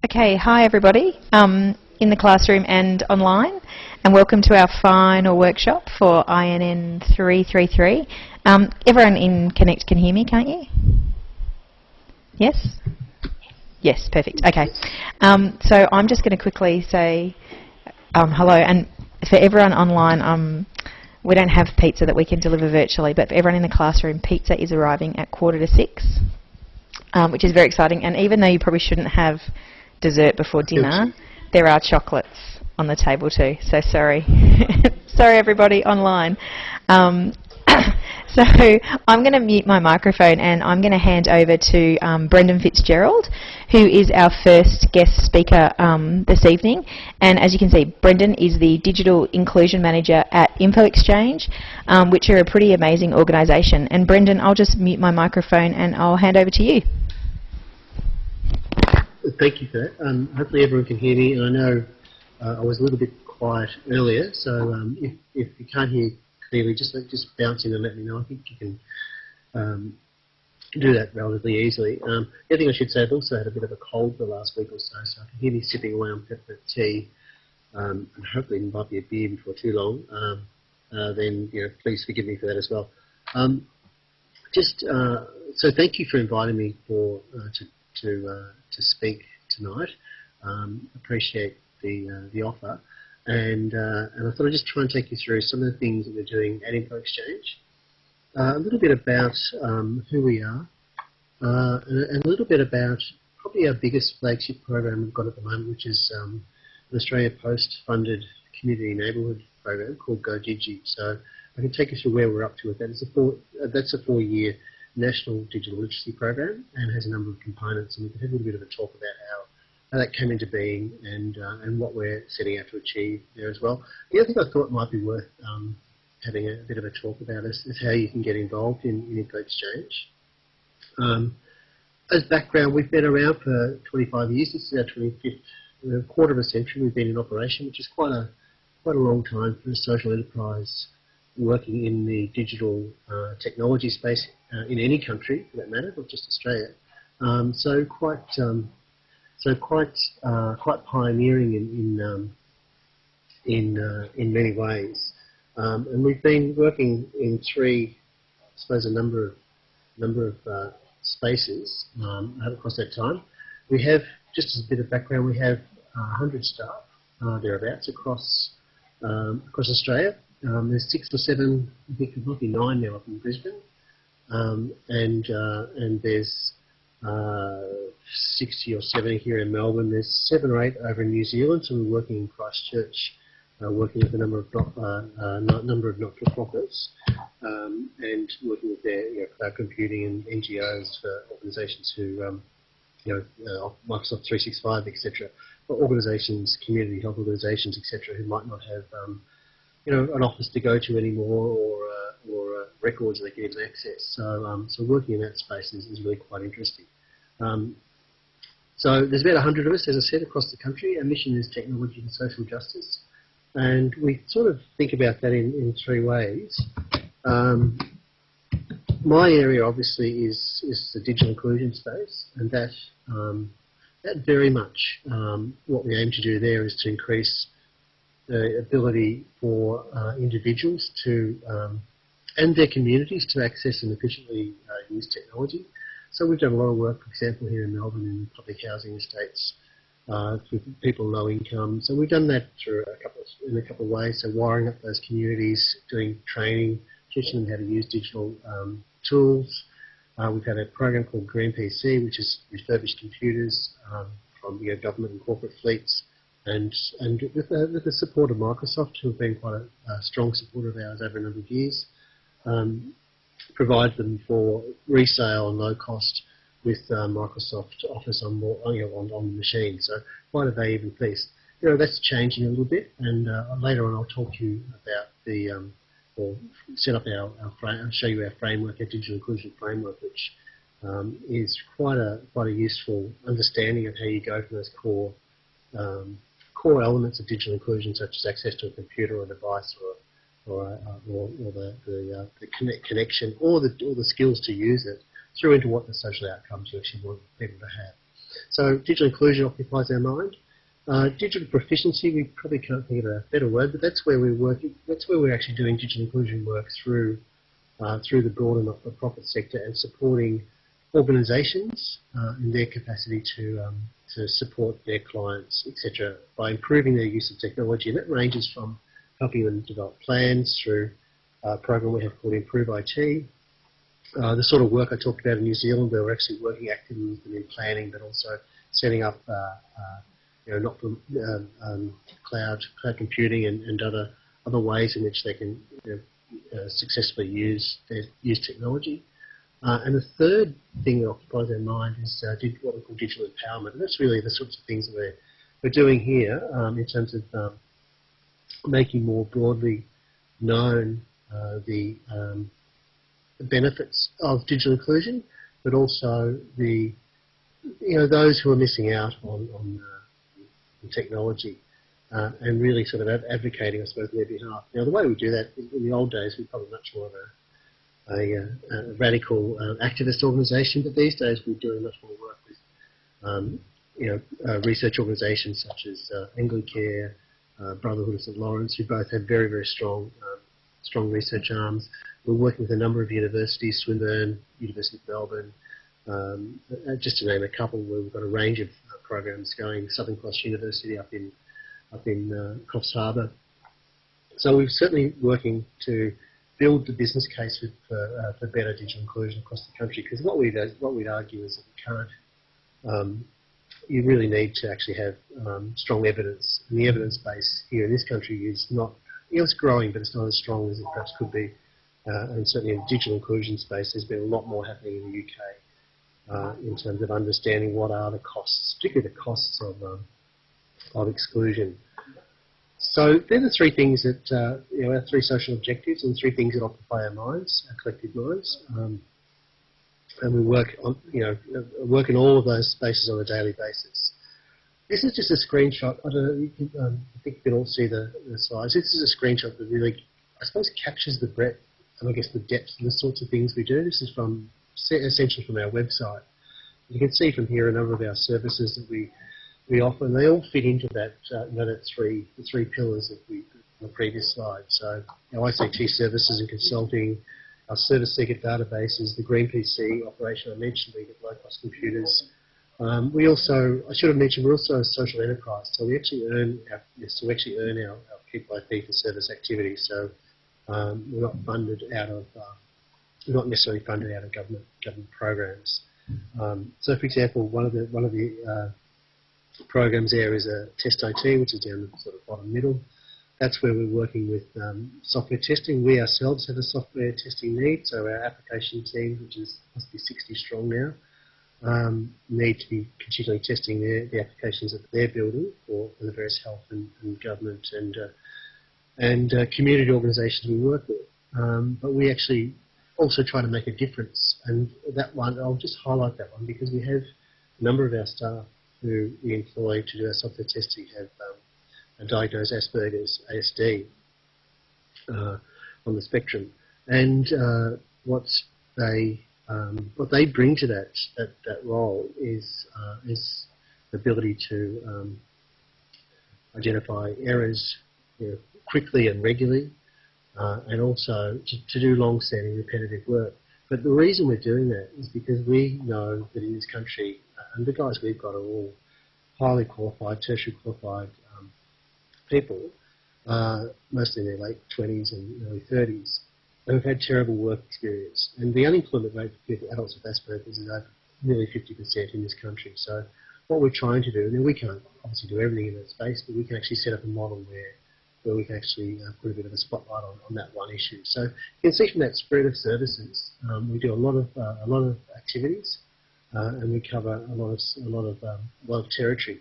Okay, hi everybody in the classroom and online, and welcome to our final workshop for INN 333. Everyone in Connect can hear me, can't you? Yes? Yes, perfect. Okay. So I'm just going to quickly say hello, and for everyone online, we don't have pizza that we can deliver virtually, but for everyone in the classroom, pizza is arriving at 5:45, which is very exciting. And even though you probably shouldn't have dessert before dinner, there are chocolates on the table too, so sorry. Sorry everybody online. So I'm going to mute my microphone and I'm going to hand over to Brendan Fitzgerald, who is our first guest speaker this evening. And as you can see, Brendan is the Digital Inclusion Manager at Info Exchange, which are a pretty amazing organisation. And Brendan, I'll just mute my microphone and I'll hand over to you. Thank you for that. Hopefully everyone can hear me. And I know I was a little bit quiet earlier, so if you can't hear clearly, just bounce in and let me know. I think you can do that relatively easily. The other thing I should say, I've also had a bit of a cold the last week or so, so I can hear me sipping away on peppermint tea, and hopefully it might be a beer before too long. Then please forgive me for that as well. So thank you for inviting me to speak tonight. Appreciate the offer, and I thought I'd just try and take you through some of the things that we're doing at Info Exchange, a little bit about who we are, and a little bit about probably our biggest flagship program we've got at the moment, which is an Australia Post funded community neighbourhood program called GoDigi. So I can take you through where we're up to with that. That's a 4-year national digital literacy program and has a number of components, and we can have a little bit of a talk about how that came into being and what we're setting out to achieve there as well. The other thing I thought might be worth having a bit of a talk about is how you can get involved in Info Exchange. As background, we've been around for 25 years. This is our 25th quarter of a century we've been in operation, which is quite a long time for a social enterprise working in the digital technology space in any country, for that matter, not just Australia. So quite pioneering in many ways. And we've been working in a number of spaces across that time. We have, just as a bit of background, we have 100 staff thereabouts across Australia. There's 6 or 7, I think there might be 9 now up in Brisbane, and there's 60 or 70 here in Melbourne. There's 7 or 8 over in New Zealand, so we're working in Christchurch, working with a number of not-for-profits, and working with their cloud computing and NGOs for organisations who, Microsoft 365, etc. For organisations, community health organisations, etc., who might not have an office to go to anymore or records they can even access. So working in that space is really quite interesting. So there's about 100 of us, as I said, across the country. Our mission is technology and social justice, and we sort of think about that in 3 ways. My area obviously is the digital inclusion space, and that very much what we aim to do there is to increase the ability for individuals to and their communities to access and efficiently use technology. So we've done a lot of work, for example, here in Melbourne in public housing estates for people low income. So we've done that through in a couple of ways. So wiring up those communities, doing training, teaching them how to use digital tools. We've had a program called Green PC, which is refurbished computers from government and corporate fleets and with the support of Microsoft, who have been quite a strong supporter of ours over a number of years, provide them for resale and low cost with Microsoft Office on the machine. So quite a valuable piece. That's changing a little bit, and later on I'll talk to you about or set up our show you our framework, our digital inclusion framework, which is quite a useful understanding of how you go from those core elements of digital inclusion, such as access to a computer or a device, or the connection, or the skills to use it, through into what the social outcomes you actually want people to have. So digital inclusion occupies our mind. Digital proficiency, we probably can't think of a better word, but that's where we're working. That's where we're actually doing digital inclusion work through the broader not-for-profit sector, and supporting organisations in their capacity to support their clients, etc., by improving their use of technology. And that ranges from helping them develop plans through a program we have called Improve IT. The sort of work I talked about in New Zealand, where we're actually working actively with them in planning, but also setting up cloud computing and other ways in which they can successfully use technology. And the third thing that occupies our mind is what we call digital empowerment, and that's really the sorts of things that we're doing here in terms of making more broadly known the benefits of digital inclusion, but also those who are missing out on technology, and really sort of advocating, I suppose, on their behalf. Now, the way we do that, in the old days, we're probably much more of a radical activist organisation, but these days we're doing much more work with research organisations such as Anglicare, Brotherhood of St Lawrence, who both have very, very strong research arms. We're working with a number of universities, Swinburne, University of Melbourne, just to name a couple, where we've got a range of programs going. Southern Cross University up in Coffs Harbour. So we're certainly working to build the business case for better digital inclusion across the country, because what we'd argue is that we can't. You really need to actually have strong evidence, and the evidence base here in this country is not. It's growing, but it's not as strong as it perhaps could be. And certainly in the digital inclusion space, there's been a lot more happening in the UK in terms of understanding what are the costs, particularly the costs of exclusion. So they're the three things that, our three social objectives, and three things that occupy our minds, our collective minds. And we work work in all of those spaces on a daily basis. This is just a screenshot. I don't know, I think you can all see the slides. This is a screenshot that really, I suppose, captures the breadth and I guess the depth of the sorts of things we do. This is essentially from our website. You can see from here a number of our services that we offer, and they all fit into that the three pillars of the previous slide. So our ICT services and consulting, our service seeker databases, the Green-PC operation I mentioned, we get low-cost computers. We also, I should have mentioned, we're also a social enterprise, so we actually earn our people fee for service activities. So we're not funded out of, we're not necessarily funded out of government programs. So, for example, one of the programs there is a Test IT, which is down the sort of bottom middle. That's where we're working with software testing. We ourselves have a software testing need, so our application team, which must be 60 strong now, need to be continually testing the applications that they're building for the various health and government and community organisations we work with. But we actually also try to make a difference, and that one, I'll just highlight that one because we have a number of our staff who we employ to do our software testing have diagnosed Asperger's, ASD, on the spectrum, and what they bring to that role is the ability to identify errors quickly and regularly, and also to do long-standing repetitive work. But the reason we're doing that is because we know that in this country, and the guys we've got are all highly qualified, tertiary qualified people, mostly in their late 20s and early 30s, who've had terrible work experience. And the unemployment rate for adults with Asperger's is over nearly 50% in this country. So what we're trying to do, and we can't obviously do everything in that space, but we can actually set up a model where we can actually put a bit of a spotlight on that one issue. So you can see from that spread of services, we do a lot of activities, and we cover a lot of territory.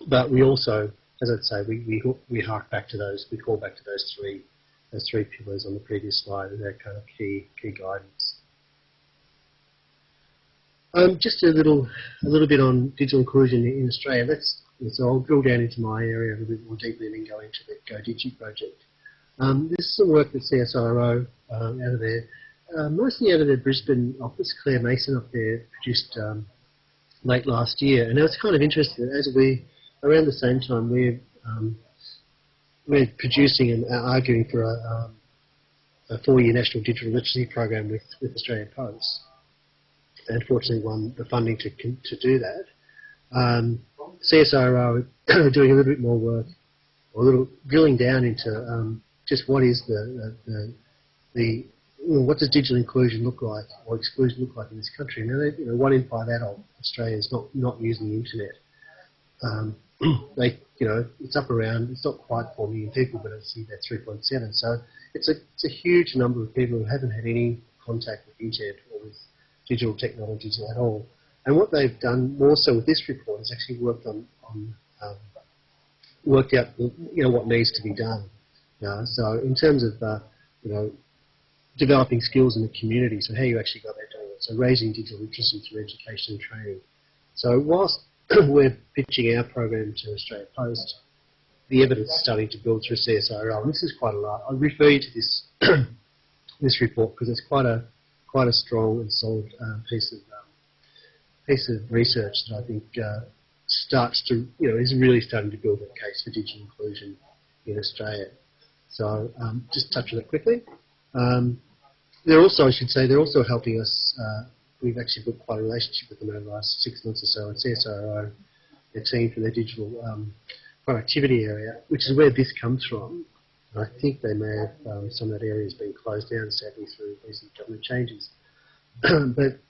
But we also, as I'd say, we hark back to those, we call back to those three pillars on the previous slide, and they're kind of key guidance. Just a little bit on digital inclusion in Australia. So I'll drill down into my area a little bit more deeply and then go into the GoDigi project. This is some work that CSIRO out of there, mostly out of their Brisbane office. Claire Mason up there produced late last year, and I was kind of interested as around the same time we're producing and arguing for a 4-year national digital literacy program with Australia Post. And fortunately won the funding to do that. CSIRO are doing a little bit more work, or a little drilling down into just what is what does digital inclusion look like, or exclusion look like in this country. Now, 1 in 5 adult Australians not using the internet. It's up around, it's not quite 4 million people, but it's about 3.7. So it's a huge number of people who haven't had any contact with the internet or with digital technologies at all. And what they've done more so with this report is actually worked out what needs to be done. So in terms of developing skills in the community, so how you actually go about doing it. So raising digital literacy through education and training. So whilst we're pitching our program to Australia Post, the evidence is starting to build through CSIRO, and this is quite a lot. I'll refer you to this this report because it's quite a strong and solid piece of research that I think is really starting to build a case for digital inclusion in Australia. So just touch on it quickly. They're also helping us. We've actually built quite a relationship with them over the last 6 months or so, and CSIRO, their team for their digital productivity area, which is where this comes from. I think they may have, some of that area has been closed down, sadly, through recent government changes. But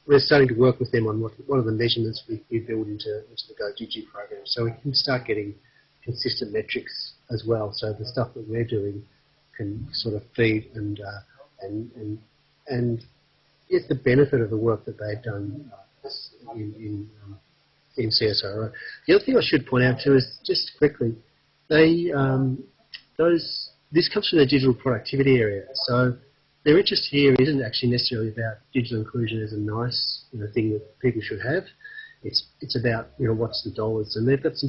we're starting to work with them on what are the measurements we build into the GoDigi program, so we can start getting consistent metrics as well. So the stuff that we're doing can sort of feed and get the benefit of the work that they've done in CSIRO. The other thing I should point out too is just quickly, this comes from the digital productivity area. So their interest here isn't actually necessarily about digital inclusion as a nice thing that people should have. It's about what's the dollars, and they've got some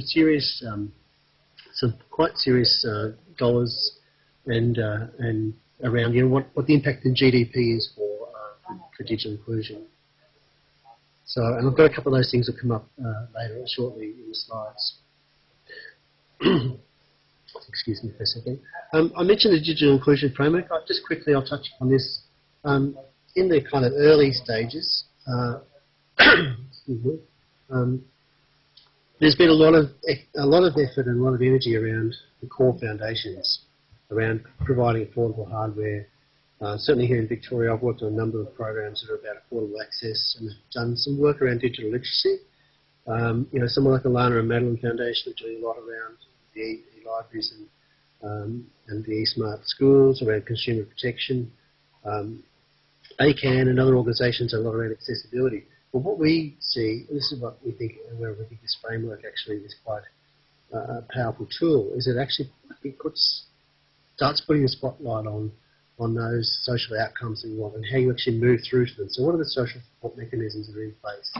quite serious dollars and around what the impact in GDP is for digital inclusion. So, and I've got a couple of those things that will come up later shortly in the slides. Excuse me for a second. I mentioned the digital inclusion framework. Just quickly, I'll touch on this. In the kind of early stages, there's been a lot of effort and a lot of energy around the core foundations, around providing affordable hardware. Certainly here in Victoria, I've worked on a number of programs that are about affordable access, and have done some work around digital literacy. Someone like the Lana and Madeline Foundation are doing a lot around the e-libraries and the e-smart schools, around consumer protection. ACAN and other organisations are a lot around accessibility. But what we see, and this is what we think, and where we think this framework actually is quite a powerful tool, is it actually starts putting a spotlight on those social outcomes that you want and how you actually move through to them. So what are the social support mechanisms that are in place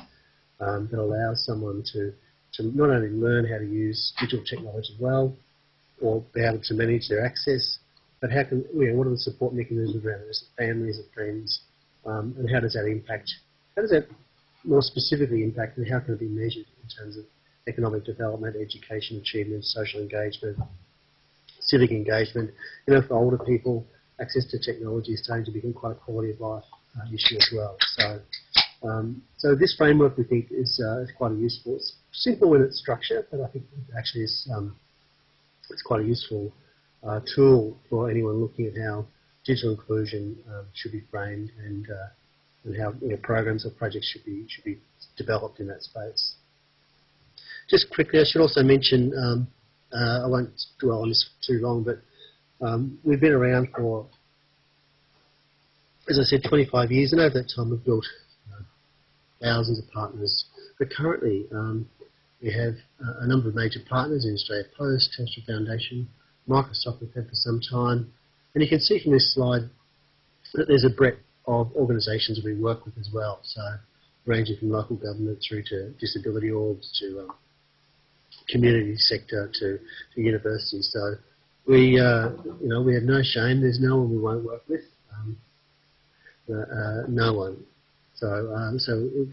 that allow someone to not only learn how to use digital technology well, or be able to manage their access, but what are the support mechanisms around it, families and friends, and how does that more specifically impact, and how can it be measured in terms of economic development, education achievement, social engagement, civic engagement. For older people, access to technology is starting to become quite a quality of life issue as well. So this framework we think is quite a useful. It's simple in its structure, but I think it actually is it's quite a useful tool for anyone looking at how digital inclusion should be framed and and how programs or projects should be developed in that space. Just quickly, I should also mention, I won't dwell on this for too long, but we've been around for, as I said, 25 years, and over that time we've built thousands of partners. But currently, we have a number of major partners in Australia Post, Telstra Foundation, Microsoft we've had for some time, and you can see from this slide that there's a breadth of organisations we work with as well, so ranging from local government through to disability orgs to community sector to universities. So we have no shame. There's no one we won't work with. No one. So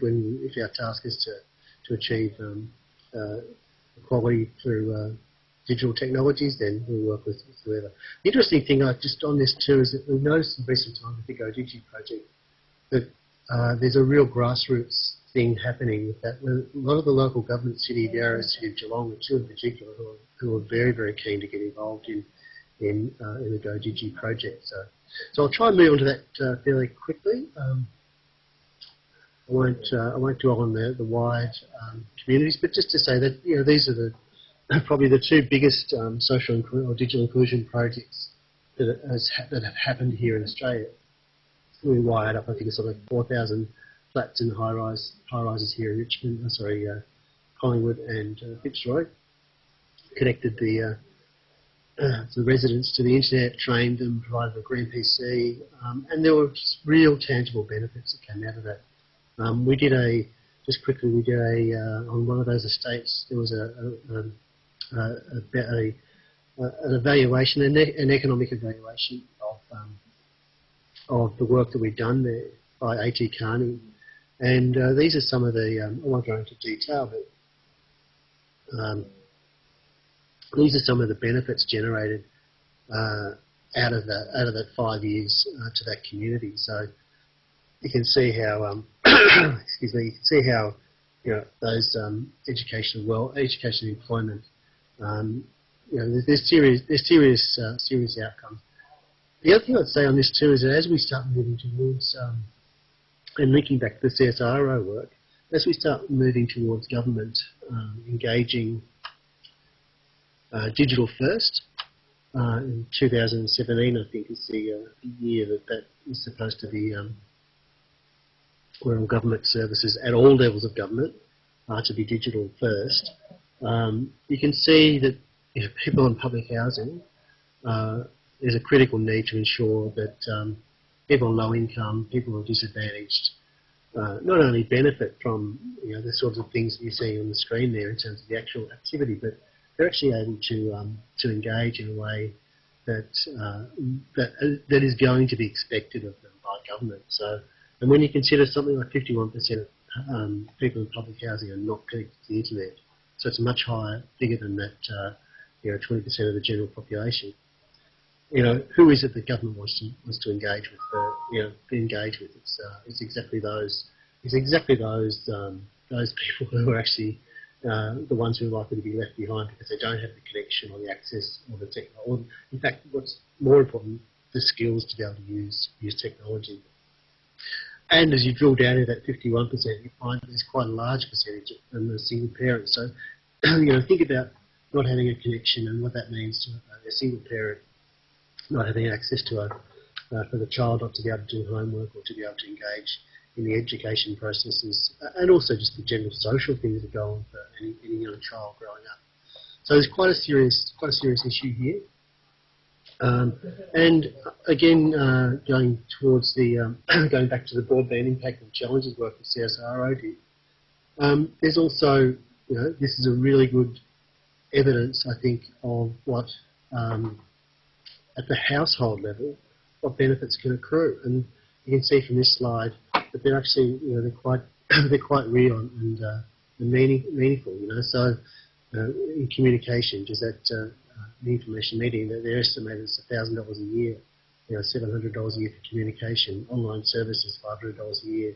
if our task is to achieve equality through digital technologies, then we'll work with whoever. The interesting thing just on this too is that we've noticed in recent times with the GoDigi project that there's a real grassroots thing happening with that. A lot of the local government, City of Yarra, City of Geelong, and two in particular, who are very, very keen to get involved in the GoDigi project. So I'll try and move on to that fairly quickly. I won't dwell on the wide communities, but just to say that these are probably the two biggest social or digital inclusion projects that have happened here in Australia. We wired up, I think it's something like 4,000 flats and high-rises here in Richmond, Collingwood and Fitzroy. Connected the residents to the internet, trained them, provided a green PC, and there were just real tangible benefits that came out of that. On one of those estates, there was an evaluation, an economic evaluation of the work that we've done there by A.T. Kearney. And these are some of the, I won't go into detail, but these are some of the benefits generated out of that 5 years to that community. So you can see how, excuse me, you can see how those education and employment, there's serious outcomes. The other thing I'd say on this too is that as we start moving towards, and linking back to the CSIRO work, as we start moving towards government engaging digital first, in 2017 I think is the year that is supposed to be where all government services at all levels of government are to be digital first. You can see that people in public housing, there's a critical need to ensure that people on low income, people who are disadvantaged, not only benefit from the sorts of things that you're seeing on the screen there in terms of the actual activity, but they're actually able to engage in a way that is going to be expected of them by government. So, and when you consider something like 51% of people in public housing are not connected to the internet, so it's a much higher figure than that 20% of the general population. Who is it that government wants to engage with? Engage with. It's exactly those. It's exactly those people who are actually the ones who are likely to be left behind because they don't have the connection or the access or the technology. Or in fact, what's more important, the skills to be able to use technology. And as you drill down into that 51%, you find that there's quite a large percentage of them are single parents. So, think about not having a connection and what that means to a single parent, not having access to for the child not to be able to do homework or to be able to engage in the education processes, and also just the general social things that go on for any young child growing up. So there's quite a serious issue here. And again, going towards the going back to the broadband impact and challenges work that CSIRO did. There's also, this is a really good evidence, I think, of what at the household level, what benefits can accrue. And you can see from this slide that they're actually, they're quite real and meaningful. So in communication, just that the information meeting, they're estimated it's $1,000 a year, $700 a year for communication, online services $500 a year.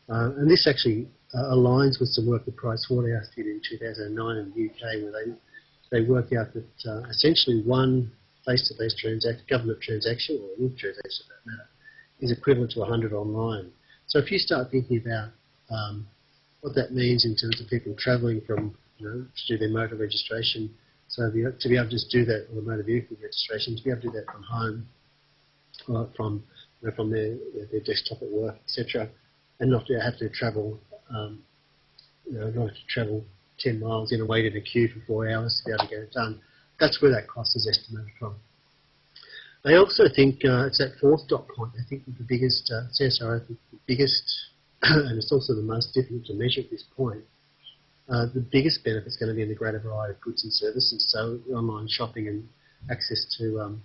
And this actually aligns with some work that Pricewaterhouse did in 2009 in the UK, where they worked out that essentially one face-to-face government transaction, or any transaction for that matter, is equivalent to 100 online. So if you start thinking about what that means in terms of people travelling from, to do their motor registration, so to be able to just do that, or the motor vehicle registration, to be able to do that from home, or from their desktop at work, etc., and not to have to travel, not have to travel 10 miles in and wait in a queue for 4 hours to be able to get it done. That's where that cost is estimated from. I also think it's that fourth dot point. I think the biggest, CSIRO, I think the biggest, and it's also the most difficult to measure at this point, the biggest benefit is going to be in the greater variety of goods and services, so online shopping and access to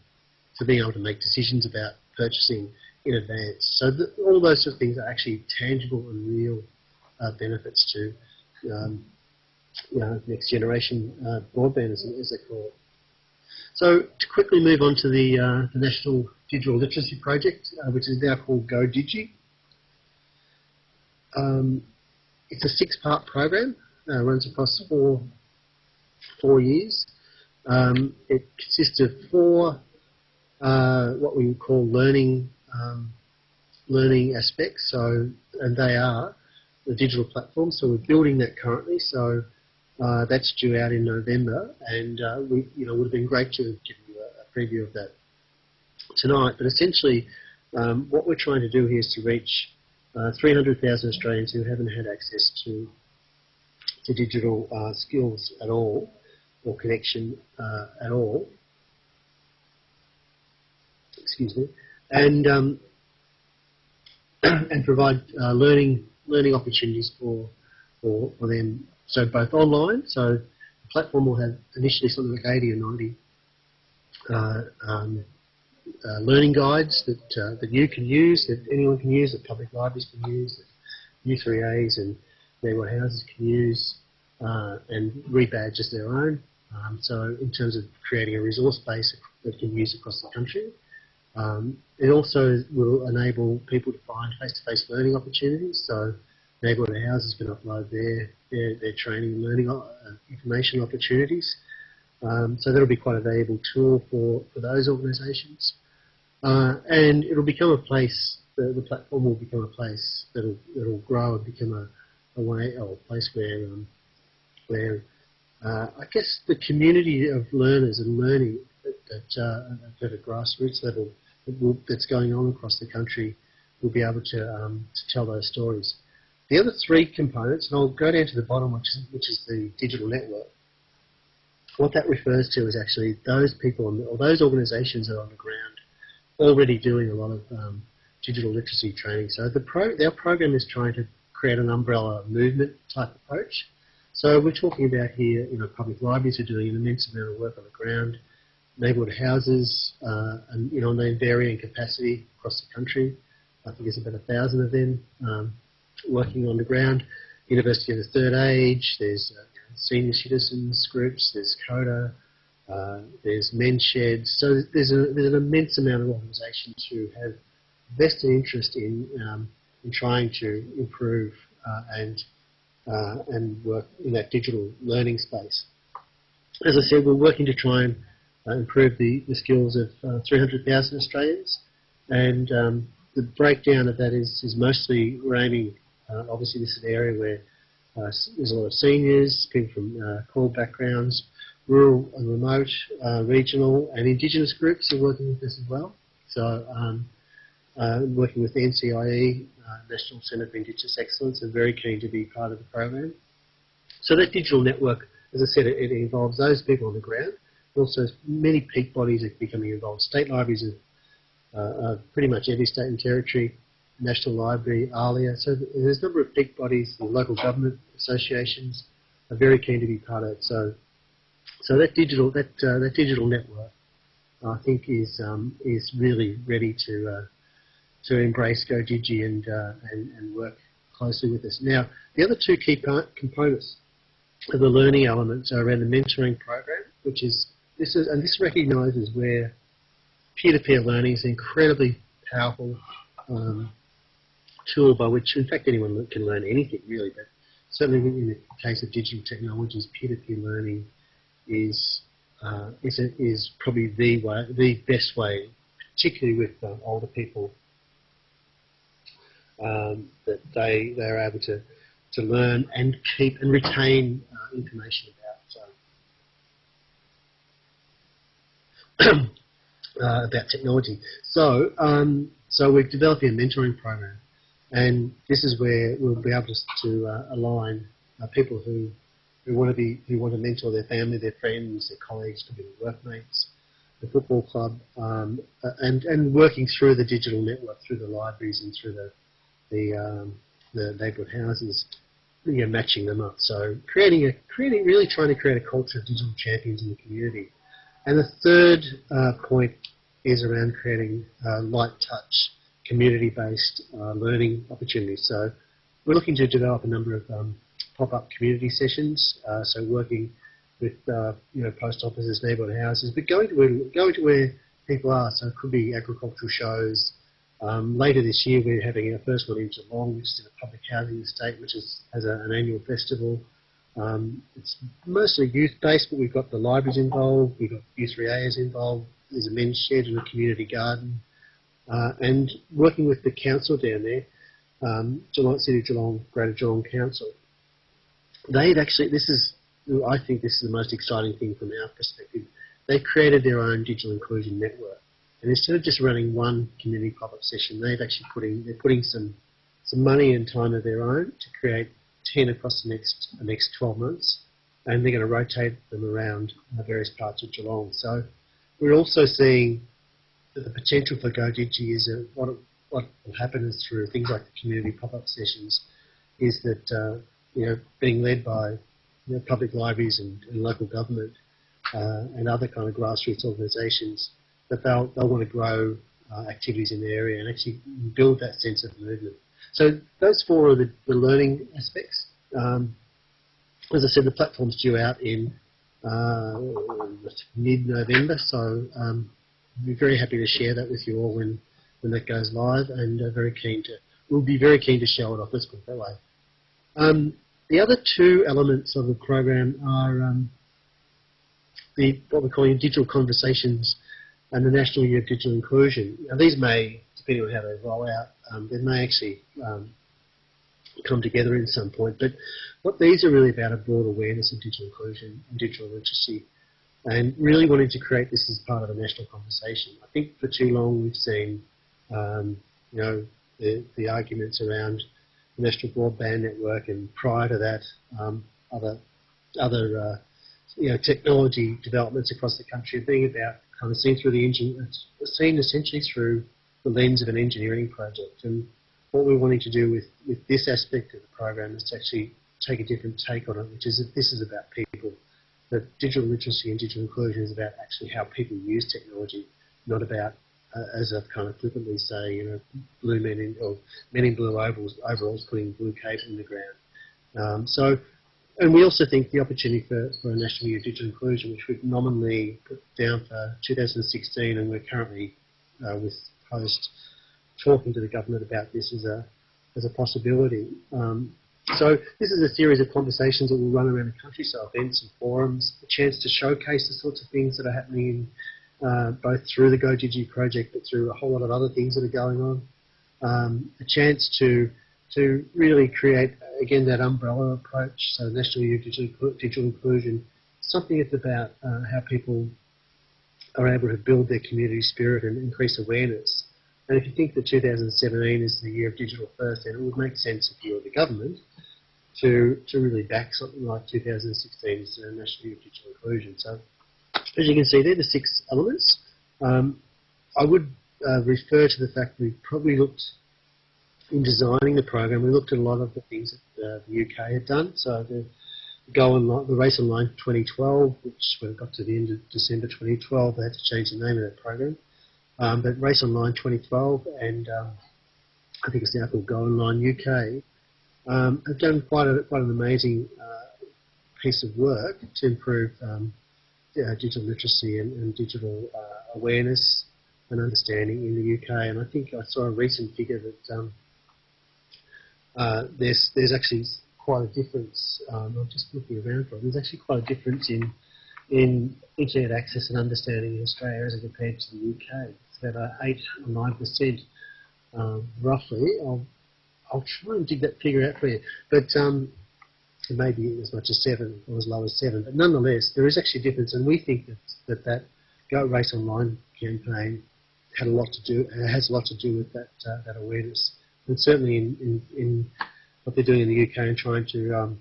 being able to make decisions about purchasing in advance. So all those sort of things are actually tangible and real benefits to next generation broadband, as they call it. So to quickly move on to the National Digital Literacy Project, which is now called GoDigi. It's a 6-part program, runs across four years. It consists of 4 what we would call learning aspects. So, and they are the digital platform. So we're building that currently. So that's due out in November, and would have been great to give you a preview of that tonight. But essentially, what we're trying to do here is to reach 300,000 Australians who haven't had access to digital skills at all, or connection at all. Excuse me, and and provide learning opportunities for them. So both online, so the platform will have initially something like 80 or 90 learning guides that you can use, that anyone can use, that public libraries can use, that U3As and neighbourhood houses can use, and rebadge as their own. So in terms of creating a resource base that can be used across the country. It also will enable people to find face-to-face learning opportunities. So neighbourhood houses can upload their training and learning information opportunities. So that'll be quite a valuable tool for those organisations. And it'll become a place, the platform will become a place that'll grow and become a way, or a place where I guess the community of learners and learning at a grassroots level that's going on across the country will be able to tell those stories. The other 3 components, and I'll go down to the bottom, which is the digital network. What that refers to is actually those people or those organisations that are on the ground already doing a lot of digital literacy training. So their program is trying to create an umbrella movement type approach. So we're talking about here, public libraries are doing an immense amount of work on the ground, neighbourhood houses, and they vary in capacity across the country. I think there's about 1,000 of them working on the ground. University of the Third Age, there's senior citizens groups, there's CODA, there's men's sheds. So there's an immense amount of organisations who have vested interest in trying to improve and work in that digital learning space. As I said, we're working to try and improve the skills of 300,000 Australians, and the breakdown of that is mostly we're aiming, obviously this is an area where there's a lot of seniors, people from core backgrounds, rural and remote, regional and Indigenous groups are working with this as well. So working with the NCIE, National Centre for Indigenous Excellence, are very keen to be part of the program. So that digital network, as I said, it involves those people on the ground. Also, many peak bodies are becoming involved. State libraries are pretty much every state and territory, National Library, ALIA. So there's a number of peak bodies, the local government associations are very keen to be part of it. So that digital network, I think, is really ready to embrace GoDigi and work closely with us. Now, the other 2 key components of the learning elements are around the mentoring program, which is this recognises where peer-to-peer learning is an incredibly powerful tool by which, in fact, anyone can learn anything really, but certainly in the case of digital technologies, peer-to-peer learning is probably the best way, particularly with older people. that they are able to learn and keep and retain information about about technology. So so we're developing a mentoring program, and this is where we'll be able to align people who want to mentor their family, their friends, their colleagues, could be their workmates, the football club, and working through the digital network, through the libraries and through the neighbourhood houses, matching them up. So really trying to create a culture of digital champions in the community. And the third point is around creating light touch, community-based learning opportunities. So we're looking to develop a number of pop-up community sessions. So working with post offices, neighbourhood houses, but going to where people are. So it could be agricultural shows. Later this year, we're having our first one in Geelong, which is in a public housing estate, which has an annual festival. It's mostly youth-based, but we've got the libraries involved, we've got youth reayers involved, there's a men's shed and a community garden. And working with the council down there, Geelong City Geelong, Greater Geelong Council, they've actually, I think this is the most exciting thing from our perspective, they've created their own digital inclusion network. And instead of just running one community pop-up session, they've actually putting some money and time of their own to create 10 across the next 12 months, and they're going to rotate them around various parts of Geelong. So we're also seeing that the potential for GoDigi is what will happen is through things like the community pop-up sessions, is that being led by public libraries and local government and other kind of grassroots organisations, that they'll want to grow activities in the area and actually build that sense of movement. So those four are the learning aspects. As I said, the platform's due out in mid-November, so we're very happy to share that with you all when that goes live, and we'll be very keen to show it off. Let's put it that way. The other two elements of the program are what we're calling digital conversations and the National Year of Digital Inclusion. Now, these may, depending on how they roll out, they may actually come together in some point. But what these are really about are broad awareness of digital inclusion and digital literacy, and really wanting to create this as part of a national conversation. I think for too long we've seen, the arguments around the National Broadband Network, and prior to that, other technology developments across the country being about kind of seen essentially through the lens of an engineering project. And what we're wanting to do with this aspect of the program is to actually take a different take on it, which is that this is about people. That digital literacy and digital inclusion is about actually how people use technology, not about, as I kind of flippantly say, blue men or men in blue overalls putting blue cape in the ground. And we also think the opportunity for a National Year of Digital Inclusion, which we've nominally put down for 2016, and we're currently with Post talking to the government about this as a possibility. So this is a series of conversations that will run around the country, so events and forums, a chance to showcase the sorts of things that are happening both through the GoDigi project, but through a whole lot of other things that are going on. A chance to really create, again, that umbrella approach, so National Year of Digital Inclusion, something that's about how people are able to build their community spirit and increase awareness. And if you think that 2017 is the year of digital first, then it would make sense if you were the government to really back something like 2016 as a National Year of Digital Inclusion. So as you can see, they're the 6 elements. I would refer to the fact we probably looked, in designing the program, we looked at a lot of the things that the UK had done. So the Race Online 2012, which when it got to the end of December 2012, they had to change the name of that program. But Race Online 2012 and I think it's now called Go Online UK have done quite an amazing piece of work to improve digital literacy and digital awareness and understanding in the UK. And I think I saw a recent figure that there's actually quite a difference. I'm just looking around for it. There's actually quite a difference in internet access and understanding in Australia as compared to the UK. It's about 8 or 9% roughly of I'll try and dig that figure out for you. But it may be as much as 7 or as low as 7. But nonetheless, there is actually a difference, and we think that Go Race Online campaign had a lot to do, has a lot to do with that awareness. And certainly in what they're doing in the UK and trying to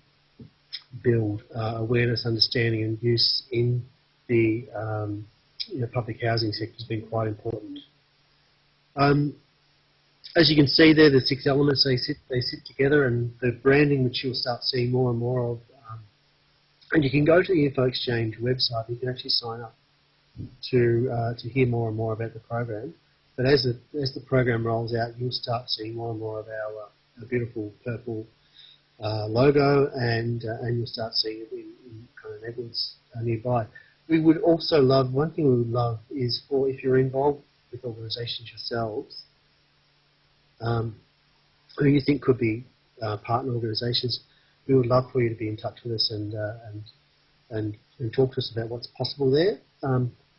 build awareness, understanding and use in the public housing sector has been quite important. As you can see there, the 6 elements, they sit together, and the branding which you'll start seeing more and more of. And you can go to the Info Exchange website, you can actually sign up to hear more and more about the program. But as the program rolls out, you'll start seeing more and more of our beautiful purple logo, and you'll start seeing it in kind of neighbourhoods nearby. We would also love, one thing we would love is for, if you're involved with organisations yourselves, who you think could be partner organisations, we would love for you to be in touch with us and talk to us about what's possible there.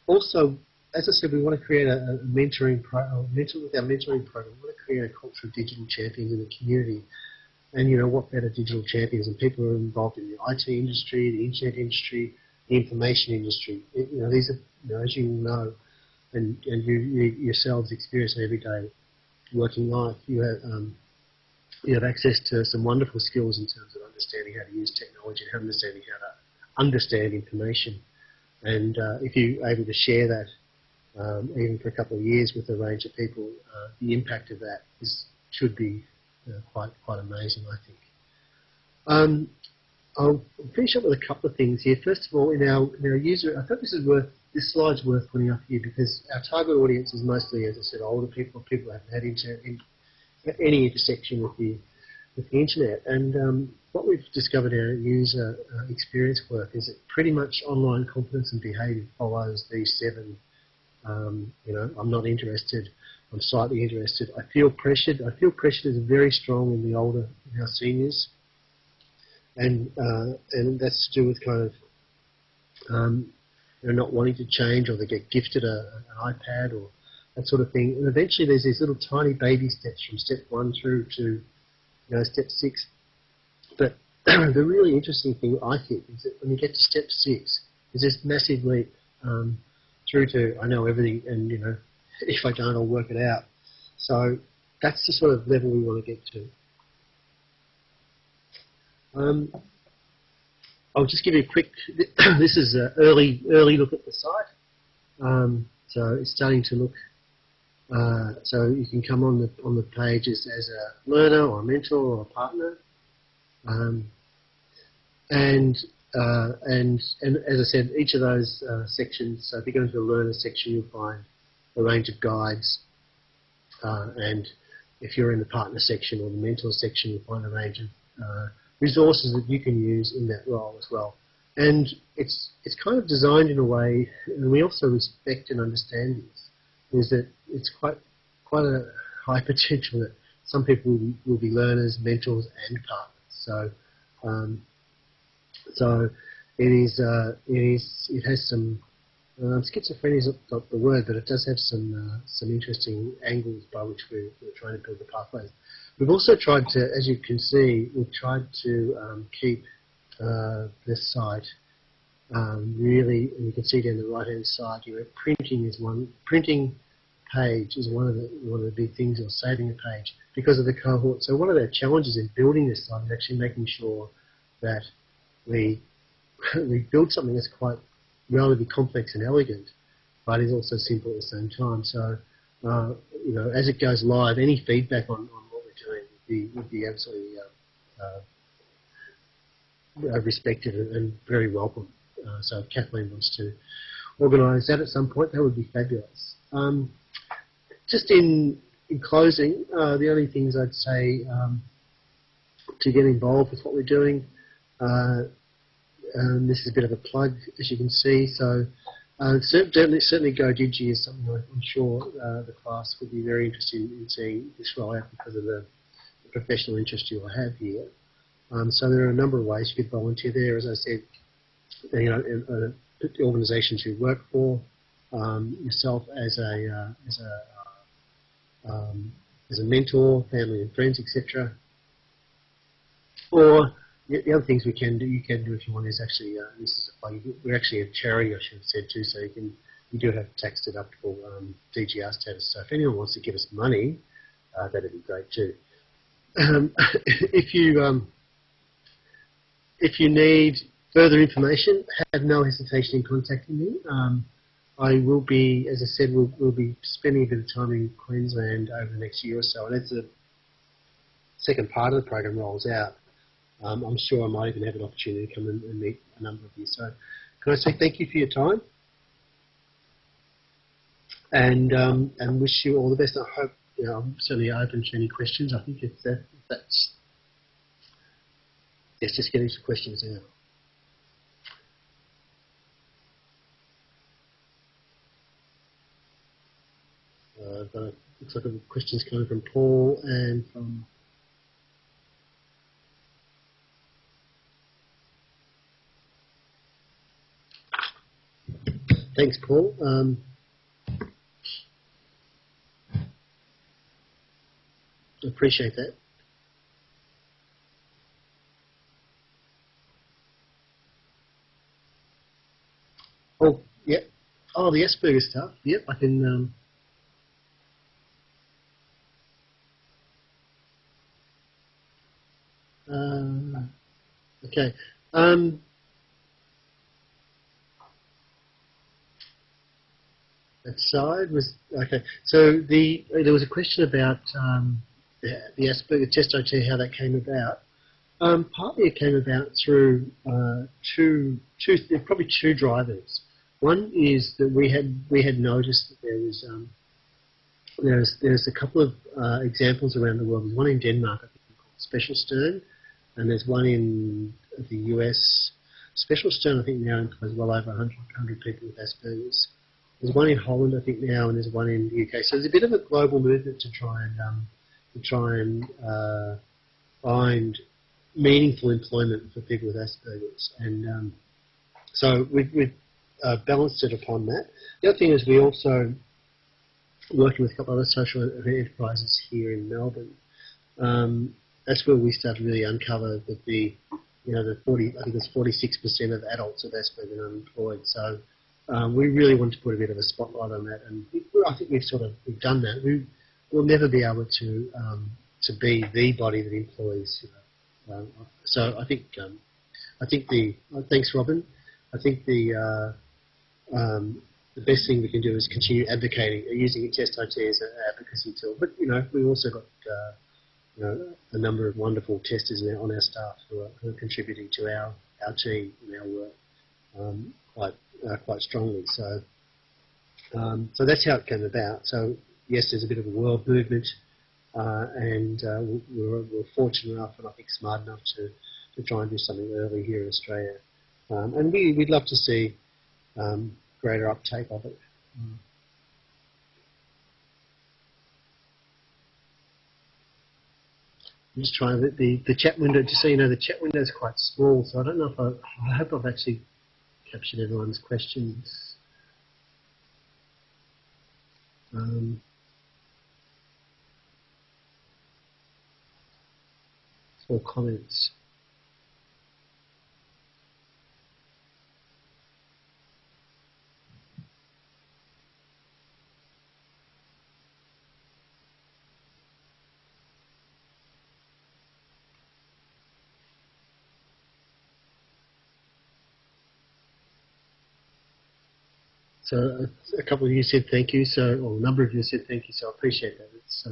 Also, as I said, we want to create a mentoring program. With our mentoring program, we want to create a culture of digital champions in the community. And what better digital champions and people who are involved in the IT industry, the internet industry, the information industry. These are, as you all know, and you yourselves experience in everyday working life, you have access to some wonderful skills in terms of understanding how to use technology, and understanding how to understand information. And if you're able to share that, even for a couple of years with a range of people, the impact of that should be quite amazing, I think. I'll finish up with a couple of things here. First of all, in our user, I thought this slide's worth putting up here, because our target audience is mostly, as I said, older people who haven't had any intersection with the internet. And what we've discovered in our user experience work is that pretty much online competence and behaviour follows these 7. I'm not interested. I'm slightly interested. I feel pressured. I feel pressured is very strong in our seniors, and that's to do with kind of not wanting to change, or they get gifted an iPad or that sort of thing. And eventually, there's these little tiny baby steps from step 1 through to step 6. But the really interesting thing, I think, is that when you get to step 6, there's this massive leap through to I know everything, and if I don't, I'll work it out. So that's the sort of level we want to get to. I'll just give you a quick. This is an early look at the site. So it's starting to look. So you can come on the page as a learner or a mentor or a partner, and as I said, each of those sections. So if you go into the learner section, you'll find a range of guides, and if you're in the partner section or the mentor section, you'll find a range of resources that you can use in that role as well. And it's kind of designed in a way, and we also respect and understand this, is that it's quite a high potential that some people will be learners, mentors, and partners. So it has some. Schizophrenia is not the word, but it does have some interesting angles by which we're trying to build the pathways. We've also tried to, as you can see, we've tried to keep this site really, and you can see down the right-hand side, printing page is one of the big things, or saving a page, because of the cohort. So one of our challenges in building this site is actually making sure that we build something that's quite relatively complex and elegant, but is also simple at the same time. So, as it goes live, any feedback on what we're doing would be absolutely respected and very welcome. So if Kathleen wants to organise that at some point, that would be fabulous. Just in closing, the only things I'd say to get involved with what we're doing, this is a bit of a plug, as you can see. So certainly GoDigi is something I'm sure the class would be very interested in seeing this roll out because of the professional interest you'll have here. So there are a number of ways you could volunteer there. As I said, the organisations you work for, yourself as a as a mentor, family and friends, etc. Or the other things you can do if you want is actually, we're actually a charity, I should have said too, so you do have tax deductible DGR status. So if anyone wants to give us money, that'd be great too. If you need further information, have no hesitation in contacting me. I will be, as I said, we'll be spending a bit of time in Queensland over the next year or so, and as the second part of the program rolls out, I'm sure I might even have an opportunity to come and meet a number of you. So can I say thank you for your time, and wish you all the best. I hope, I'm certainly open to any questions. I think that's let's just get into questions now. Looks like a questions coming from Paul and from thanks, Paul. Appreciate that. Oh, yep. Oh, the Asperger stuff. Yep, I can. Okay. That side was okay. So there was a question about the Asperger test OT, how that came about. Partly it came about through probably two drivers. One is that we had noticed that there's a couple of examples around the world. There's one in Denmark, I think, called Special Stern, and there's one in the US. Special Stern, I think, now employs well over 100 people with Asperger's. There's one in Holland, I think, now, and there's one in the UK. So there's a bit of a global movement to try and find meaningful employment for people with Asperger's, and so we've balanced it upon that. The other thing is we also working with a couple of other social enterprises here in Melbourne. That's where we started to really uncover that the 46% of adults with Asperger's are unemployed. So we really want to put a bit of a spotlight on that, and I think we've done that. We'll never be able to be the body that employs. So I think thanks, Robin. I think the best thing we can do is continue advocating, using Test OT as an advocacy tool. But we've also got a number of wonderful testers now on our staff who are contributing to our team and our work quite strongly. So that's how it came about. So yes, there's a bit of a world movement, and we're fortunate enough, and I think smart enough to try and do something early here in Australia, and we'd love to see greater uptake of it. I'm just trying the chat window. Just so you know, the chat window is quite small, so I don't know if I hope I've actually captured everyone's questions. Or comments. So a couple of you said thank you, or a number of you said thank you, so I appreciate that. It's,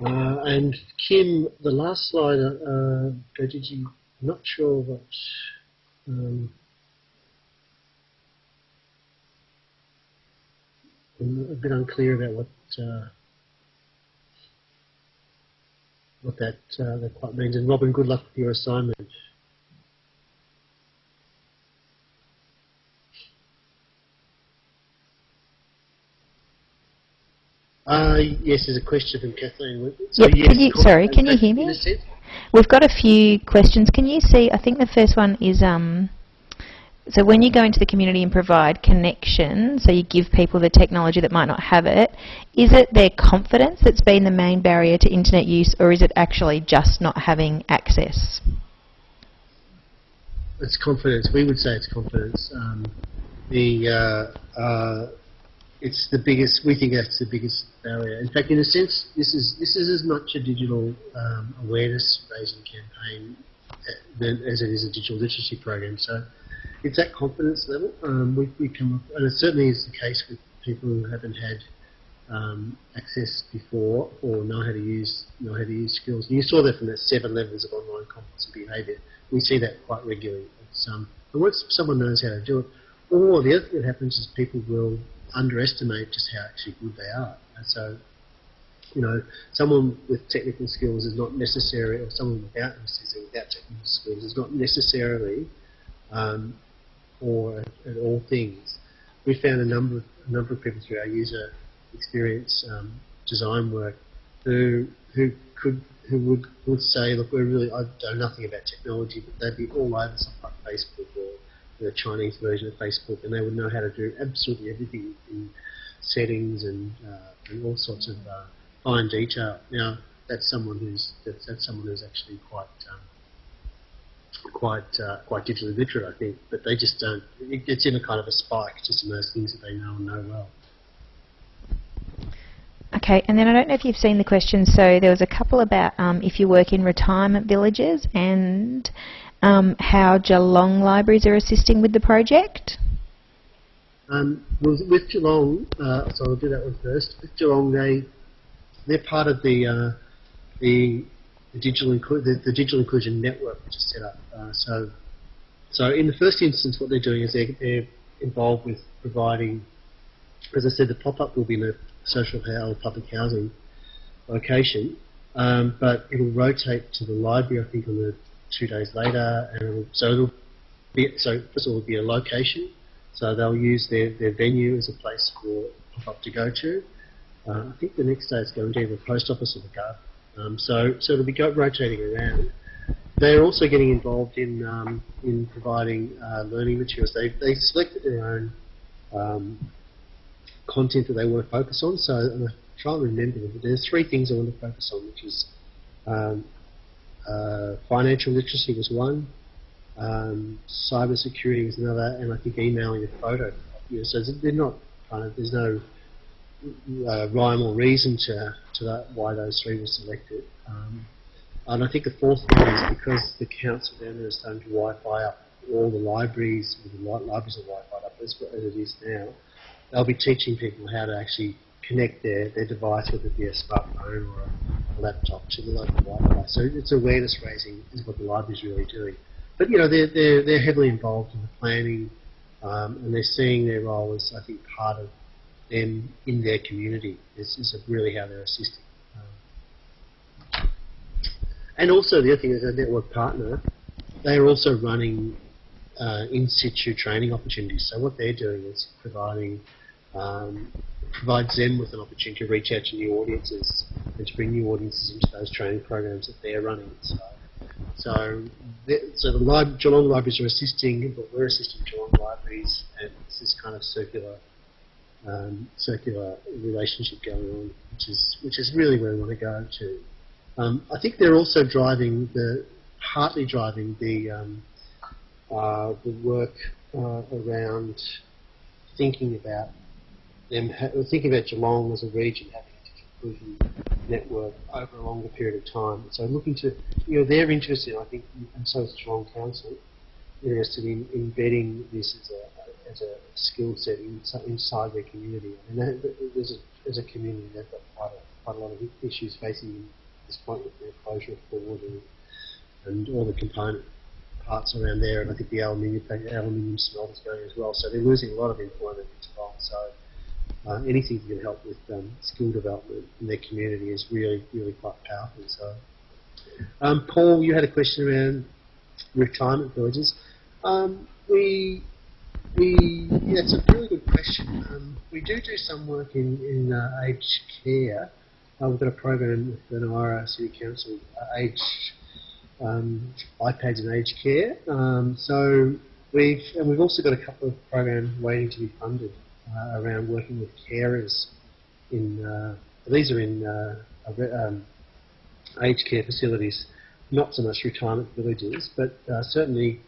and Kim, the last slide, I'm not sure what, I'm a bit unclear about what that quite means. And Robin, good luck with your assignment. Yes, there's a question from Kathleen. So yep, yes, can you hear me? We've got a few questions. Can you see, I think the first one is So when you go into the community and provide connection, so you give people the technology that might not have it, is it their confidence that's been the main barrier to internet use, or is it actually just not having access? It's confidence. We would say it's confidence. It's the biggest. We think that's the biggest barrier. In fact, in a sense, this is as much a digital awareness raising campaign as it is a digital literacy program. So it's that confidence level. We come up, and it certainly is the case with people who haven't had access before or know how to use skills. And you saw that from the 7 levels of online competence and behaviour. We see that quite regularly. And once someone knows how to do it, or the other thing that happens is people will underestimate just how actually good they are. And so, you know, someone with technical skills is not necessarily, or someone without technical skills is not necessarily, or at all things. We found a number of people through our user experience design work who would say, look, I know nothing about technology, but they'd be all over something like Facebook or the Chinese version of Facebook, and they would know how to do absolutely everything in settings and all sorts of fine detail. Now, that's someone who's actually quite digitally literate, I think, but they just don't. It's in a kind of a spike, just in those things that they know and know well. Okay, and then I don't know if you've seen the questions. So there was a couple about if you work in retirement villages and how Geelong libraries are assisting with the project. With Geelong, so I'll do that one first. With Geelong, they're part of the digital inclusion network which is set up. So in the first instance, what they're doing is they're involved with providing, as I said, the pop-up will be in a social or public housing location, but it'll rotate to the library, I think, on the 2 days later, and first of all, it'll be a location, so they'll use their venue as a place for pop-up to go to. I think the next day it's going to either the post office or the gov. So it'll be rotating around. They're also getting involved in providing learning materials. They selected their own content that they want to focus on. So I'm trying to remember them, but there's 3 things I want to focus on, which is financial literacy was one, cyber security was another, and I think emailing a photo. So they're not there's no rhyme or reason to that, why those 3 were selected. And I think the 4th one is because the council down there is starting to Wi-Fi up all the libraries, libraries are Wi-Fi up as it is now. They'll be teaching people how to actually connect their device, whether it be a smartphone or a laptop, to the local Wi-Fi. So it's awareness raising is what the library's really doing. But they're heavily involved in the planning, and they're seeing their role as, I think, part of them in their community. This is really how they're assisting. And also the other thing is, a network partner, they're also running in-situ training opportunities. So what they're doing is provides them with an opportunity to reach out to new audiences and to bring new audiences into those training programs that they're running. So the Geelong libraries are assisting, but we're assisting Geelong libraries, and it's this kind of circular relationship going on, which is really where we want to go to. I think they're also partly driving the work around thinking about Geelong as a region having a digital inclusion network over a longer period of time. So looking to, they're interested, I think, and so is Geelong Council, interested in embedding this as a skill set inside their community. I mean, as a community, they've got quite a lot of issues facing this point with their closure of Ford and all the component parts around there, and I think the aluminium smelt is going as well. So they're losing a lot of employment as well. So anything that can help with skill development in their community is really, really quite powerful. So, Paul, you had a question around retirement villages. It's a really good question. We do some work in aged care. We've got a program with the Nara City Council, iPads in aged care. So we've also got a couple of programs waiting to be funded around working with carers in these are in aged care facilities, not so much retirement villages, but certainly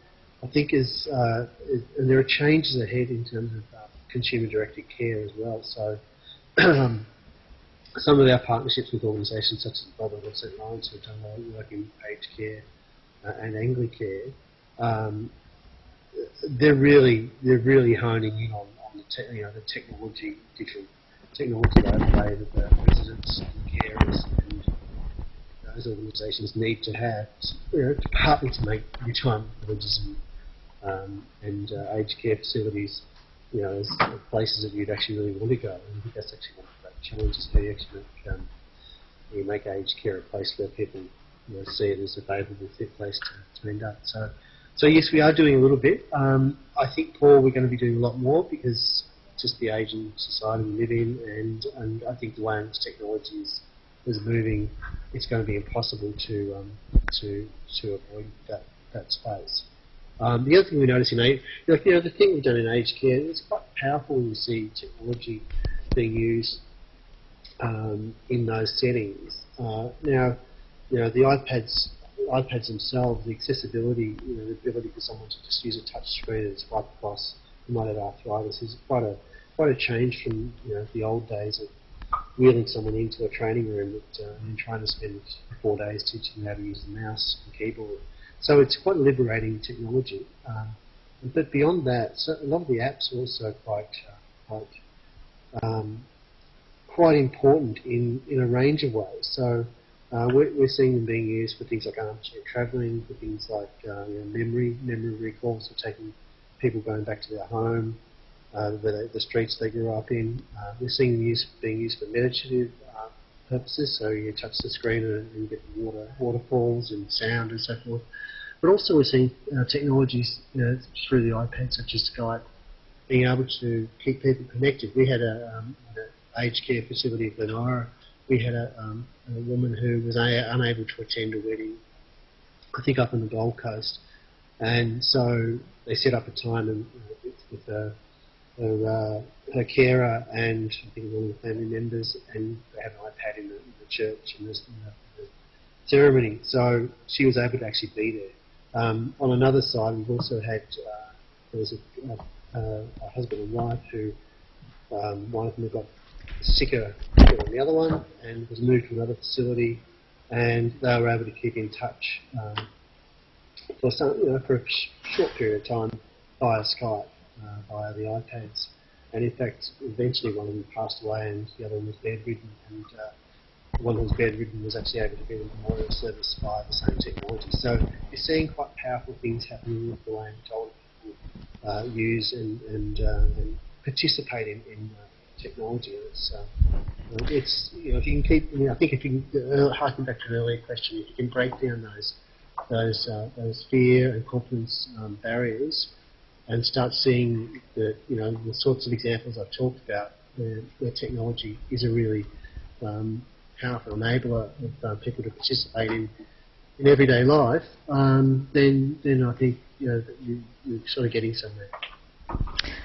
I think and there are changes ahead in terms of consumer-directed care as well. So some of our partnerships with organisations such as Brotherhood of St Lawrence, who've done a lot of work in aged care and Anglicare, they're really honing in on the technology, digital technology overlay that the residents and carers and those organisations need to have, partly to make retirement villages and aged care facilities, as places that you'd actually really want to go. And I think that's actually one of the great challenges. How you actually make aged care a place where people see it as a favourable, fit place to end up. So yes, we are doing a little bit. I think, Paul, we're going to be doing a lot more because just the ageing society we live in, and I think the way in which technology is moving, it's going to be impossible to avoid that space. The other thing we notice the thing we've done in aged care, it's quite powerful when you see technology being used in those settings. Now, the iPads themselves, the accessibility, the ability for someone to just use a touch screen and swipe across, who might have arthritis, is quite a change from the old days of wheeling someone into a training room and trying to spend 4 days teaching them how to use the mouse and keyboard. So it's quite liberating technology. But beyond that, so a lot of the apps are also quite important in a range of ways. So we're seeing them being used for things like armchair travelling, for things like memory recalls, for taking people going back to their home, the streets they grew up in. We're seeing them being used for meditative purposes, so you touch the screen and you get waterfalls and sound and so forth. But also we're seeing technologies through the iPad, such as Skype, being able to keep people connected. We had an aged care facility at Glenora. We had a woman who was unable to attend a wedding, I think up on the Gold Coast, and so they set up a time with her carer and I think one of the family members, and they had an iPad in the church in the ceremony, so she was able to actually be there. On another side, we've also had there was a husband and wife who one of them got sicker than the other one and was moved to another facility, and they were able to keep in touch for a short period of time via Skype, via the iPads. And in fact, eventually one of them passed away and the other one was bedridden, and the one who was bedridden was actually able to get a memorial service via the same technology. So you're seeing quite powerful things happening with the way in which older people use and participate in technology. It's if you can keep, I think if you can harken back to an earlier question, if you can break down those fear and confidence barriers, and start seeing the sorts of examples I've talked about, where technology is a really powerful enabler of people to participate in everyday life, then I think that you're sort of getting somewhere.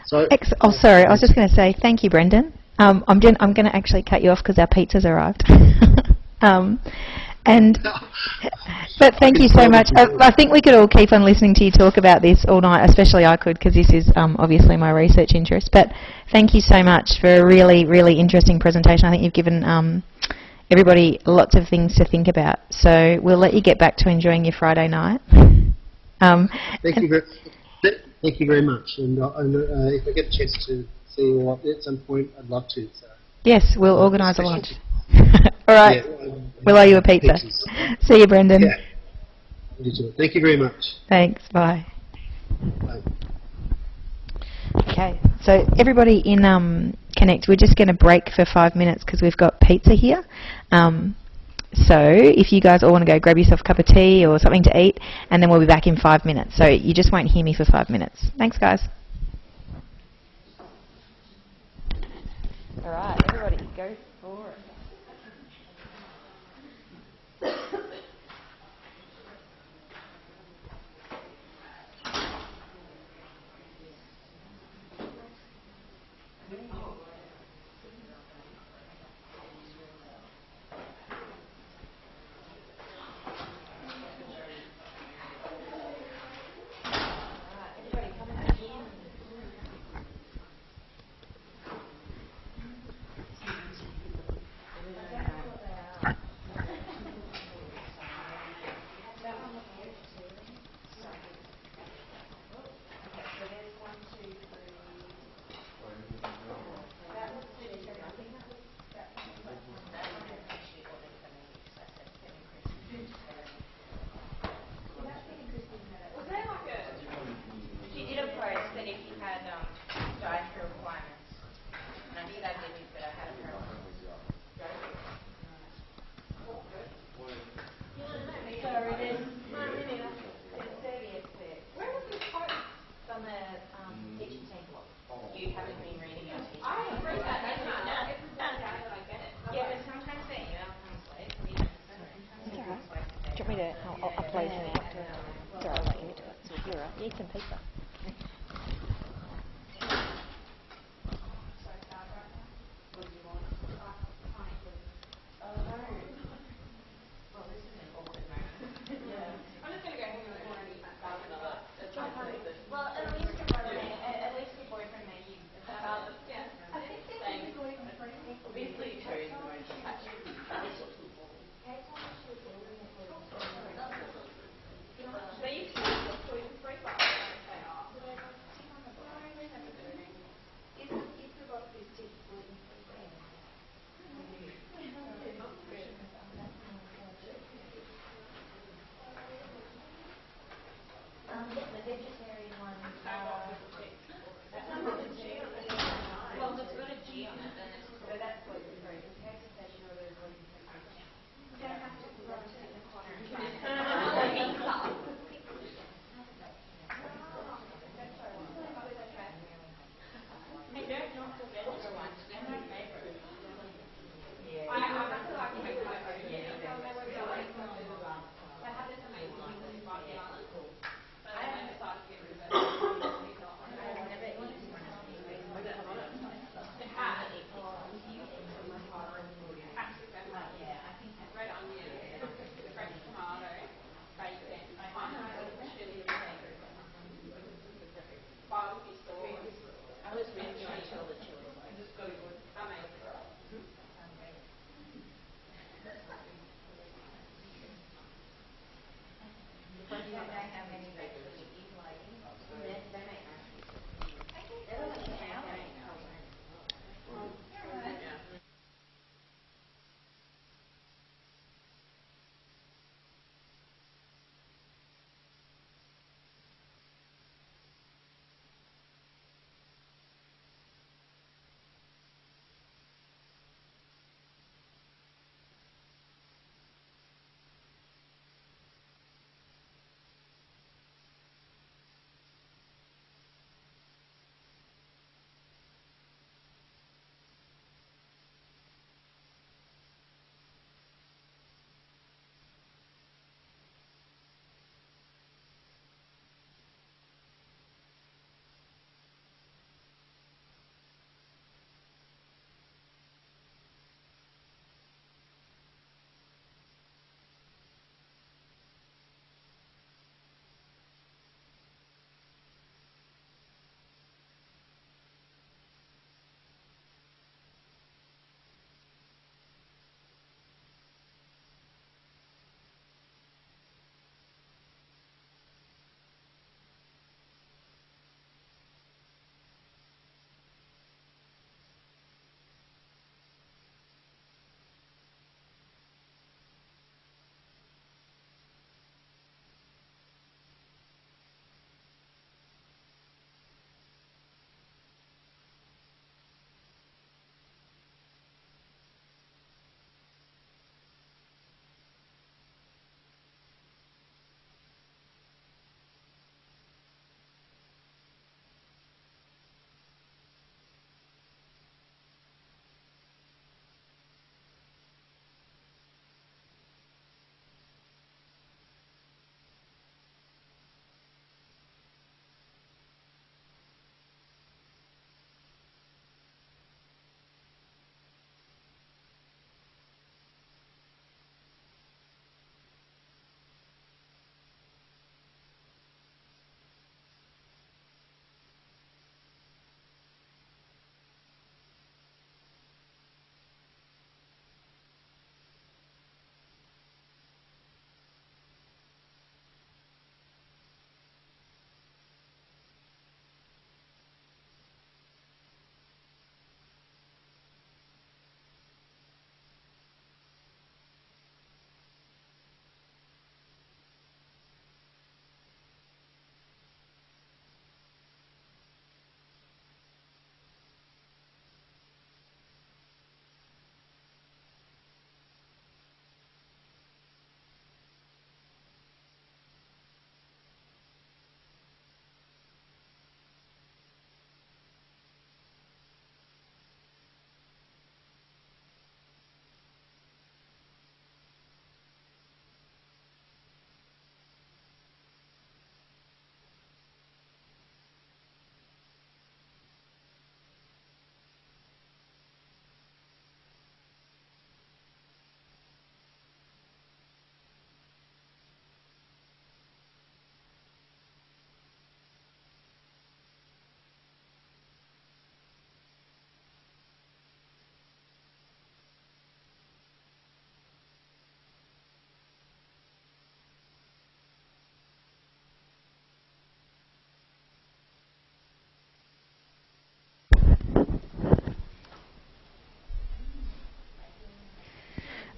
So, sorry, I was just going to say thank you, Brendan. I'm going to actually cut you off because our pizza's arrived. But thank you so much. I think we could all keep on listening to you talk about this all night, especially I could, because this is obviously my research interest. But thank you so much for a really, really interesting presentation. I think you've given everybody lots of things to think about. So we'll let you get back to enjoying your Friday night. Thank you very much. And if I get a chance to see you all up there at some point, I'd love to. So. Yes, we'll organise a lunch. All right. Yeah, we'll owe you a pizza. Pizzas. See you, Brendan. Yeah. Thank you very much. Thanks. Bye. Bye. Okay. So everybody in Connect, we're just going to break for 5 minutes because we've got pizza here. So if you guys all want to go grab yourself a cup of tea or something to eat, and then we'll be back in 5 minutes. So you just won't hear me for 5 minutes. Thanks, guys. All right, everybody, go for it. please. Sorry, I won't give it to her. It's Kira. You eat some pizza. Well, at least your boyfriend made you about yeah. I think they're obviously two is the most attached. They used to be gluten free, but I don't say off. Is the broccoli stick gluten free? The vegetarian one. Well, it's got a G on it, then it's so that's gluten free. The cake says you're gluten free. You don't have to go to the corner and try it. Hey, don't knock the vegetable ones. They're my favourite. Yeah. I feel like I have my own. I had this amazing one in Bobby Island. But I haven't decided to get rid of it. I've never eaten one. It had. Yeah, I think red onion, fresh tomato, bacon, chili, barbecue sauce. I was really enjoying all the chili. Just got a good. Amazing. But you don't know how many they actually eat, like, they make nice pieces. They look like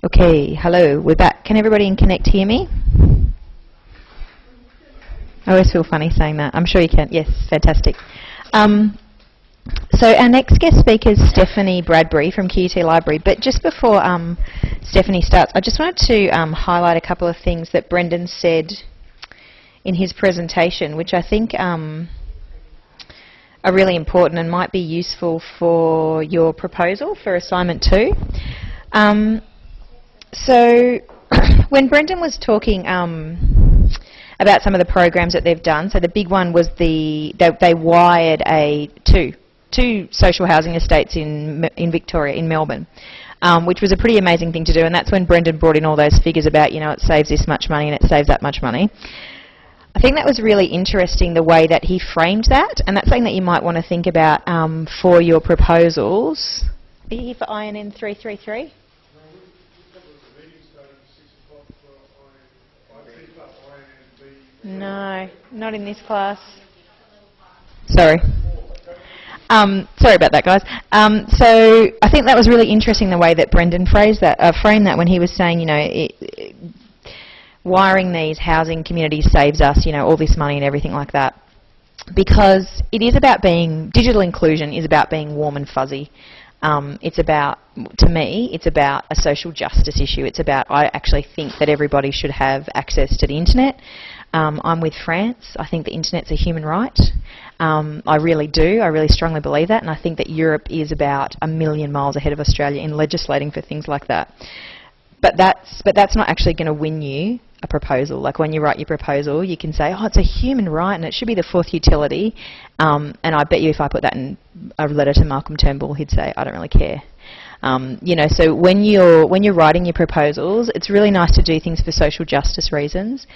Okay, hello, we're back. Can everybody in Connect hear me? I always feel funny saying that. I'm sure you can. Yes, fantastic. So our next guest speaker is Stephanie Bradbury from QUT Library. But just before Stephanie starts, I just wanted to highlight a couple of things that Brendan said in his presentation, which I think are really important and might be useful for your proposal for assignment 2. So when Brendan was talking about some of the programs that they've done, so the big one was they wired two social housing estates in Victoria, in Melbourne, which was a pretty amazing thing to do, and that's when Brendan brought in all those figures about, you know, it saves this much money and it saves that much money. I think that was really interesting, the way that he framed that, and that's something that you might want to think about for your proposals. Are you here for INN 333? No, not in this class. Sorry. Sorry about that, guys. So I think that was really interesting, the way that Brendan framed that when he was saying, you know, wiring these housing communities saves us, you know, all this money and everything like that. Because it is about digital inclusion is about being warm and fuzzy. It's about, to me, it's about a social justice issue. It's about, I actually think that everybody should have access to the internet. I'm with France. I think the internet's a human right. I really do. I really strongly believe that, and I think that Europe is about a million miles ahead of Australia in legislating for things like that. But that's not actually going to win you a proposal. Like, when you write your proposal, you can say, oh, it's a human right and it should be the fourth utility. And I bet you if I put that in a letter to Malcolm Turnbull, he'd say, I don't really care. You know, so when you're writing your proposals, it's really nice to do things for social justice reasons,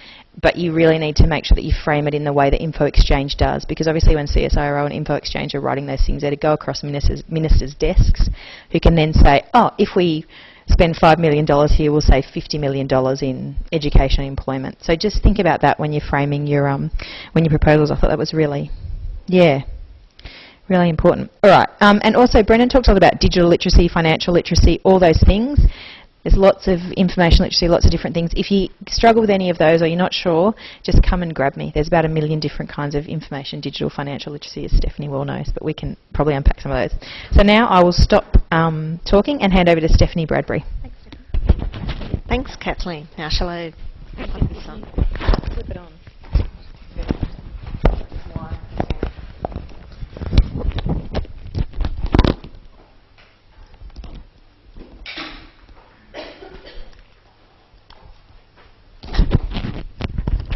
but you really need to make sure that you frame it in the way that Info Exchange does, because obviously when CSIRO and Info Exchange are writing those things, they're to go across ministers' desks, who can then say, oh, if we spend $5 million here, we'll save $50 million in education and employment. So just think about that when you're framing your proposals. I thought that was really important. All right, and also Brendan talked a lot about digital literacy, financial literacy, all those things. There's lots of information literacy, lots of different things. If you struggle with any of those or you're not sure, just come and grab me. There's about 1 million different kinds of information, digital financial literacy, as Stephanie well knows, but we can probably unpack some of those. So now I will stop talking and hand over to Stephanie Bradbury. Thanks, Kathleen. Now shall I put this on? Flip it on.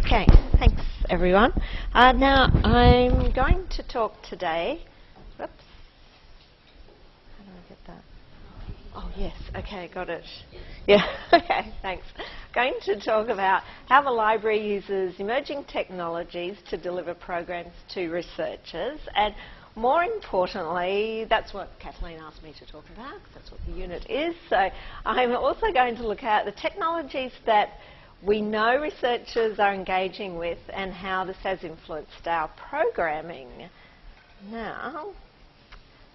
Okay, thanks everyone. Now I'm going to talk today. Whoops. How do I get that? Oh yes, okay, got it. Yeah, okay, thanks. Going to talk about how the library uses emerging technologies to deliver programs to researchers, and more importantly, that's what Kathleen asked me to talk about, because that's what the unit is. So I'm also going to look at the technologies that we know researchers are engaging with and how this has influenced our programming. Now,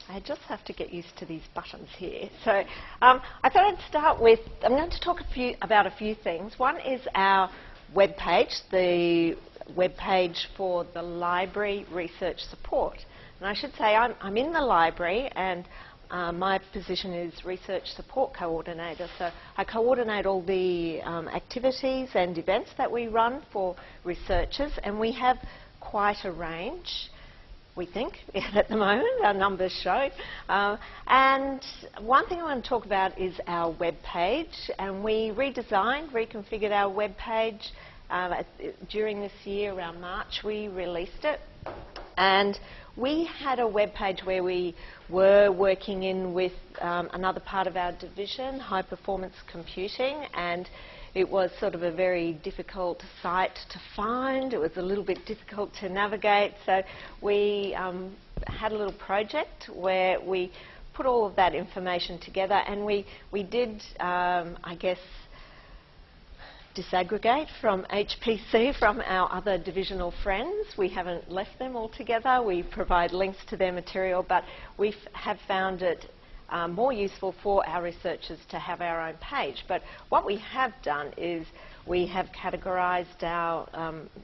I just have to get used to these buttons here. So I thought I'd start with, I'm going to talk about a few things. One is our web page, the web page for the library research support. And I should say I'm in the library, and my position is Research Support Coordinator. So I coordinate all the activities and events that we run for researchers, and we have quite a range, we think, at the moment. Our numbers show. And one thing I want to talk about is our web page, and we reconfigured our web page during this year. Around March we released it, and we had a web page where we were working in with another part of our division, high performance computing, and it was sort of a very difficult site to find. It was a little bit difficult to navigate, so we had a little project where we put all of that information together, and we did, I guess, disaggregate from HPC, from our other divisional friends. We haven't left them altogether. We provide links to their material, but we have found it more useful for our researchers to have our own page. But what we have done is we have categorised our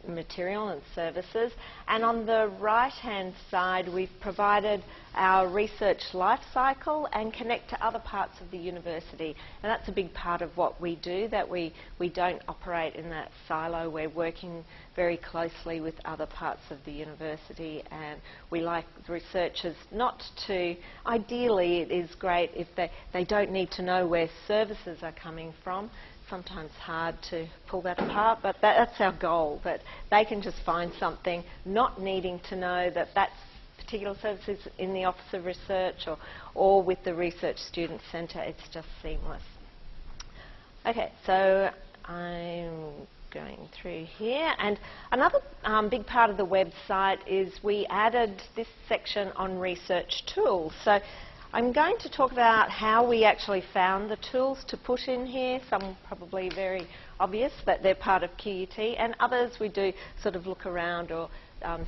material and services, and on the right-hand side we've provided our research life cycle and connect to other parts of the university. And that's a big part of what we do, that we don't operate in that silo. We're working very closely with other parts of the university, and we like the researchers not to, ideally it is great if they don't need to know where services are coming from. Sometimes hard to pull that apart, but that's our goal, that they can just find something, not needing to know that that's particular services in the Office of Research or with the Research Student Centre. It's just seamless. Okay, so I'm going through here, and another big part of the website is we added this section on research tools. So I'm going to talk about how we actually found the tools to put in here. Some probably very obvious that they're part of QUT, and others we do sort of look around or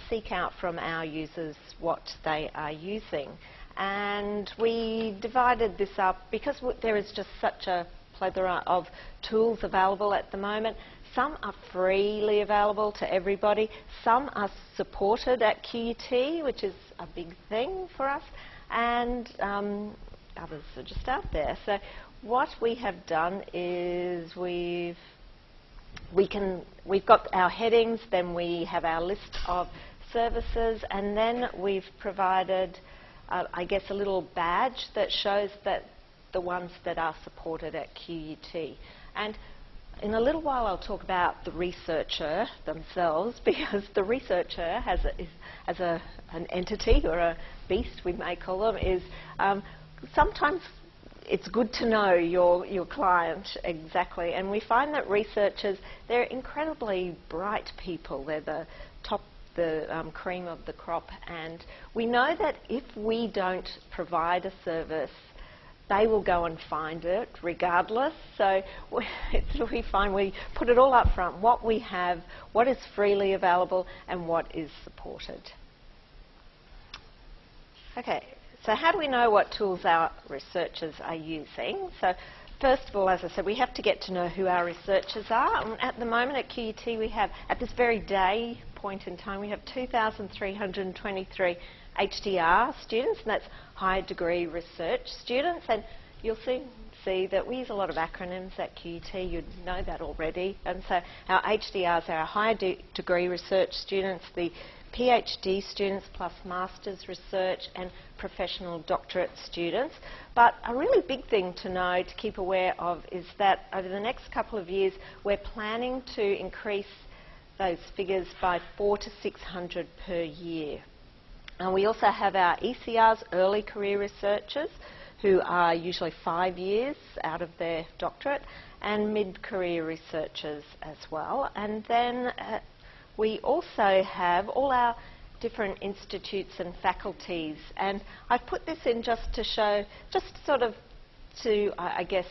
seek out from our users what they are using. And we divided this up because there is just such a plethora of tools available at the moment. Some are freely available to everybody. Some are supported at QUT, which is a big thing for us. And others are just out there. So what we have done is we've got our headings, then we have our list of services, and then we've provided, I guess, a little badge that shows that the ones that are supported at QUT. And in a little while I'll talk about the researcher themselves, because the researcher as an entity or a beast, we may call them, is sometimes it's good to know your client exactly. And we find that researchers, they're incredibly bright people. They're the cream of the crop, and we know that if we don't provide a service, they will go and find it regardless. So we find we put it all up front, what we have, what is freely available, and what is supported. Okay, so how do we know what tools our researchers are using? So first of all, as I said, we have to get to know who our researchers are. And at the moment at QUT we have, at this very day point in time, we have 2,323 HDR students, and that's high degree research students. And you'll see that we use a lot of acronyms at QUT. You'd know that already. And so our HDRs are our high degree research students, the PhD students plus Masters Research and professional doctorate students. But a really big thing to know, to keep aware of, is that over the next couple of years we're planning to increase those figures by 400 to 600 per year. And we also have our ECRs, early career researchers, who are usually 5 years out of their doctorate, and mid-career researchers as well. And then we also have all our different institutes and faculties. And I've put this in just to show, just sort of to, I guess,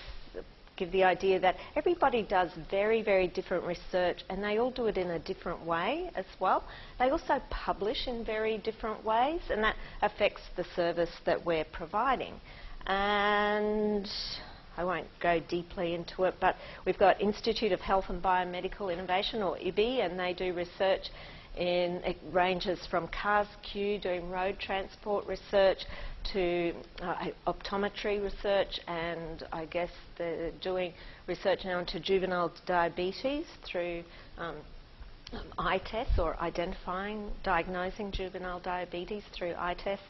give the idea that everybody does very, very different research, and they all do it in a different way as well. They also publish in very different ways, and that affects the service that we're providing. And I won't go deeply into it, but we've got Institute of Health and Biomedical Innovation, or IBI, and they do research in, it ranges from CARS-Q, doing road transport research, to optometry research, and I guess they're doing research now into juvenile diabetes through eye tests, or diagnosing juvenile diabetes through eye tests,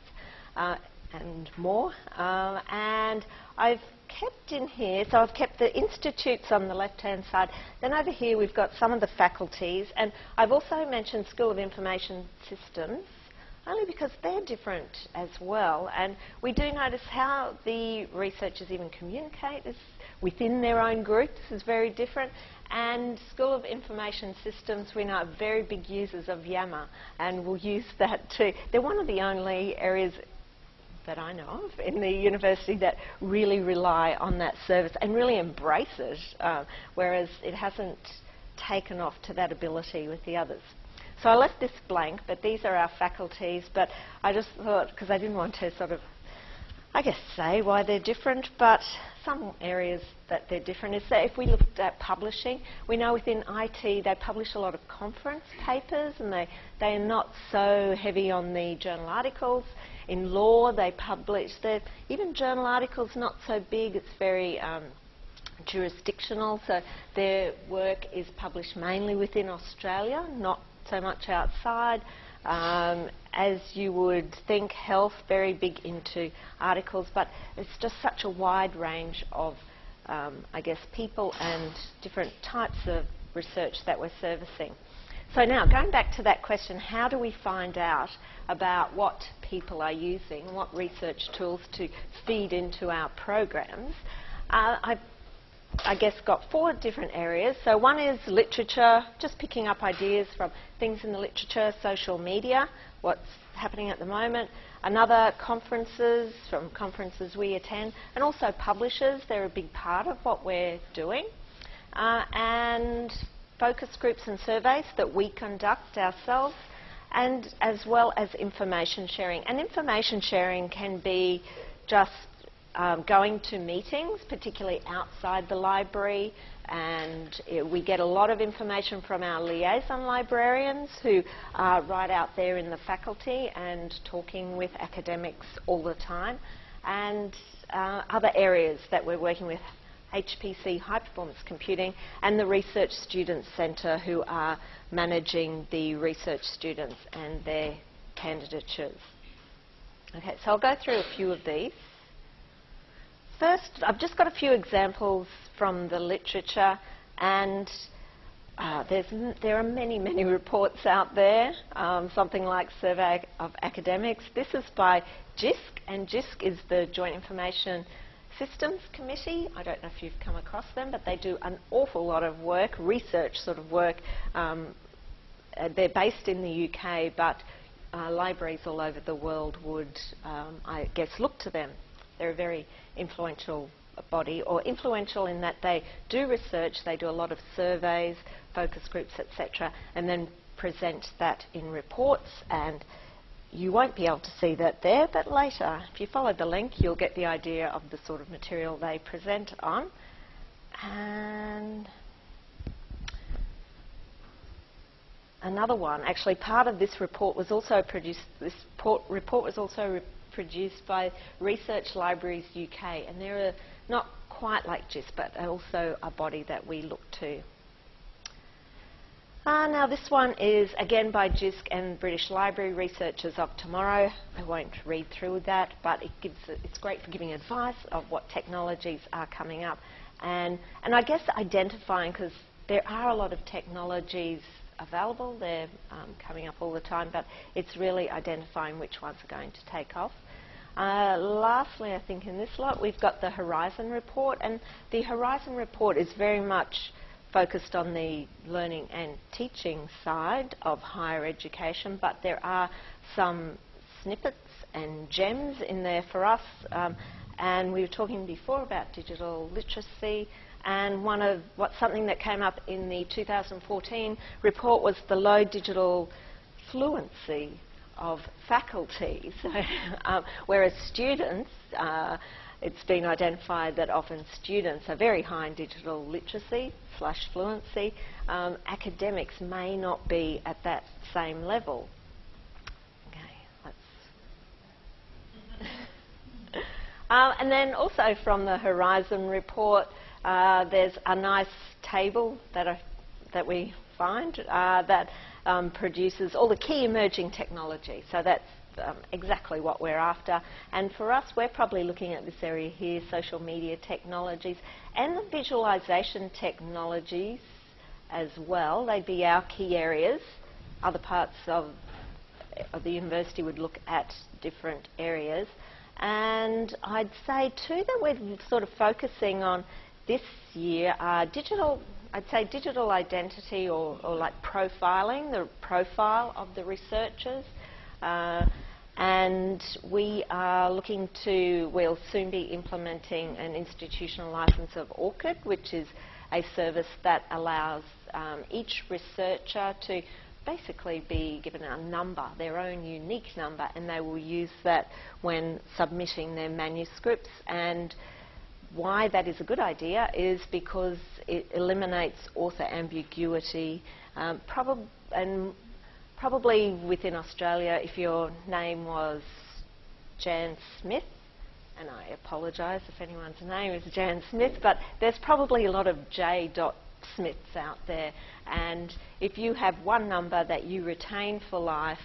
and more. And I've kept in here, so I've kept the institutes on the left-hand side. Then over here we've got some of the faculties, and I've also mentioned School of Information Systems, only because they're different as well. And we do notice how the researchers even communicate is within their own groups is very different. And School of Information Systems, we know, are very big users of Yammer, and will use that too. They're one of the only areas that I know of in the university that really rely on that service and really embrace it, whereas it hasn't taken off to that ability with the others. So I left this blank, but these are our faculties. But I just thought, because I didn't want to sort of I guess, say why they're different, but some areas that they're different is that if we looked at publishing, we know within IT they publish a lot of conference papers and they are not so heavy on the journal articles. In law, they publish, even journal articles not so big, it's very jurisdictional, so their work is published mainly within Australia, not so much outside. As you would think, health, very big into articles, but it's just such a wide range of, I guess, people and different types of research that we're servicing. So now, going back to that question, how do we find out about what people are using, what research tools to feed into our programs? I guess got 4 different areas. So one is literature, just picking up ideas from things in the literature, social media, what's happening at the moment. Another, conferences, from conferences we attend, and also publishers, they're a big part of what we're doing. And focus groups and surveys that we conduct ourselves, and as well as information sharing. And information sharing can be just going to meetings, particularly outside the library, and we get a lot of information from our liaison librarians who are right out there in the faculty and talking with academics all the time. And other areas that we're working with, HPC, High Performance Computing, and the Research Students Centre, who are managing the research students and their candidatures. Okay, so I'll go through a few of these. First, I've just got a few examples from the literature, and there are many, many reports out there, something like Survey of Academics. This is by JISC, and JISC is the Joint Information Systems Committee. I don't know if you've come across them, but they do an awful lot of work, research sort of work. They're based in the UK, but libraries all over the world would, I guess, look to them. They're a very influential body, or influential in that they do research, they do a lot of surveys, focus groups, etc., and then present that in reports. And you won't be able to see that there, but later, if you follow the link, you'll get the idea of the sort of material they present on. And another one, actually, part of this report was also produced. This report was also produced by Research Libraries UK, and they're not quite like JISC, but also a body that we look to. Now this one is again by JISC and British Library Researchers of Tomorrow. I won't read through that, but it's great for giving advice of what technologies are coming up, and I guess identifying, because there are a lot of technologies available, they're coming up all the time, but it's really identifying which ones are going to take off. Lastly, I think in this lot, we've got the Horizon Report, and the Horizon Report is very much focused on the learning and teaching side of higher education, but there are some snippets and gems in there for us. And we were talking before about digital literacy, and something that came up in the 2014 report was the low digital fluency of faculty. So, whereas students, it's been identified that often students are very high in digital literacy / fluency. Academics may not be at that same level. Okay, let's and then also from the Horizon report, there's a nice table that we find that produces all the key emerging technology. So that's exactly what we're after. And for us, we're probably looking at this area here, social media technologies and the visualisation technologies as well. They'd be our key areas. Other parts of the university would look at different areas. And I'd say too that we're sort of focusing on this year digital identity, or like profiling, the profile of the researchers. And we'll soon be implementing an institutional licence of ORCID, which is a service that allows each researcher to basically be given a number, their own unique number, and they will use that when submitting their manuscripts. And why that is a good idea is because it eliminates author ambiguity. Probably within Australia, if your name was Jan Smith, and I apologise if anyone's name is Jan Smith, but there's probably a lot of J. Smiths out there, and if you have one number that you retain for life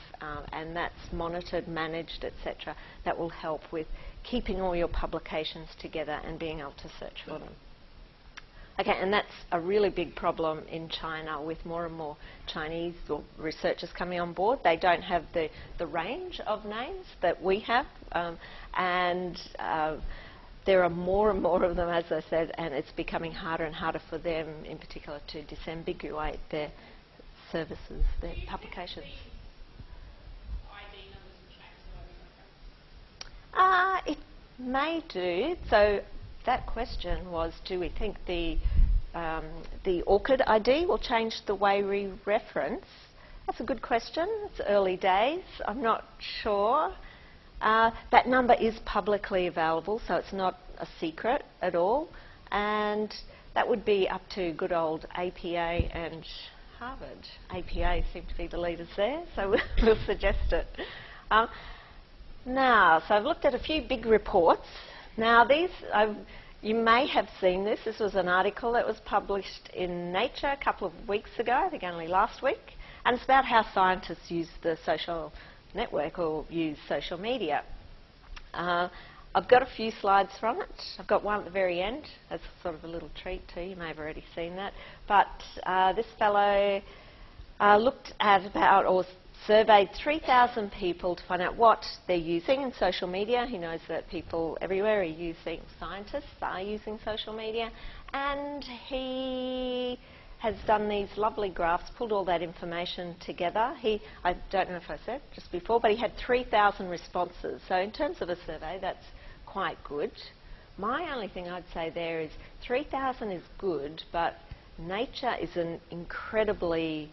and that's monitored, managed, etc., that will help with keeping all your publications together and being able to search for them. Okay, and that's a really big problem in China with more and more Chinese or researchers coming on board. They don't have the range of names that we have, and there are more and more of them, as I said, and it's becoming harder and harder for them, in particular, to disambiguate their services, their publications. It may do. So that question was, do we think the ORCID ID will change the way we reference? That's a good question. It's early days. I'm not sure. That number is publicly available, so it's not a secret at all. And that would be up to good old APA and Harvard. APA seem to be the leaders there, so we'll suggest it. Now, so I've looked at a few big reports. Now, these, you may have seen this. This was an article that was published in Nature a couple of weeks ago, I think only last week. And it's about how scientists use the social network or use social media. I've got a few slides from it. I've got one at the very end. That's sort of a little treat too. You may have already seen that. But this fellow looked at about, or surveyed 3,000 people to find out what they're using in social media. He knows that people everywhere are using, scientists are using social media, and he has done these lovely graphs, pulled all that information together. I don't know if I said just before, but he had 3,000 responses. So in terms of a survey, that's quite good. My only thing I'd say there is 3,000 is good, but Nature is an incredibly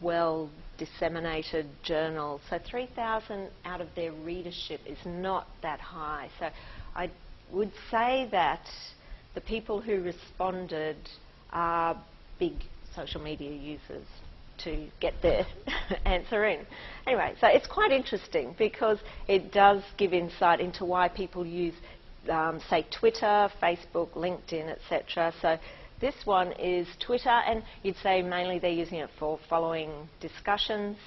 well disseminated journal. So 3,000 out of their readership is not that high. So I would say that the people who responded are big social media users to get their answer in. Anyway, so it's quite interesting because it does give insight into why people use, say, Twitter, Facebook, LinkedIn, etc. So this one is Twitter, and you'd say mainly they're using it for following discussions.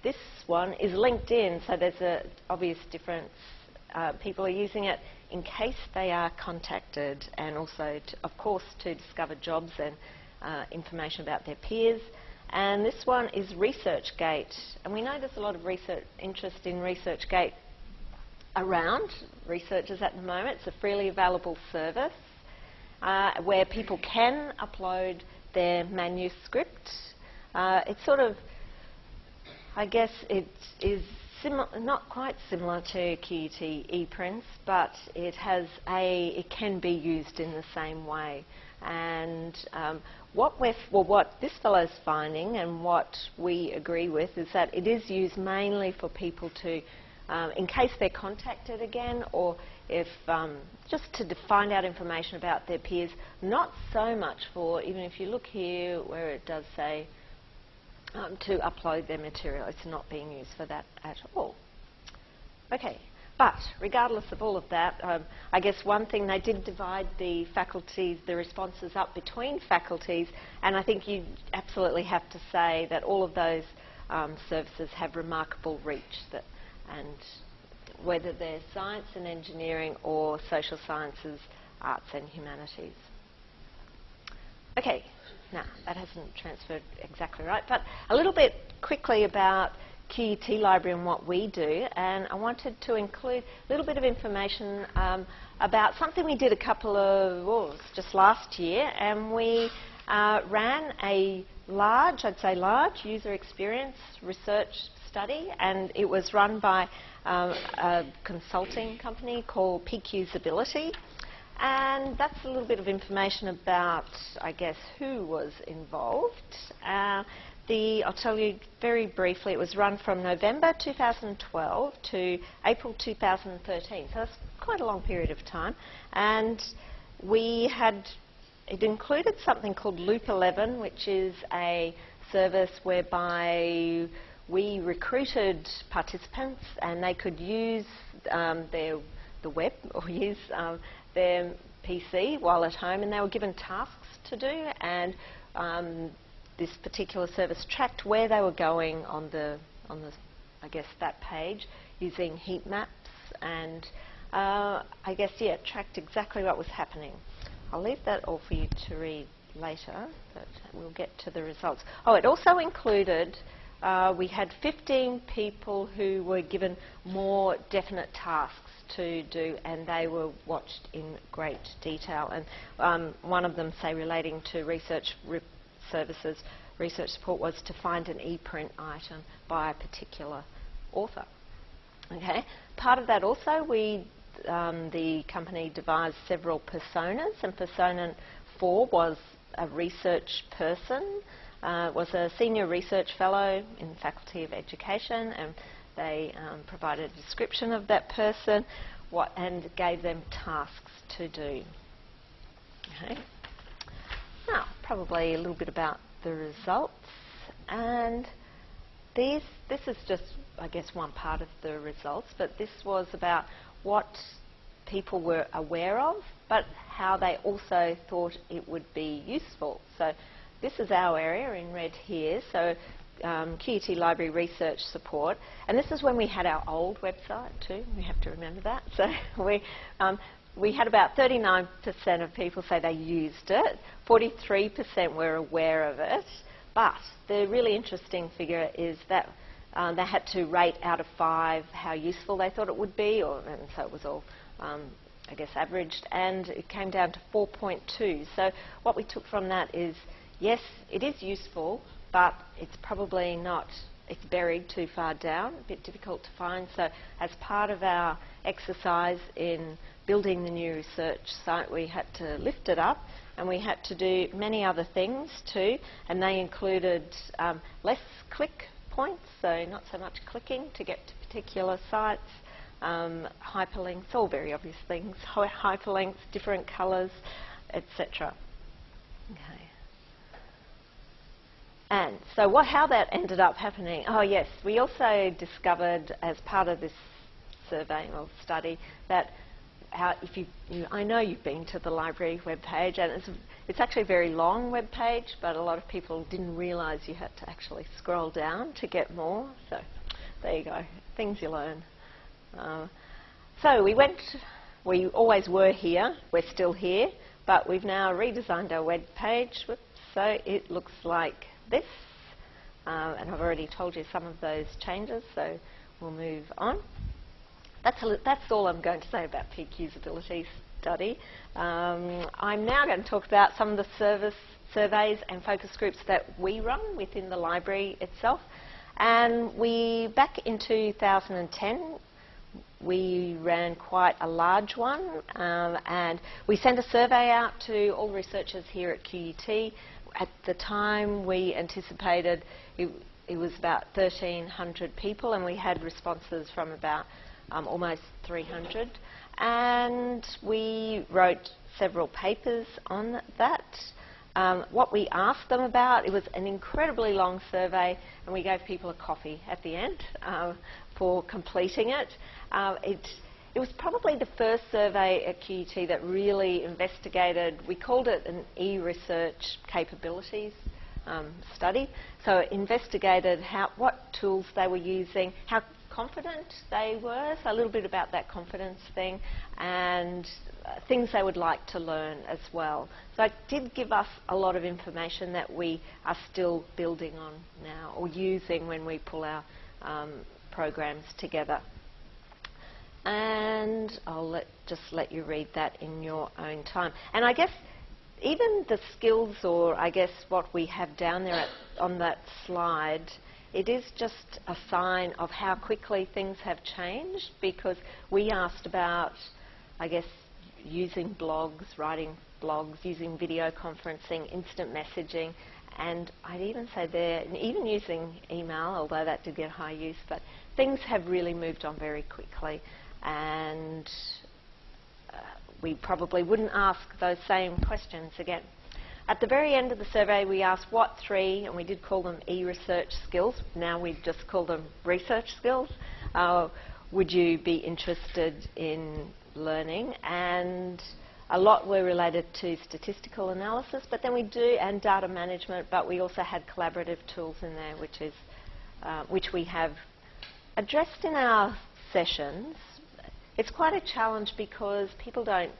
This one is LinkedIn, so there's an obvious difference. People are using it in case they are contacted, and also, of course, to discover jobs and information about their peers. And this one is ResearchGate, and we know there's a lot of interest in ResearchGate around researchers at the moment. It's a freely available service where people can upload their manuscript. It's sort of, I guess it is not quite similar to QUT ePrints, but it can be used in the same way. And what this fellow's finding, and what we agree with, is that it is used mainly for people to, in case they're contacted again, or if just to find out information about their peers. Not so much for, even if you look here where it does say to upload their material, it's not being used for that at all. Okay. But regardless of all of that, I guess one thing, they did divide the faculties, the responses up between faculties, and I think you absolutely have to say that all of those services have remarkable reach, and whether they're science and engineering or social sciences, arts and humanities. Okay, now that hasn't transferred exactly right, but a little bit quickly about QUT Library and what we do, and I wanted to include a little bit of information about something we did just last year, and we ran a large user experience research study, and it was run by a consulting company called PQusability. And that's a little bit of information about, I guess, who was involved. I'll tell you very briefly, it was run from November 2012 to April 2013, so that's quite a long period of time. And it included something called Loop 11, which is a service whereby we recruited participants and they could use the web or use their PC while at home, and they were given tasks to do, and this particular service tracked where they were going on the I guess that page using heat maps, and I guess tracked exactly what was happening. I'll leave that all for you to read later, but we'll get to the results. Oh, it also included we had 15 people who were given more definite tasks to do, and they were watched in great detail. And one of them, say, relating to research services, research support, was to find an e-print item by a particular author. Okay. Part of that also, the company devised several personas, and persona 4 was a research person. Was a senior research fellow in the Faculty of Education, and they provided a description of that person and gave them tasks to do. Okay. Now, probably a little bit about the results, and this is just, I guess, one part of the results, but this was about what people were aware of, but how they also thought it would be useful. So this is our area in red here, so QUT Library Research Support, and this is when we had our old website too, we have to remember that. So we had about 39% of people say they used it, 43% were aware of it, but the really interesting figure is that they had to rate out of 5 how useful they thought it would be, and so it was all I guess averaged, and it came down to 4.2. So what we took from that is, yes, it is useful, but it's probably not, it's buried too far down, a bit difficult to find. So as part of our exercise in building the new research site, we had to lift it up, and we had to do many other things too, and they included less click points, so not so much clicking to get to particular sites, hyperlinks, all very obvious things, hyperlinks, different colours, etc. Okay. And so how that ended up happening, oh yes, we also discovered as part of this survey or study that I know you've been to the library webpage, and it's actually a very long webpage, but a lot of people didn't realise you had to actually scroll down to get more. So there you go, things you learn. So we always were here, we're still here, but we've now redesigned our web page, so it looks like this, and I've already told you some of those changes, so we'll move on. That's all I'm going to say about peak usability study. I'm now going to talk about some of the surveys and focus groups that we run within the library itself. And back in 2010, we ran quite a large one, and we sent a survey out to all researchers here at QUT. At the time, we anticipated it was about 1,300 people, and we had responses from about almost 300. And we wrote several papers on that. What we asked them about, it was an incredibly long survey, and we gave people a coffee at the end for completing it. It was probably the first survey at QUT that really investigated, we called it an e-research capabilities study. So it investigated what tools they were using, how confident they were, so a little bit about that confidence thing, and things they would like to learn as well. So it did give us a lot of information that we are still building on now, or using when we pull our programs together. And I'll just let you read that in your own time. And I guess even the skills, or I guess what we have down there on that slide, it is just a sign of how quickly things have changed, because we asked about, I guess, using blogs, writing blogs, using video conferencing, instant messaging, And I'd even say they're even using email, although that did get high use, but things have really moved on very quickly, and we probably wouldn't ask those same questions again. At the very end of the survey, we asked what 3, and we did call them e-research skills. Now we just call them research skills. Would you be interested in learning? And a lot were related to statistical analysis, but then we do, and data management, but we also had collaborative tools in there, which we have addressed in our sessions. It's quite a challenge because people don't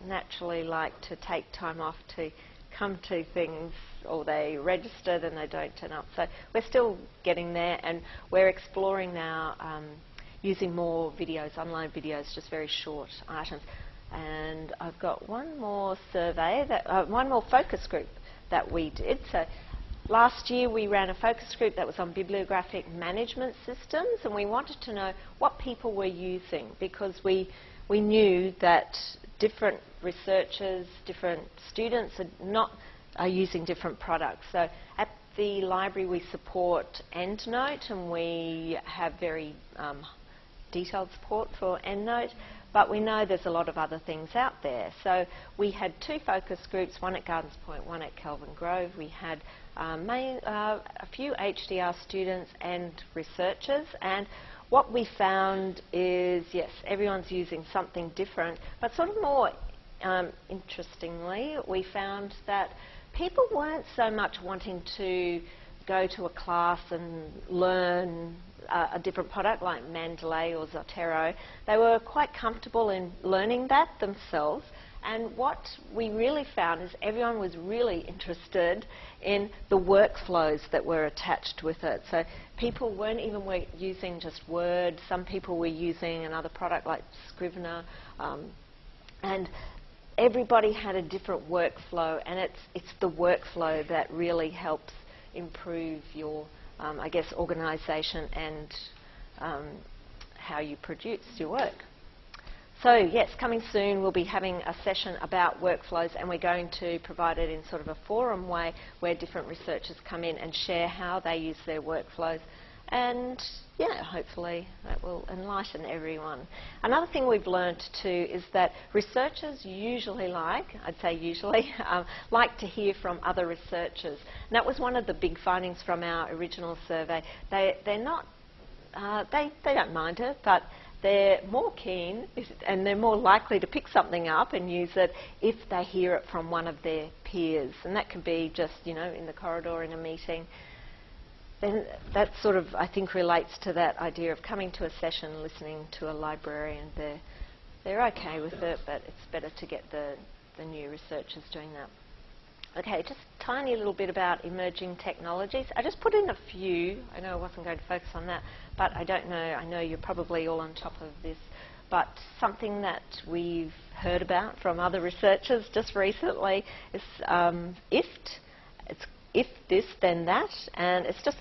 naturally like to take time off to come to things, or they register then they don't turn up. So we're still getting there, and we're exploring now using more videos, online videos, just very short items. And I've got one more survey, one more focus group that we did. So last year we ran a focus group that was on bibliographic management systems, and we wanted to know what people were using, because we knew that different researchers, different students are using different products. So at the library we support EndNote, and we have very detailed support for EndNote, but we know there's a lot of other things out there. So we had 2 focus groups, one at Gardens Point, one at Kelvin Grove. We had a few HDR students and researchers, and what we found is, yes, everyone's using something different, but sort of more interestingly, we found that people weren't so much wanting to go to a class and learn a different product like Mendeley or Zotero. They were quite comfortable in learning that themselves, and what we really found is everyone was really interested in the workflows that were attached with it. So people weren't even using just Word. Some people were using another product like Scrivener, and everybody had a different workflow, and it's the workflow that really helps improve your, I guess, organisation and how you produce your work. So yes, coming soon we'll be having a session about workflows, and we're going to provide it in sort of a forum way where different researchers come in and share how they use their workflows. And yeah, hopefully that will enlighten everyone. Another thing we've learnt too is that researchers usually like to hear from other researchers. And that was one of the big findings from our original survey. They don't mind it, but they're more keen and they're more likely to pick something up and use it if they hear it from one of their peers. And that can be just, in the corridor in a meeting. Then that sort of, I think, relates to that idea of coming to a session, listening to a librarian. They're okay with it, but it's better to get the new researchers doing that. Okay, just a tiny little bit about emerging technologies. I just put in a few. I know I wasn't going to focus on that, but I don't know. I know you're probably all on top of this, but something that we've heard about from other researchers just recently is IFT. It's if this, then that, and it's just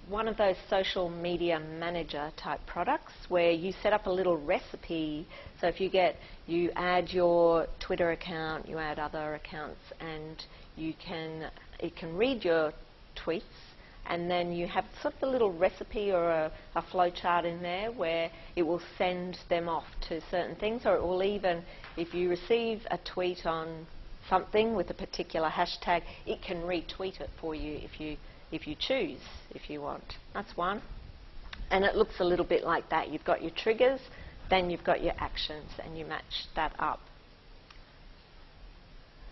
one of those social media manager type products where you set up a little recipe. So if you add your Twitter account, you add other accounts, and it can read your tweets, and then you have sort of a little recipe or a flow chart in there where it will send them off to certain things, or it will even, if you receive a tweet on something with a particular hashtag, it can retweet it for you if you choose, if you want. That's one. And it looks a little bit like that. You've got your triggers, then you've got your actions, and you match that up.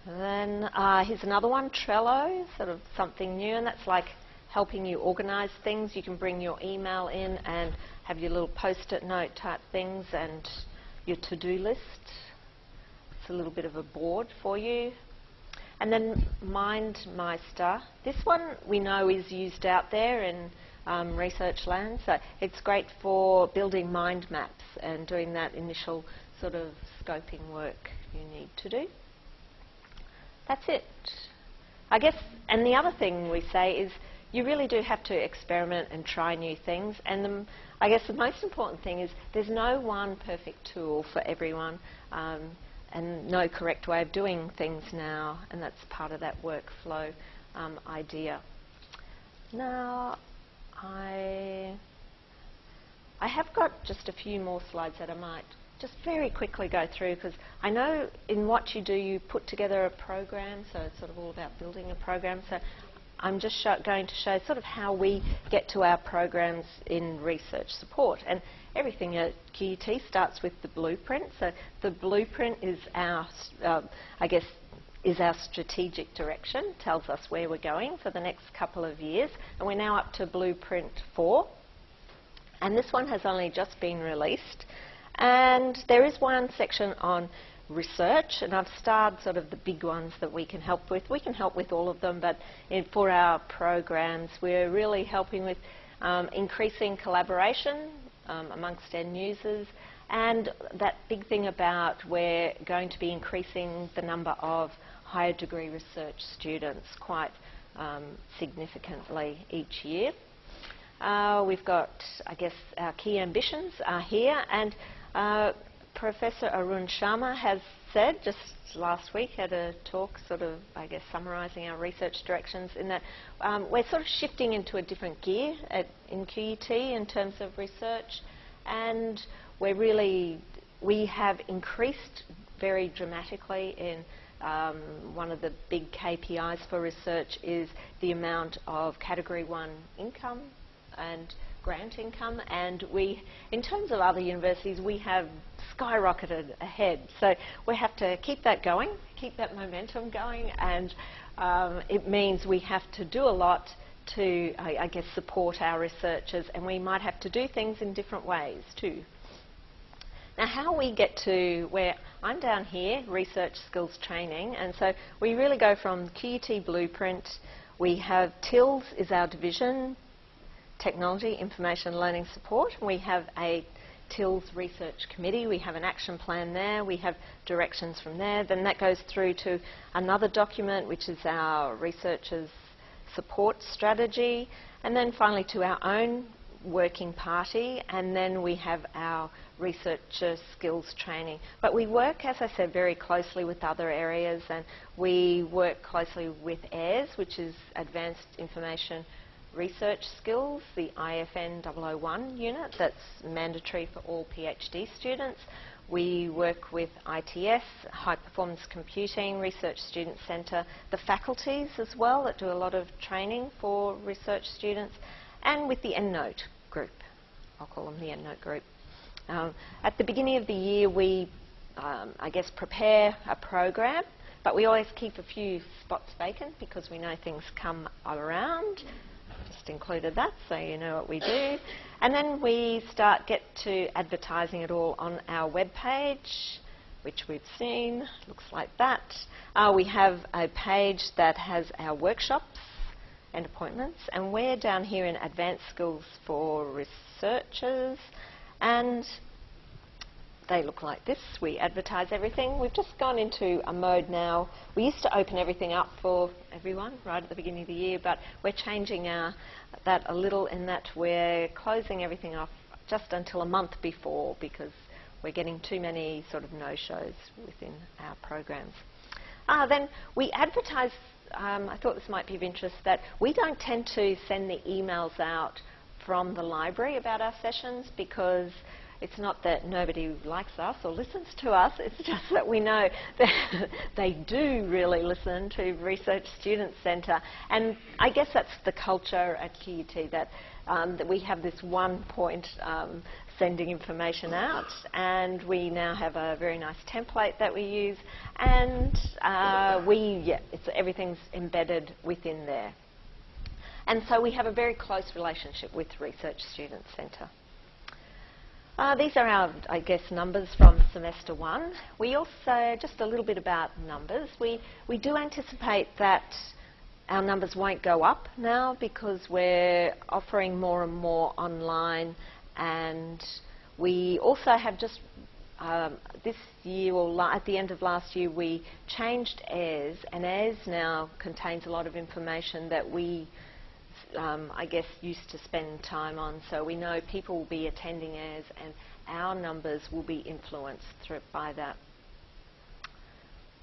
And then here's another one, Trello, sort of something new, and that's like helping you organise things. You can bring your email in and have your little post-it note type things and your to-do list. It's a little bit of a board for you. And then MindMeister. This one we know is used out there in research land, so it's great for building mind maps and doing that initial sort of scoping work you need to do. That's it. I guess, and the other thing we say is you really do have to experiment and try new things, and I guess the most important thing is there's no one perfect tool for everyone. And no correct way of doing things now, and that's part of that workflow idea. Now, I have got just a few more slides that I might just very quickly go through, because I know in what you do, you put together a program, so it's sort of all about building a program. So I'm just going to show sort of how we get to our programs in research support. And everything at QUT starts with the blueprint. So the blueprint is our, I guess, is our strategic direction, tells us where we're going for the next couple of years. And we're now up to Blueprint 4. And this one has only just been released. And there is one section on research, and I've starred sort of the big ones that we can help with. We can help with all of them, but for our programs, we're really helping with increasing collaboration amongst end users, and that big thing about we're going to be increasing the number of higher degree research students quite significantly each year. We've got, I guess, our key ambitions are here, and Professor Arun Sharma has said just last week at a talk, sort of, I guess, summarising our research directions, in that we're sort of shifting into a different gear in QUT in terms of research, and we have increased very dramatically in one of the big KPIs for research is the amount of Category 1 income and grant income, and in terms of other universities, we have skyrocketed ahead. So we have to keep that going, keep that momentum going, and it means we have to do a lot to, I guess, support our researchers, and we might have to do things in different ways too. Now, how we get to where I'm down here, research skills training, and so we really go from QUT Blueprint. We have TILS is our division, Technology, Information Learning Support. We have a TILS Research Committee. We have an action plan there. We have directions from there. Then that goes through to another document, which is our Researchers Support Strategy. And then finally to our own working party. And then we have our Researcher Skills Training. But we work, as I said, very closely with other areas. And we work closely with AIRS, which is Advanced Information Research Skills, the IFN 001 unit that's mandatory for all PhD students. We work with ITS, High Performance Computing, Research Student Centre, the faculties as well that do a lot of training for research students, and with the EndNote group. I'll call them the EndNote group. At the beginning of the year, we, I guess, prepare a program, but we always keep a few spots vacant because we know things come around. Just included that so you know what we do. And then we get to advertising it all on our webpage, which we've seen. Looks like that. We have a page that has our workshops and appointments, and we're down here in Advanced Skills for Researchers, and they look like this. We advertise everything. We've just gone into a mode now. We used to open everything up for everyone right at the beginning of the year, but we're changing that a little in that we're closing everything off just until a month before, because we're getting too many sort of no-shows within our programs. Then we advertise, I thought this might be of interest, that we don't tend to send the emails out from the library about our sessions, because it's not that nobody likes us or listens to us, it's just that we know that they do really listen to Research Student Centre. And I guess that's the culture at QUT, that we have this one point sending information out, and we now have a very nice template that we use, and everything's embedded within there. And so we have a very close relationship with Research Student Centre. These are our, I guess, numbers from semester 1. We also, just a little bit about numbers, we do anticipate that our numbers won't go up now, because we're offering more and more online, and we also have just this year, or at the end of last year, we changed AIRS, and AIRS now contains a lot of information that we I guess, used to spend time on. So we know people will be attending AIRS, and our numbers will be influenced by that.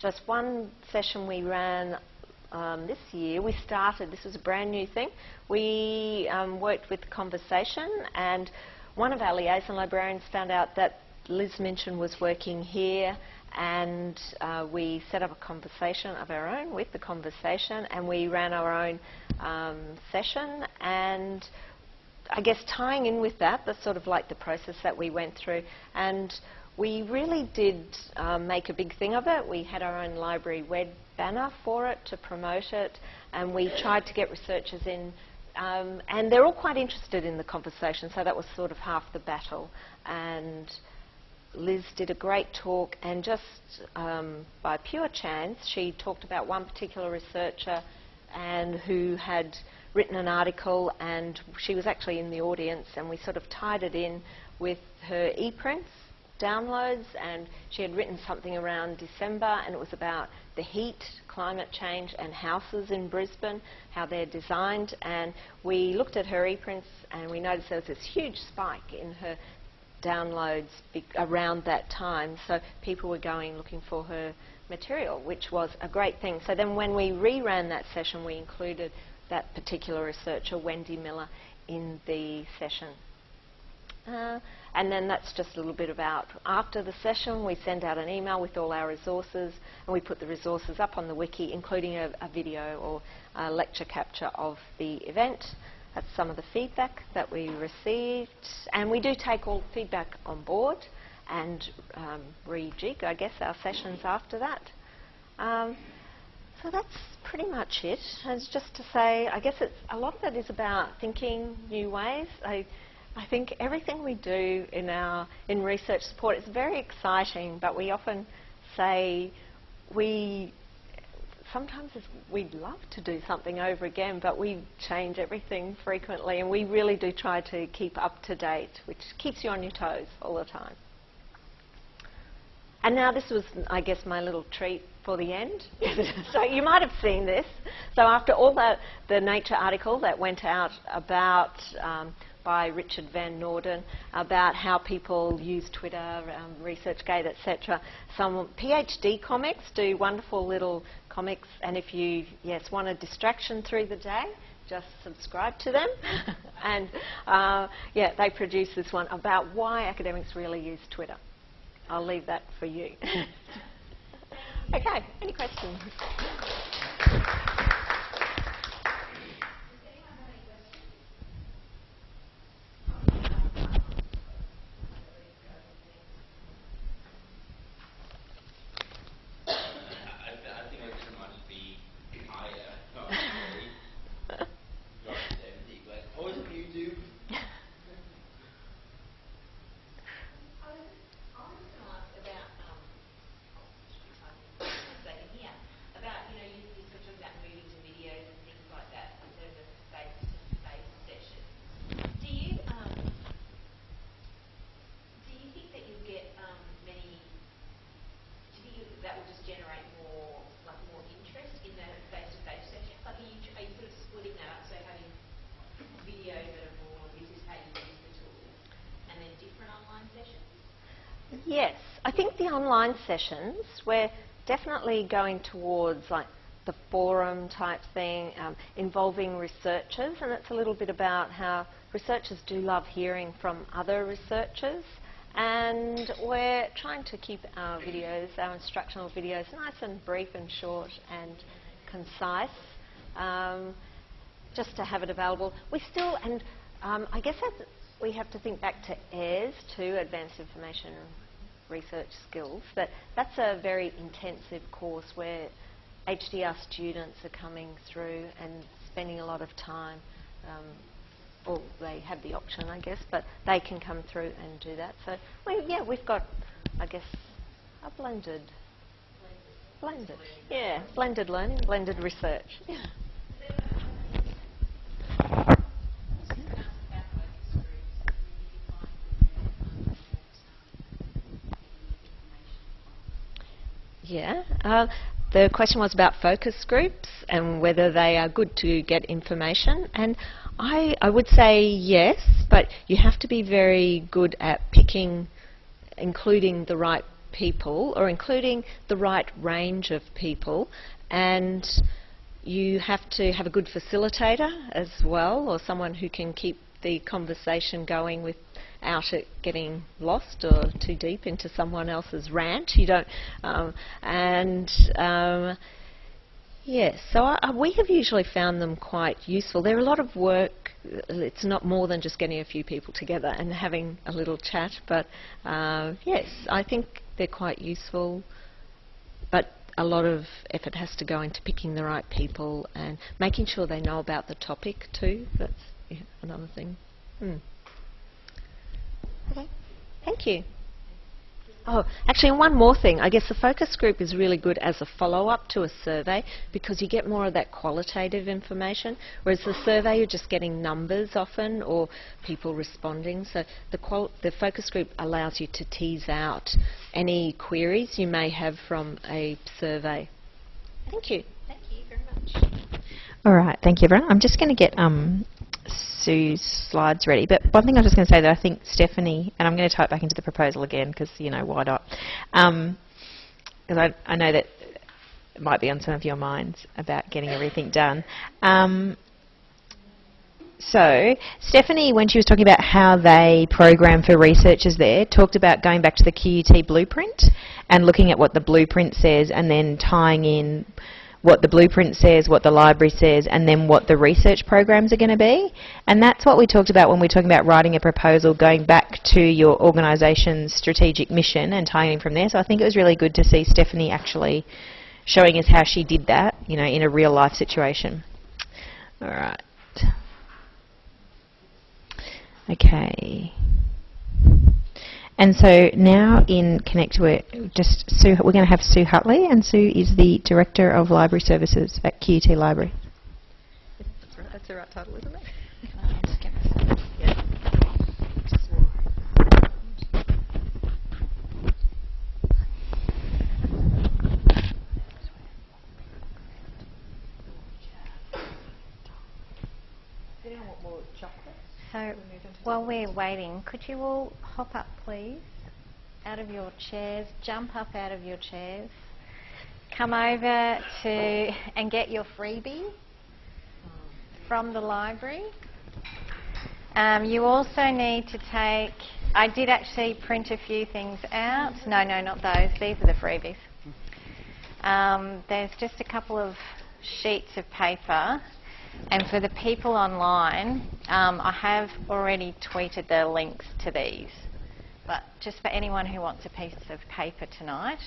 Just one session we ran this year, we started, this was a brand new thing, we worked with Conversation, and one of our liaison librarians found out that Liz Minchin was working here, and we set up a conversation of our own with the Conversation, and we ran our own session. And I guess tying in with that, that's sort of like the process that we went through. And we really did make a big thing of it. We had our own library web banner for it to promote it, and we tried to get researchers in. And they're all quite interested in the Conversation, so that was sort of half the battle. And Liz did a great talk, and just by pure chance, she talked about one particular researcher and who had written an article, and she was actually in the audience, and we sort of tied it in with her ePrints downloads, and she had written something around December, and it was about the heat, climate change, and houses in Brisbane, how they're designed. And we looked at her ePrints, and we noticed there was this huge spike in her downloads around that time, so people were going looking for her material, which was a great thing. So then when we reran that session, we included that particular researcher, Wendy Miller, in the session. And then that's just a little bit about, after the session, we send out an email with all our resources, and we put the resources up on the wiki, including a video or a lecture capture of the event. That's some of the feedback that we received, and we do take all feedback on board and rejig, I guess, our sessions after that. So that's pretty much it. It's just to say, I guess a lot of it is about thinking new ways. I think everything we do in research support is very exciting, but we often say sometimes we'd love to do something over again, but we change everything frequently, and we really do try to keep up to date, which keeps you on your toes all the time. And now this was, I guess, my little treat for the end. So you might have seen this. So after all the Nature article that went out about by Richard Van Norden about how people use Twitter, ResearchGate, etc. Some PhD comics do wonderful little comics, and if you want a distraction through the day, just subscribe to them. And they produce this one about why academics really use Twitter. I'll leave that for you. Okay, any questions? Yes, I think the online sessions, we're definitely going towards like the forum type thing, involving researchers, and it's a little bit about how researchers do love hearing from other researchers, and we're trying to keep our videos, our instructional videos, nice and brief and short and concise, just to have it available. We still, and I guess we have to think back to AIRS too, Advanced Information Research Skills, that's a very intensive course where HDR students are coming through and spending a lot of time, or they have the option, I guess, but they can come through and do that. So, we've got, I guess, a blended learning, blended research. Yeah. Yeah, the question was about focus groups and whether they are good to get information, and I would say yes, but you have to be very good at including the right people, or including the right range of people, and you have to have a good facilitator as well, or someone who can keep the conversation going without it getting lost or too deep into someone else's rant. You don't, yes, so we have usually found them quite useful. They're a lot of work. It's not more than just getting a few people together and having a little chat, but yes, I think they're quite useful, but a lot of effort has to go into picking the right people and making sure they know about the topic too. That's another thing. Okay, thank you. Oh, actually, one more thing. I guess the focus group is really good as a follow-up to a survey because you get more of that qualitative information, whereas the survey you're just getting numbers often or people responding. So the focus group allows you to tease out any queries you may have from a survey. Thank you. Thank you very much. All right, thank you, everyone. I'm just going to get Sue's slides ready. But one thing I was just going to say that I think Stephanie, and I'm going to type back into the proposal again because, you know, why not? Because I know that it might be on some of your minds about getting everything done. So Stephanie, when she was talking about how they program for researchers there, talked about going back to the QUT blueprint and looking at what the blueprint says and then tying in what the blueprint says, what the library says, and then what the research programs are going to be. And that's what we talked about when we're talking about writing a proposal, going back to your organisation's strategic mission and tying in from there. So I think it was really good to see Stephanie actually showing us how she did that, you know, in a real life situation. All right. Okay. And so now in Connect, we're going to have Sue Hutley, and Sue is the Director of Library Services at QUT Library. That's right. That's the right title, isn't it? So while we're waiting, could you all hop up, please, out of your chairs, jump up out of your chairs, come over to and get your freebie from the library. You also need to take, I did actually print a few things out. No, not those. These are the freebies. There's just a couple of sheets of paper. And for the people online, I have already tweeted the links to these. But just for anyone who wants a piece of paper tonight,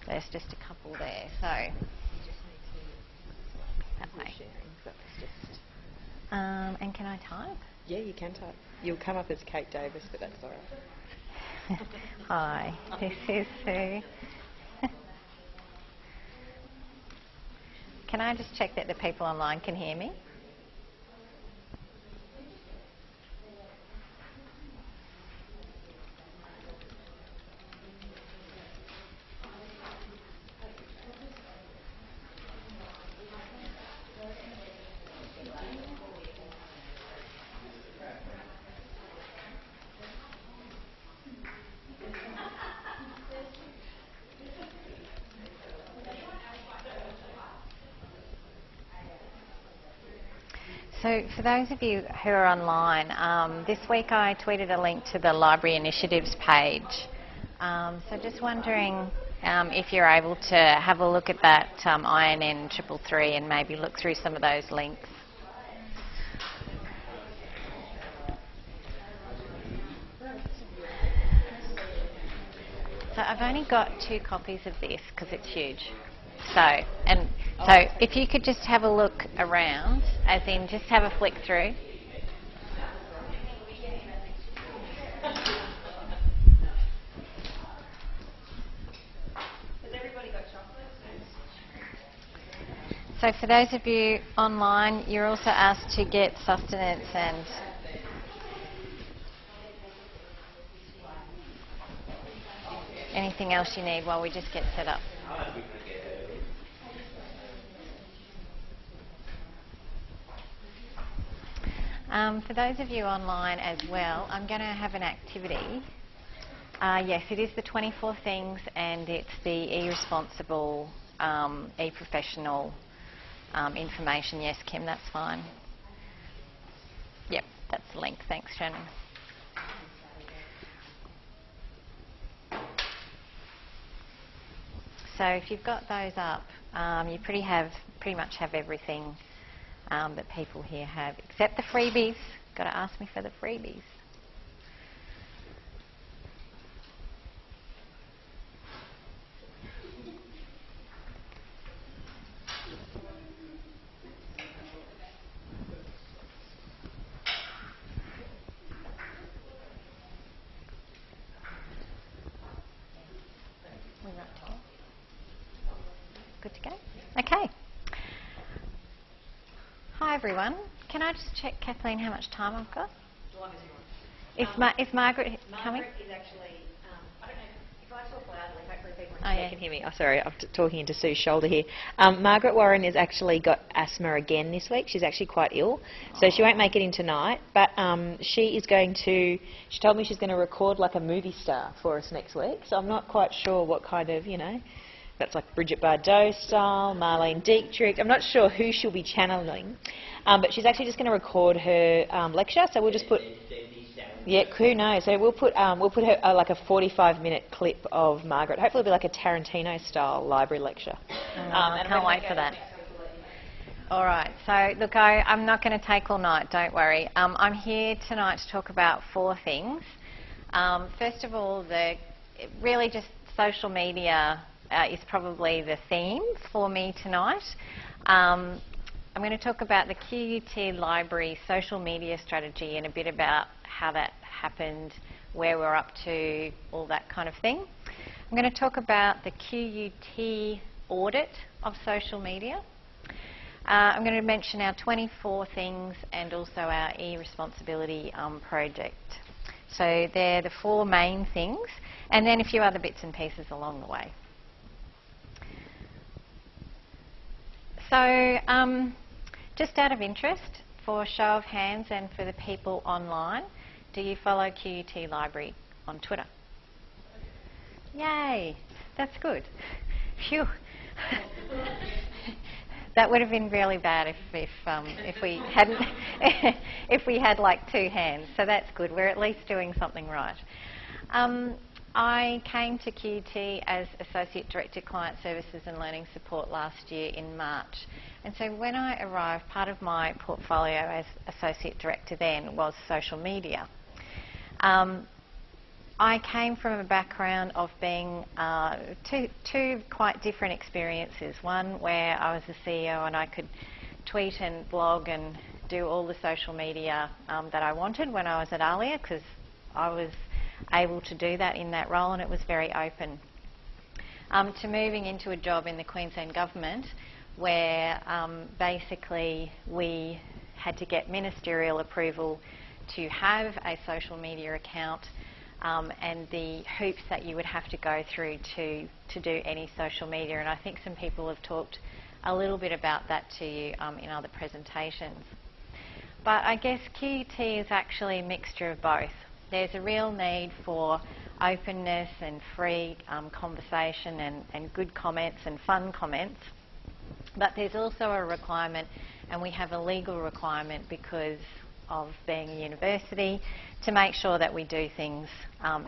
there's just a couple there. So that way. And can I type? Yeah, you can type. You'll come up as Kate Davis, but that's all right. Hi, this is Sue. Can I just check that the people online can hear me? So for those of you who are online, this week I tweeted a link to the Library Initiatives page. So just wondering if you're able to have a look at that INN 333 and maybe look through some of those links. So I've only got 2 copies of this because it's huge. So if you could just have a look around, as in just have a flick through. Has everybody got chocolate? So for those of you online, you're also asked to get sustenance and anything else you need while we just get set up. For those of you online as well, I'm going to have an activity. Yes, it is the 24 things, and it's the e-responsible, e-professional information. Yes, Kim, that's fine. Yep, that's the link. Thanks, Shannon. So if you've got those up, you pretty much have everything that people here have, except the freebies. Got to ask me for the freebies. We're right to go. Good to go? Okay. Hi everyone. Can I just check, Kathleen, how much time I've got? As long as you want. Is Margaret coming? Margaret is actually, I don't know, if I talk loudly, hopefully people Oh, yeah, can hear me. Oh, sorry, I'm talking into Sue's shoulder here. Margaret Warren has actually got asthma again this week. She's actually quite ill, so she won't make it in tonight. But she is going to. She told me she's going to record like a movie star for us next week. So I'm not quite sure what kind of, that's like Bridget Bardot style, Marlene Dietrich. I'm not sure who she'll be channeling, but she's actually just going to record her lecture. So we'll just put. Yeah, who knows? So we'll put her like a 45-minute clip of Margaret. Hopefully, it'll be like a Tarantino-style library lecture. I can't wait for that. All right. So look, I'm not going to take all night. Don't worry. I'm here tonight to talk about 4 things. First of all, really just social media is probably the theme for me tonight. I'm going to talk about the QUT Library social media strategy and a bit about how that happened, where we're up to, all that kind of thing. I'm going to talk about the QUT audit of social media. I'm going to mention our 24 things and also our e-responsibility project. So they're the 4 main things, and then a few other bits and pieces along the way. So just out of interest, for show of hands and for the people online, do you follow QUT Library on Twitter? Yay, that's good. Phew. That would have been really bad if we hadn't if we had like 2 hands. So that's good. We're at least doing something right. I came to QUT as Associate Director Client Services and Learning Support last year in March. And so when I arrived, part of my portfolio as Associate Director then was social media. I came from a background of being two quite different experiences. One where I was the CEO and I could tweet and blog and do all the social media that I wanted when I was at ALIA, because I was able to do that in that role and it was very open. To moving into a job in the Queensland Government where basically we had to get ministerial approval to have a social media account, and the hoops that you would have to go through to do any social media. And I think some people have talked a little bit about that to you in other presentations. But I guess QUT is actually a mixture of both. There's a real need for openness and free conversation and good comments and fun comments. But there's also a requirement, and we have a legal requirement because of being a university, to make sure that we do things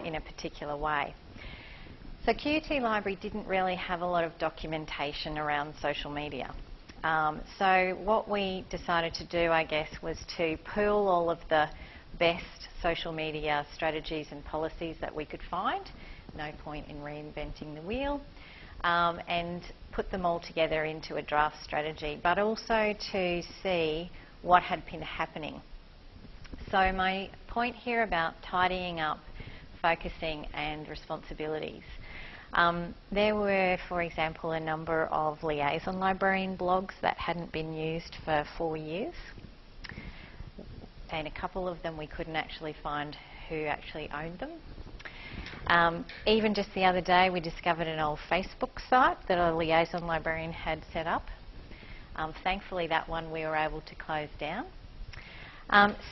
in a particular way. So QUT Library didn't really have a lot of documentation around social media. So what we decided to do, I guess, was to pool all of the best social media strategies and policies that we could find. No point in reinventing the wheel. And put them all together into a draft strategy, but also to see what had been happening. So my point here about tidying up, focusing and responsibilities. There were, for example, a number of liaison librarian blogs that hadn't been used for 4 years. And a couple of them we couldn't actually find who actually owned them. Even just the other day we discovered an old Facebook site that a liaison librarian had set up. Thankfully that one we were able to close down.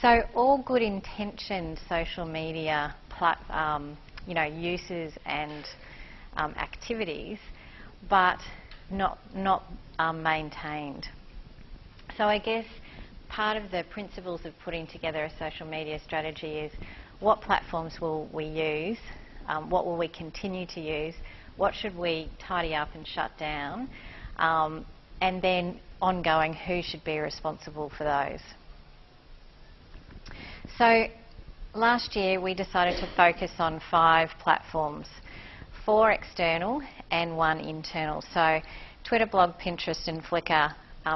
So all good intentioned social media uses and activities, but not maintained. So I guess part of the principles of putting together a social media strategy is what platforms will we use, what will we continue to use, what should we tidy up and shut down, and then ongoing, who should be responsible for those. So last year we decided to focus on 5 platforms, 4 external and 1 internal. So Twitter, blog, Pinterest and Flickr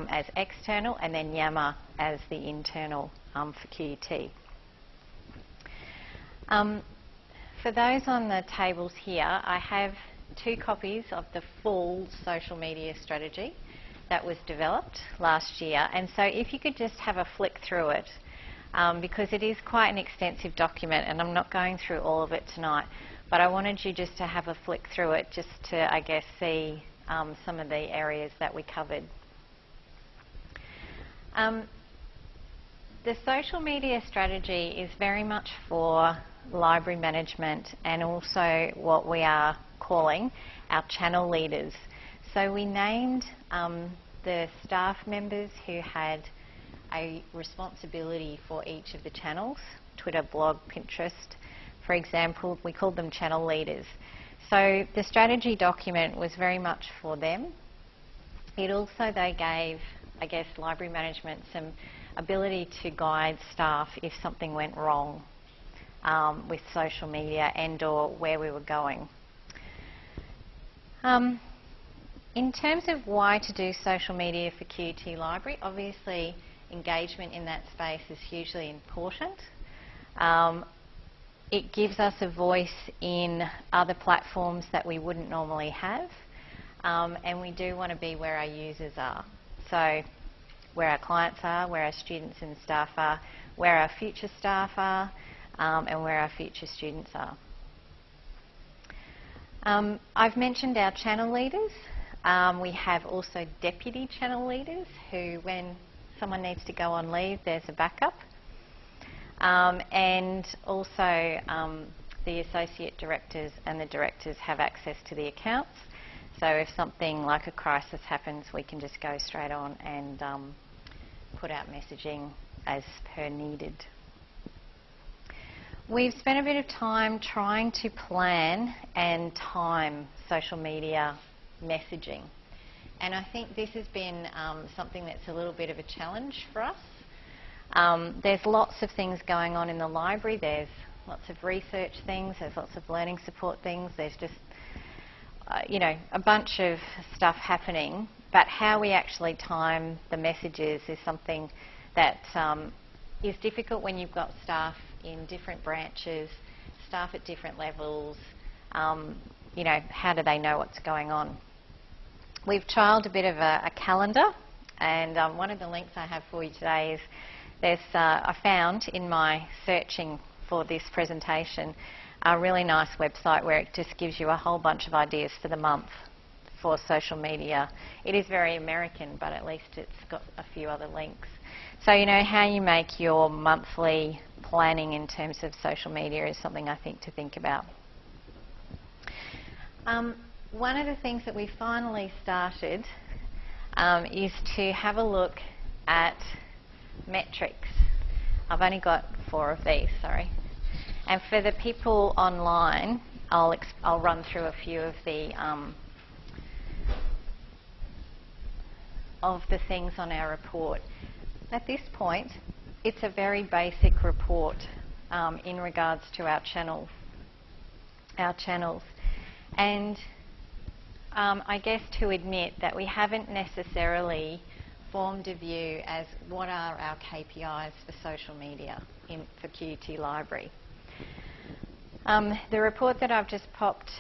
as external, and then Yammer as the internal for QUT. For those on the tables here, I have 2 copies of the full social media strategy that was developed last year, and so if you could just have a flick through it, because it is quite an extensive document, and I'm not going through all of it tonight, but I wanted you just to have a flick through it just to, I guess, see some of the areas that we covered. The social media strategy is very much for library management and also what we are calling our channel leaders. So we named the staff members who had a responsibility for each of the channels, Twitter, blog, Pinterest, for example. We called them channel leaders. So the strategy document was very much for them. It also, though, gave, I guess, library management some ability to guide staff if something went wrong with social media and or where we were going. In terms of why to do social media for QUT Library, obviously engagement in that space is hugely important. It gives us a voice in other platforms that we wouldn't normally have, and we do want to be where our users are. So where our clients are, where our students and staff are, where our future staff are, and where our future students are. I've mentioned our channel leaders. We have also deputy channel leaders who, when someone needs to go on leave, there's a backup. And also the associate directors and the directors have access to the accounts. So if something like a crisis happens, we can just go straight on and put out messaging as per needed. We've spent a bit of time trying to plan and time social media messaging. And I think this has been something that's a little bit of a challenge for us. There's lots of things going on in the library. There's lots of research things. There's lots of learning support things. There's just, you know, a bunch of stuff happening. But how we actually time the messages is something that is difficult when you've got staff in different branches, staff at different levels. You know, how do they know what's going on? We've trialled a bit of a calendar, and one of the links I have for you today is I found in my searching for this presentation a really nice website where it just gives you a whole bunch of ideas for the month for social media. It is very American, but at least it's got a few other links. So, you know, how you make your monthly planning in terms of social media is something I think to think about. One of the things that we finally started is to have a look at metrics. I've only got 4 of these, sorry. And for the people online, I'll run through a few of the things on our report. At this point, it's a very basic report in regards to our channels. And I guess to admit that we haven't necessarily formed a view as what are our KPIs for social media for QUT Library. The report that I've just popped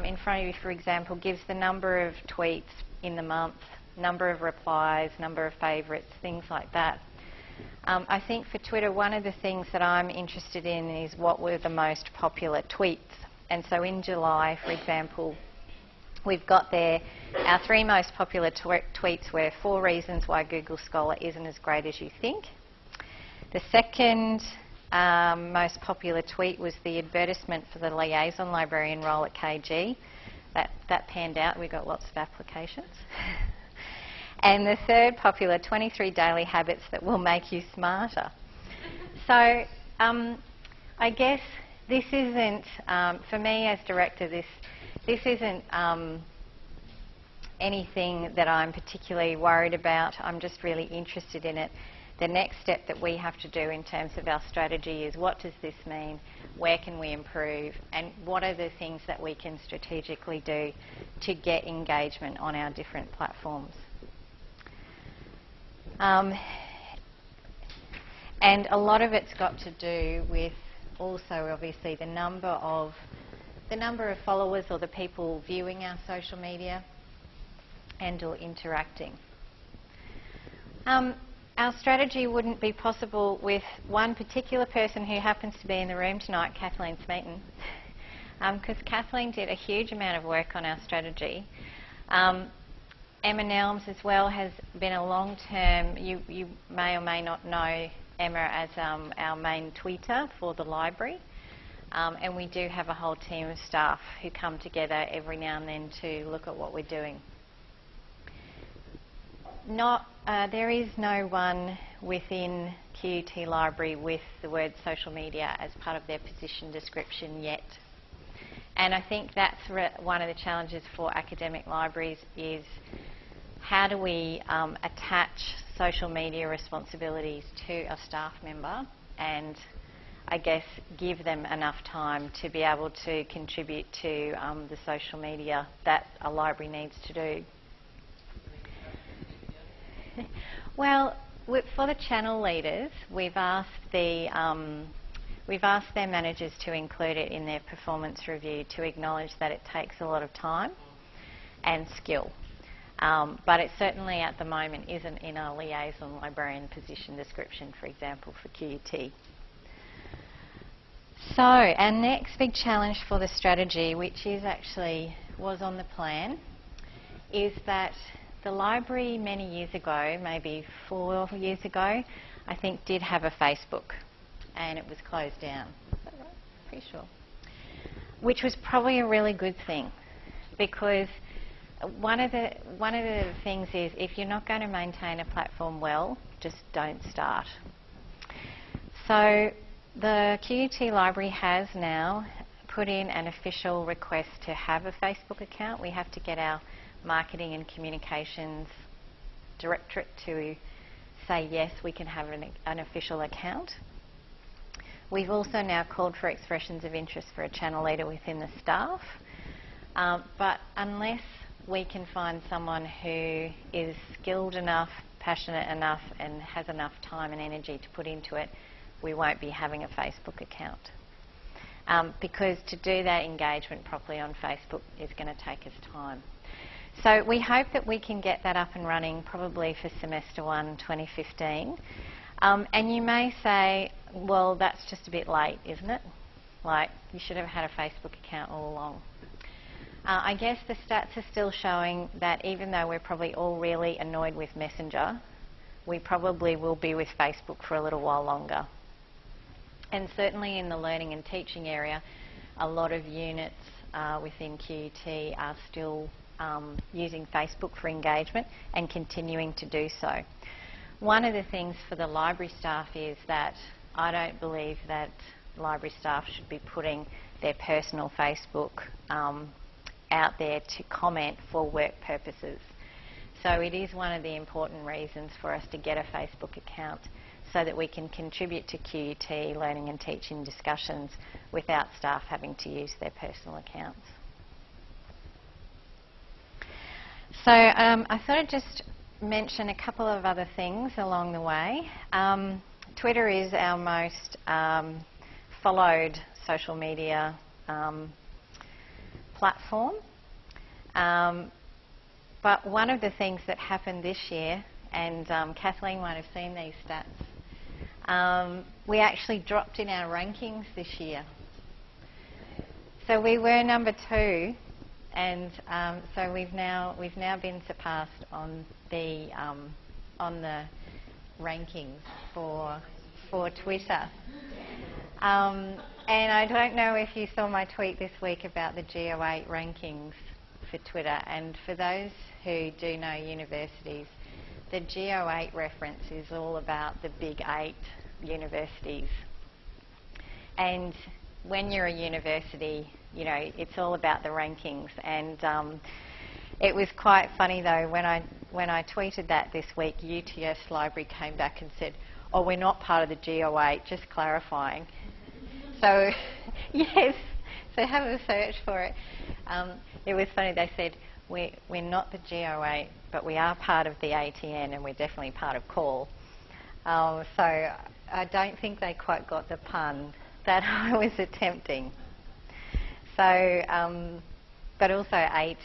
in front of you, for example, gives the number of tweets in the month, number of replies, number of favourites, things like that. I think for Twitter, one of the things that I'm interested in is what were the most popular tweets. And so in July, for example, we've got there our 3 most popular tweets were 4 reasons why Google Scholar isn't as great as you think. The second most popular tweet was the advertisement for the liaison librarian role at KG. That panned out. We got lots of applications. And the third popular, 23 daily habits that will make you smarter. So I guess this isn't, for me as director, this isn't anything that I'm particularly worried about. I'm just really interested in it. The next step that we have to do in terms of our strategy is, what does this mean? Where can we improve? And what are the things that we can strategically do to get engagement on our different platforms? And a lot of it's got to do with also obviously the number of followers or the people viewing our social media and or interacting. Our strategy wouldn't be possible with one particular person who happens to be in the room tonight, Kathleen Smeaton, because Kathleen did a huge amount of work on our strategy. Emma Nelms as well has been a long-term, you may or may not know Emma as our main tweeter for the library. And we do have a whole team of staff who come together every now and then to look at what we're doing. There is no one within QUT Library with the word social media as part of their position description yet. And I think that's one of the challenges for academic libraries is, how do we attach social media responsibilities to a staff member and I guess give them enough time to be able to contribute to the social media that a library needs to do. Well, for the channel leaders, we've asked their managers to include it in their performance review, to acknowledge that it takes a lot of time and skill. But it certainly at the moment isn't in a liaison librarian position description, for example, for QUT. So our next big challenge for the strategy, which was on the plan, is that the library many years ago, maybe 4 years ago, I think did have a Facebook, and it was closed down. Is that right? Pretty sure. Which was probably a really good thing, because one of the things is, if you're not going to maintain a platform well, just don't start. So the QUT Library has now put in an official request to have a Facebook account. We have to get our Marketing and Communications Directorate to say yes, we can have an official account. We've also now called for expressions of interest for a channel leader within the staff. But unless we can find someone who is skilled enough, passionate enough and has enough time and energy to put into it, we won't be having a Facebook account. Because to do that engagement properly on Facebook is going to take us time. So we hope that we can get that up and running probably for semester 1 2015. And you may say, well, that's just a bit late, isn't it? Like, you should have had a Facebook account all along. I guess the stats are still showing that even though we're probably all really annoyed with Messenger, we probably will be with Facebook for a little while longer. And certainly in the learning and teaching area, a lot of units within QUT are still using Facebook for engagement and continuing to do so. One of the things for the library staff is that I don't believe that library staff should be putting their personal Facebook out there to comment for work purposes. So it is one of the important reasons for us to get a Facebook account, so that we can contribute to QUT learning and teaching discussions without staff having to use their personal accounts. So I thought I'd just mention a couple of other things along the way. Twitter is our most followed social media platform. But one of the things that happened this year, and Kathleen might have seen these stats, we actually dropped in our rankings this year. So we were number 2, and so we've now been surpassed on the rankings for Twitter. And I don't know if you saw my tweet this week about the GO8 rankings for Twitter. And for those who do know universities, the Geo8 reference is all about the big 8 universities. And when you're a university, you know, it's all about the rankings. And it was quite funny though, when I tweeted that this week, UTS Library came back and said, "Oh, we're not part of the Geo8, just clarifying." So, yes, so have a search for it. It was funny, they said, we're not the Geo8, but we are part of the ATN and we're definitely part of CALL. So I don't think they quite got the pun that I was attempting. So, but also eight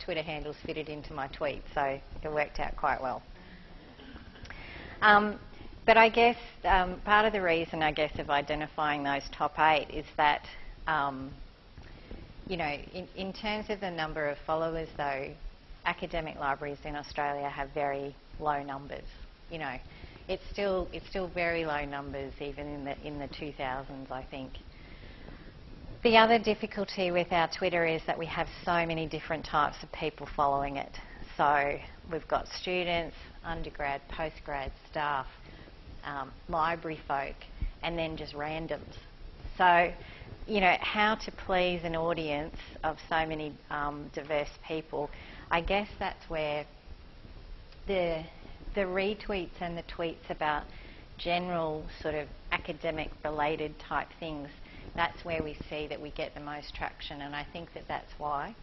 Twitter handles fitted into my tweet, so it worked out quite well. But I guess part of the reason, I guess, of identifying those top 8 is that, you know, in terms of the number of followers, though, academic libraries in Australia have very low numbers. You know, it's still very low numbers, even in the 2000s, I think. The other difficulty with our Twitter is that we have so many different types of people following it. So we've got students, undergrad, postgrad, staff, library folk, and then just randoms. So, you know, how to please an audience of so many diverse people, I guess that's where the retweets and the tweets about general sort of academic related type things, that's where we see that we get the most traction, and I think that that's why,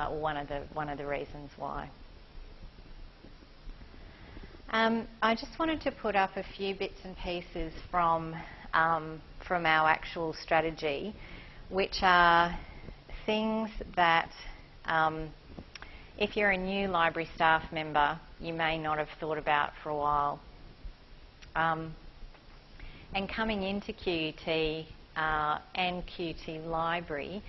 one of the reasons why. I just wanted to put up a few bits and pieces from our actual strategy, which are things that if you're a new library staff member, you may not have thought about for a while. And coming into QUT and QUT Library,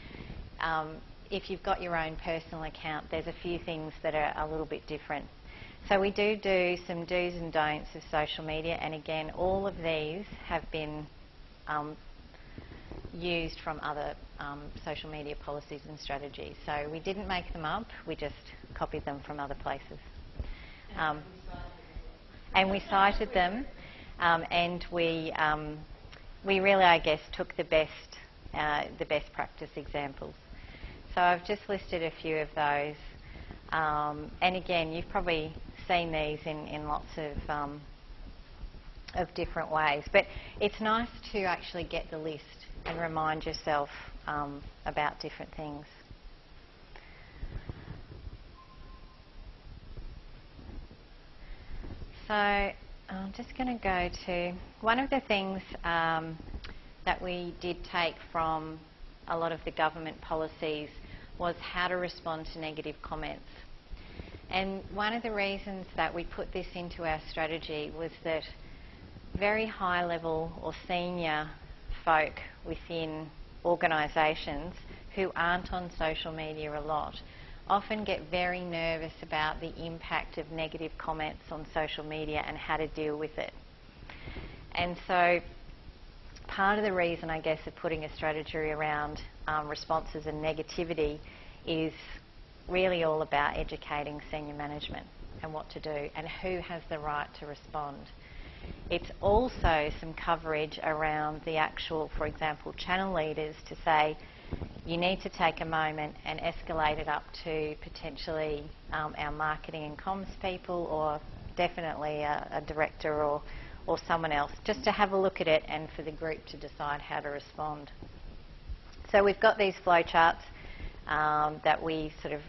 if you've got your own personal account, there's a few things that are a little bit different. So we do some do's and don'ts of social media, and again, all of these have been used from other social media policies and strategies. So we didn't make them up, we just copied them from other places. And we cited them, and we really, I guess, took the best practice examples. So I've just listed a few of those. And again, you've probably seen these in lots of different ways. But it's nice to actually get the list and remind yourself about different things. So I'm just going to go to one of the things that we did take from a lot of the government policies was how to respond to negative comments. And one of the reasons that we put this into our strategy was that very high level or senior folk within organisations who aren't on social media a lot often get very nervous about the impact of negative comments on social media and how to deal with it. And so part of the reason, I guess, of putting a strategy around responses and negativity is really all about educating senior management and what to do and who has the right to respond. It's also some coverage around the actual, for example, channel leaders to say you need to take a moment and escalate it up to potentially our marketing and comms people, or definitely a director or someone else, just to have a look at it and for the group to decide how to respond. So we've got these flowcharts that we sort of,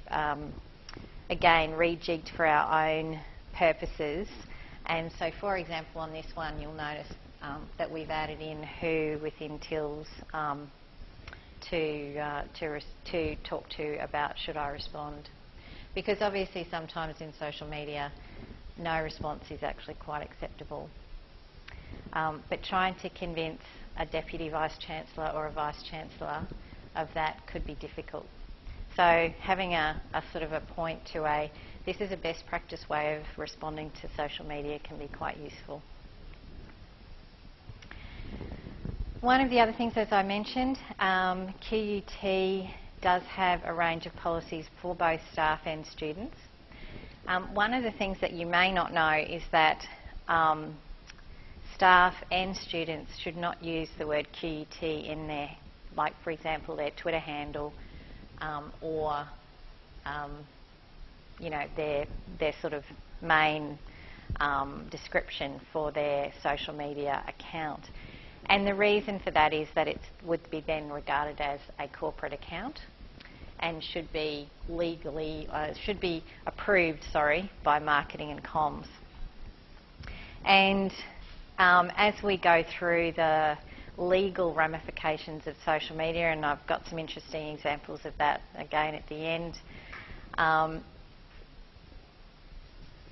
again, rejigged for our own purposes. And so, for example, on this one, you'll notice that we've added in who within TILS to talk to about should I respond. Because obviously sometimes in social media, no response is actually quite acceptable. But trying to convince a Deputy Vice-Chancellor or a Vice-Chancellor of that could be difficult. So having a sort of a point to this is a best practice way of responding to social media can be quite useful. One of the other things, as I mentioned, QUT does have a range of policies for both staff and students. One of the things that you may not know is that staff and students should not use the word QUT in their, like for example, their Twitter handle or you know, their sort of main description for their social media account. And the reason for that is that it would be then regarded as a corporate account and should be legally, should be approved, by marketing and comms. And as we go through the legal ramifications of social media, and I've got some interesting examples of that again at the end,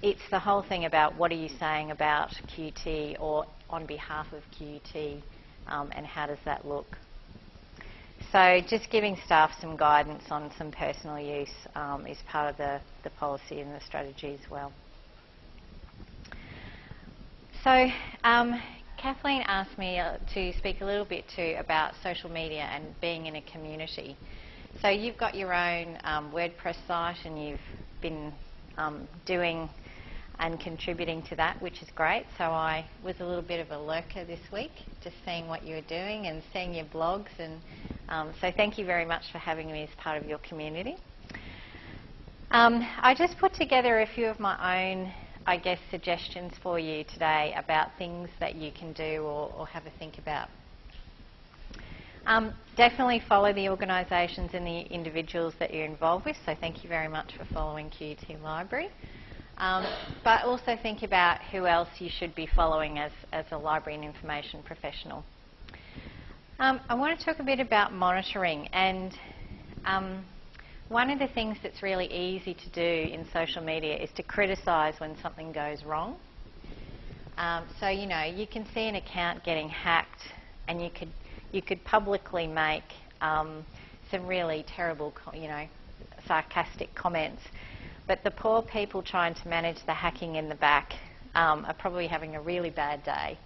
it's the whole thing about what are you saying about QUT or on behalf of QUT, and how does that look. So just giving staff some guidance on some personal use is part of the policy and the strategy as well. So Kathleen asked me to speak a little bit too about social media and being in a community. So you've got your own WordPress site and you've been doing and contributing to that, which is great. So I was a little bit of a lurker this week, just seeing what you were doing and seeing your blogs. And so thank you very much for having me as part of your community. I just put together a few of my own, I guess, suggestions for you today about things that you can do or have a think about. Definitely follow the organisations and the individuals that you're involved with, so thank you very much for following QUT Library. But also think about who else you should be following as a library and information professional. I want to talk a bit about monitoring, and one of the things that's really easy to do in social media is to criticise when something goes wrong. So you know, you can see an account getting hacked and you could publicly make some really terrible, sarcastic comments. But the poor people trying to manage the hacking in the back are probably having a really bad day.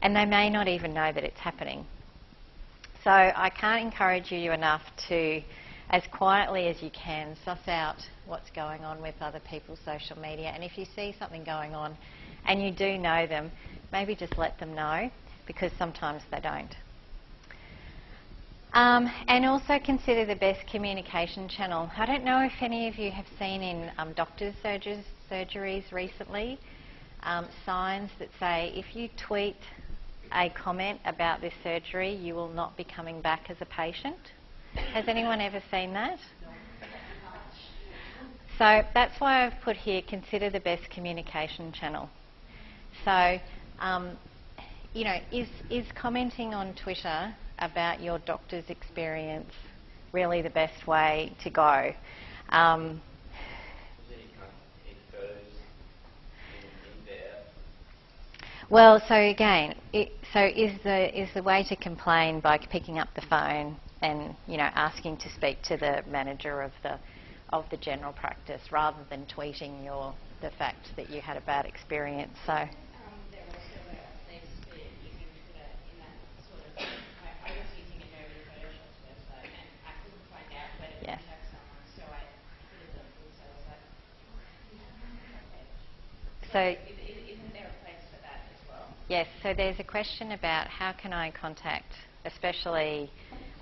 And they may not even know that it's happening. So I can't encourage you enough to, as quietly as you can, suss out what's going on with other people's social media. And if you see something going on and you do know them, maybe just let them know, because sometimes they don't. And also consider the best communication channel. I don't know if any of you have seen in doctors' surgeries recently signs that say if you tweet a comment about this surgery, you will not be coming back as a patient. Has anyone ever seen that? So that's why I've put here, consider the best communication channel. So, is commenting on Twitter about your doctor's experience really the best way to go? Well, so again, is the way to complain by picking up the phone and asking to speak to the manager of the general practice rather than tweeting the fact that you had a bad experience. So. So, isn't there a place for that as well? Yes, so there's a question about how can I contact, especially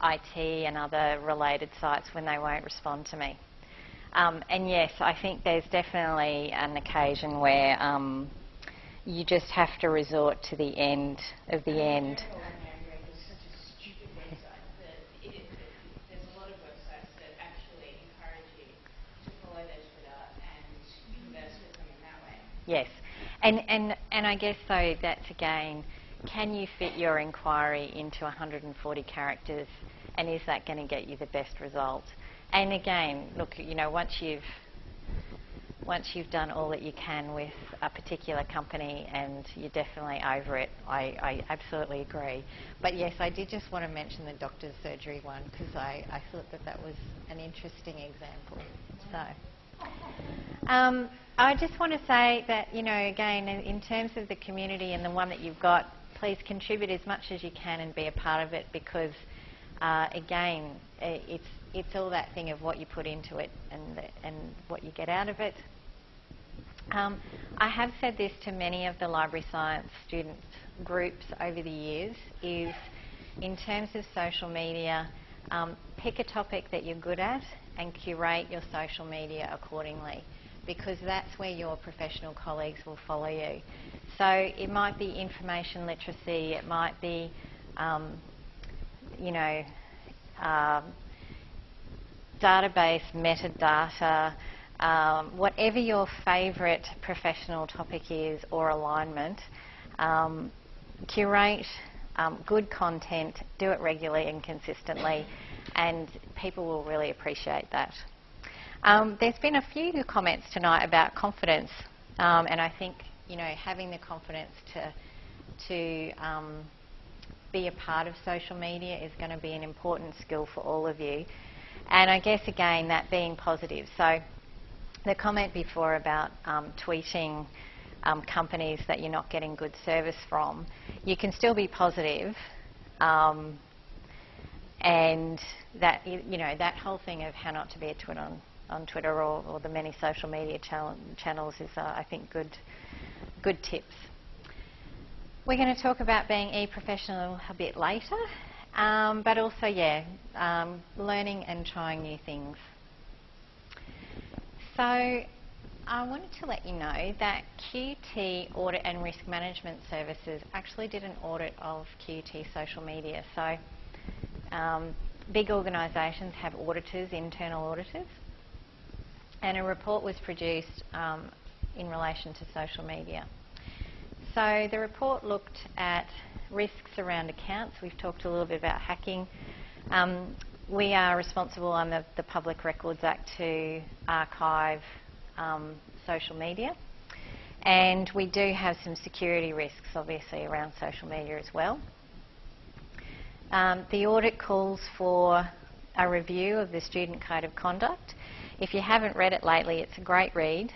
IT and other related sites, when they won't respond to me. And yes, I think there's definitely an occasion where you just have to resort to the end of the end. Yes, and I guess though that's again, can you fit your inquiry into 140 characters, and is that going to get you the best result? And again, look, once you've done all that you can with a particular company and you're definitely over it, I absolutely agree. But yes, I did just want to mention the doctor's surgery one because I thought that was an interesting example. So. I just want to say that, again, in terms of the community and the one that you've got, please contribute as much as you can and be a part of it because, again, it's it's all that thing of what you put into it and what you get out of it. I have said this to many of the library science student groups over the years, is in terms of social media, pick a topic that you're good at and curate your social media accordingly, because that's where your professional colleagues will follow you. So it might be information literacy, it might be, database metadata, whatever your favourite professional topic is or alignment, curate good content, do it regularly and consistently, and people will really appreciate that. There's been a few comments tonight about confidence, and I think having the confidence to be a part of social media is going to be an important skill for all of you. And I guess again that being positive. So the comment before about tweeting companies that you're not getting good service from, you can still be positive, and that that whole thing of how not to be a twit on Twitter or the many social media channels is I think good tips. We're going to talk about being e-professional a bit later, but also learning and trying new things. So I wanted to let you know that QUT Audit and Risk Management Services actually did an audit of QUT social media. So big organisations have auditors, internal auditors, and a report was produced in relation to social media. So the report looked at risks around accounts. We've talked a little bit about hacking. We are responsible under the Public Records Act to archive social media, and we do have some security risks obviously around social media as well. The audit calls for a review of the Student Code of Conduct. If you haven't read it lately, it's a great read,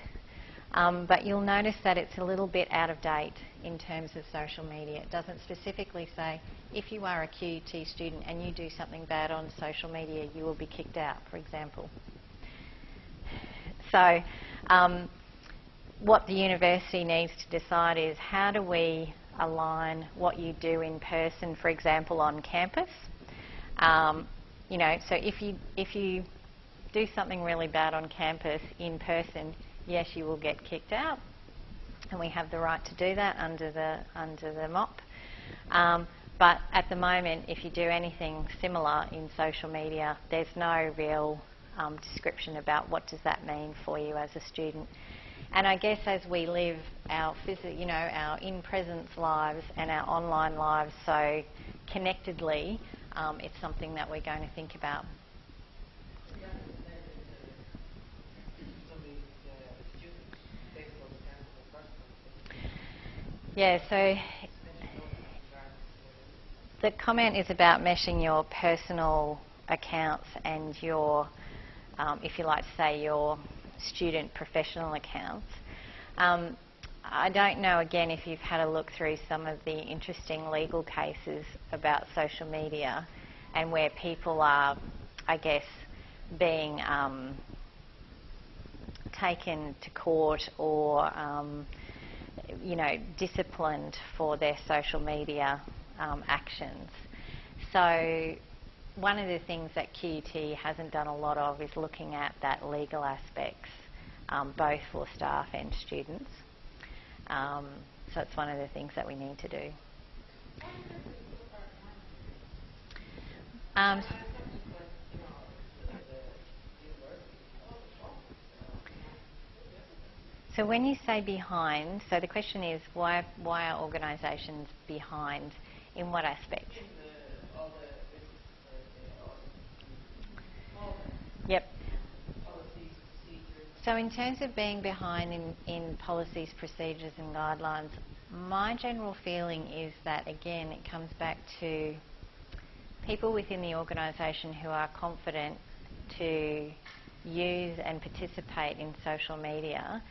but you'll notice that it's a little bit out of date in terms of social media. It doesn't specifically say if you are a QUT student and you do something bad on social media, you will be kicked out, for example. So what the university needs to decide is how do we align what you do in person, for example, on campus. So if you do something really bad on campus in person, yes, you will get kicked out, and we have the right to do that under the MOP. But at the moment, if you do anything similar in social media, there's no real description about what does that mean for you as a student. And I guess as we live our our in-presence lives and our online lives so connectedly, it's something that we're going to think about. Yeah, so the comment is about meshing your personal accounts and your, if you like to say, your student professional accounts. I don't know, again, if you've had a look through some of the interesting legal cases about social media and where people are, I guess, being taken to court or disciplined for their social media actions. So one of the things that QUT hasn't done a lot of is looking at that legal aspects, both for staff and students. So it's one of the things that we need to do. So when you say behind, so the question is why are organisations behind? In what aspect? Yep. So in terms of being behind in policies, procedures and guidelines, my general feeling is that, again, it comes back to people within the organisation who are confident to use and participate in social media.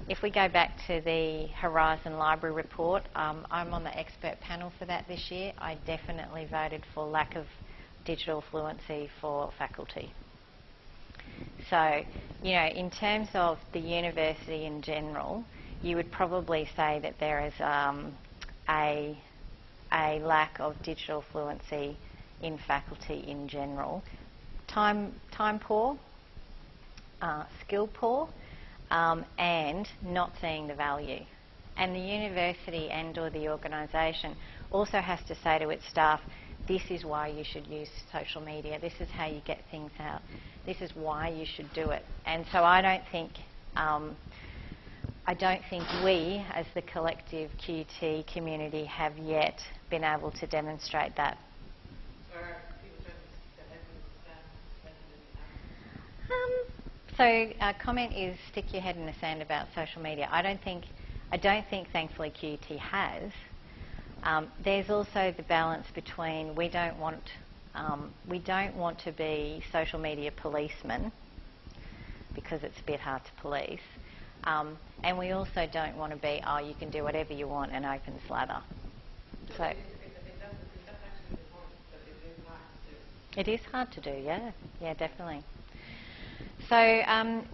If we go back to the Horizon Library report, I'm on the expert panel for that this year. I definitely voted for lack of digital fluency for faculty. So, you know, in terms of the university in general, you would probably say that there is a lack of digital fluency in faculty in general. Time poor, skill poor, and not seeing the value. And the university and or the organisation also has to say to its staff, this is why you should use social media, this is how you get things out, this is why you should do it. And so I don't think we as the collective QT community have yet been able to demonstrate that. So our comment is stick your head in the sand about social media. I don't think thankfully QT has. There's also the balance between we don't want to be social media policemen because it's a bit hard to police, and we also don't want to be you can do whatever you want and open slather. So it is hard to do, yeah, definitely. So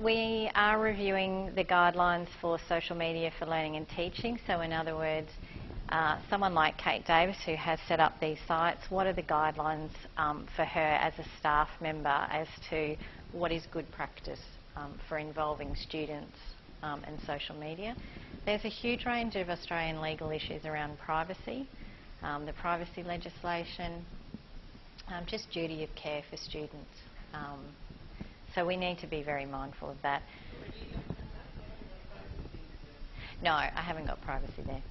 we are reviewing the guidelines for social media for learning and teaching. So in other words, someone like Kate Davis, who has set up these sites, what are the guidelines for her as a staff member as to what is good practice for involving students and social media? There's a huge range of Australian legal issues around privacy, the privacy legislation, just duty of care for students. So we need to be very mindful of that. No, I haven't got privacy there.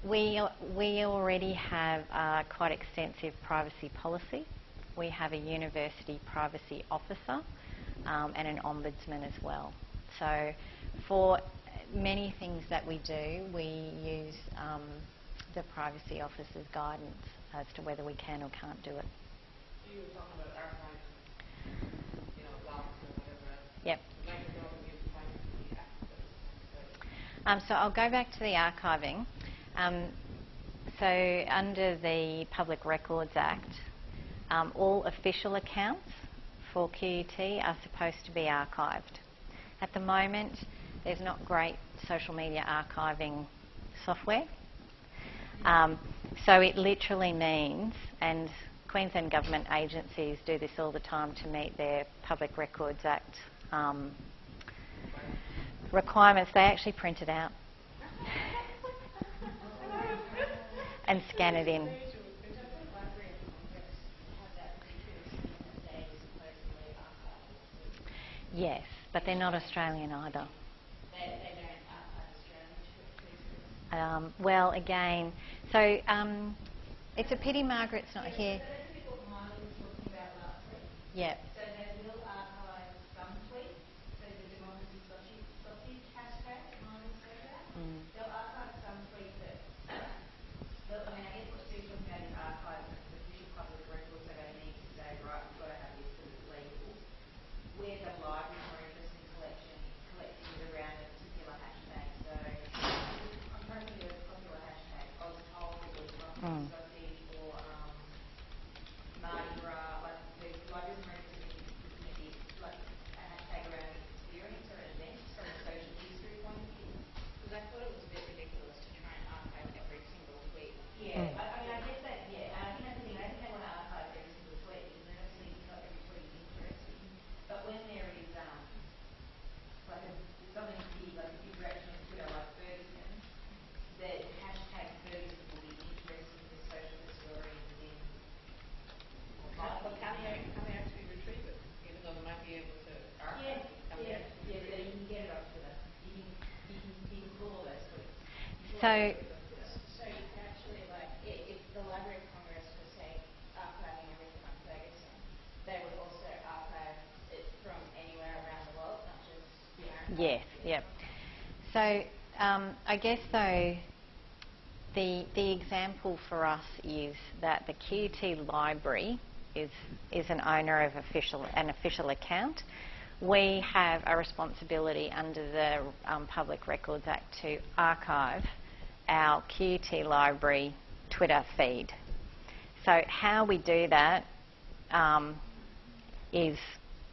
We already have quite extensive privacy policy. We have a university privacy officer and an ombudsman as well. So for many things that we do, we use the privacy officer's guidance as to whether we can or can't do it. You were talking about archives, blogs or whatever else. Yep. So So I'll go back to the archiving. So under the Public Records Act, all official accounts for QUT are supposed to be archived. At the moment, there's not great social media archiving software. So it literally means, and Queensland government agencies do this all the time to meet their Public Records Act requirements, they actually print it out and scan it in. Yes, but they're not Australian either. Well, again, so it's a pity Margaret's not here. Yep. So they will archive some tweets, so the democracy sausage hashtag, Margaret said that. They'll archive some tweets that, I guess what Sue's talking about is archive official public records, so they need to say, right, we've got to have this because it's legal. Where the libraries are interested in collecting it around a particular hashtag. So I'm trying to think of a popular hashtag, Oztol or democracy sausage or Mardi Gras, like the libraries are interested in looking at this, like a hashtag around an experience or an event from a social history point of view. Because I thought it was a bit ridiculous to try and archive every single tweet. Yeah, I guess that, yeah, I think that's the thing. I think they want to archive every single tweet because then obviously not every tweet is interesting. But when there is like something big, like a big reaction on Twitter like Ferguson, the hashtag Ferguson will be interesting for social historians within. But can they actually retrieve it, even though they might be able to archive it? So you can get it off Twitter. You can pull all those tweets. So So you can actually, like, if the Library of Congress was, say, archiving everything on Ferguson, they would also archive it from anywhere around the world, not just America. yes, yep. So I guess though the example for us is that the QUT library is an owner of an official account. We have a responsibility under the Public Records Act to archive our QUT library Twitter feed. So how we do that is,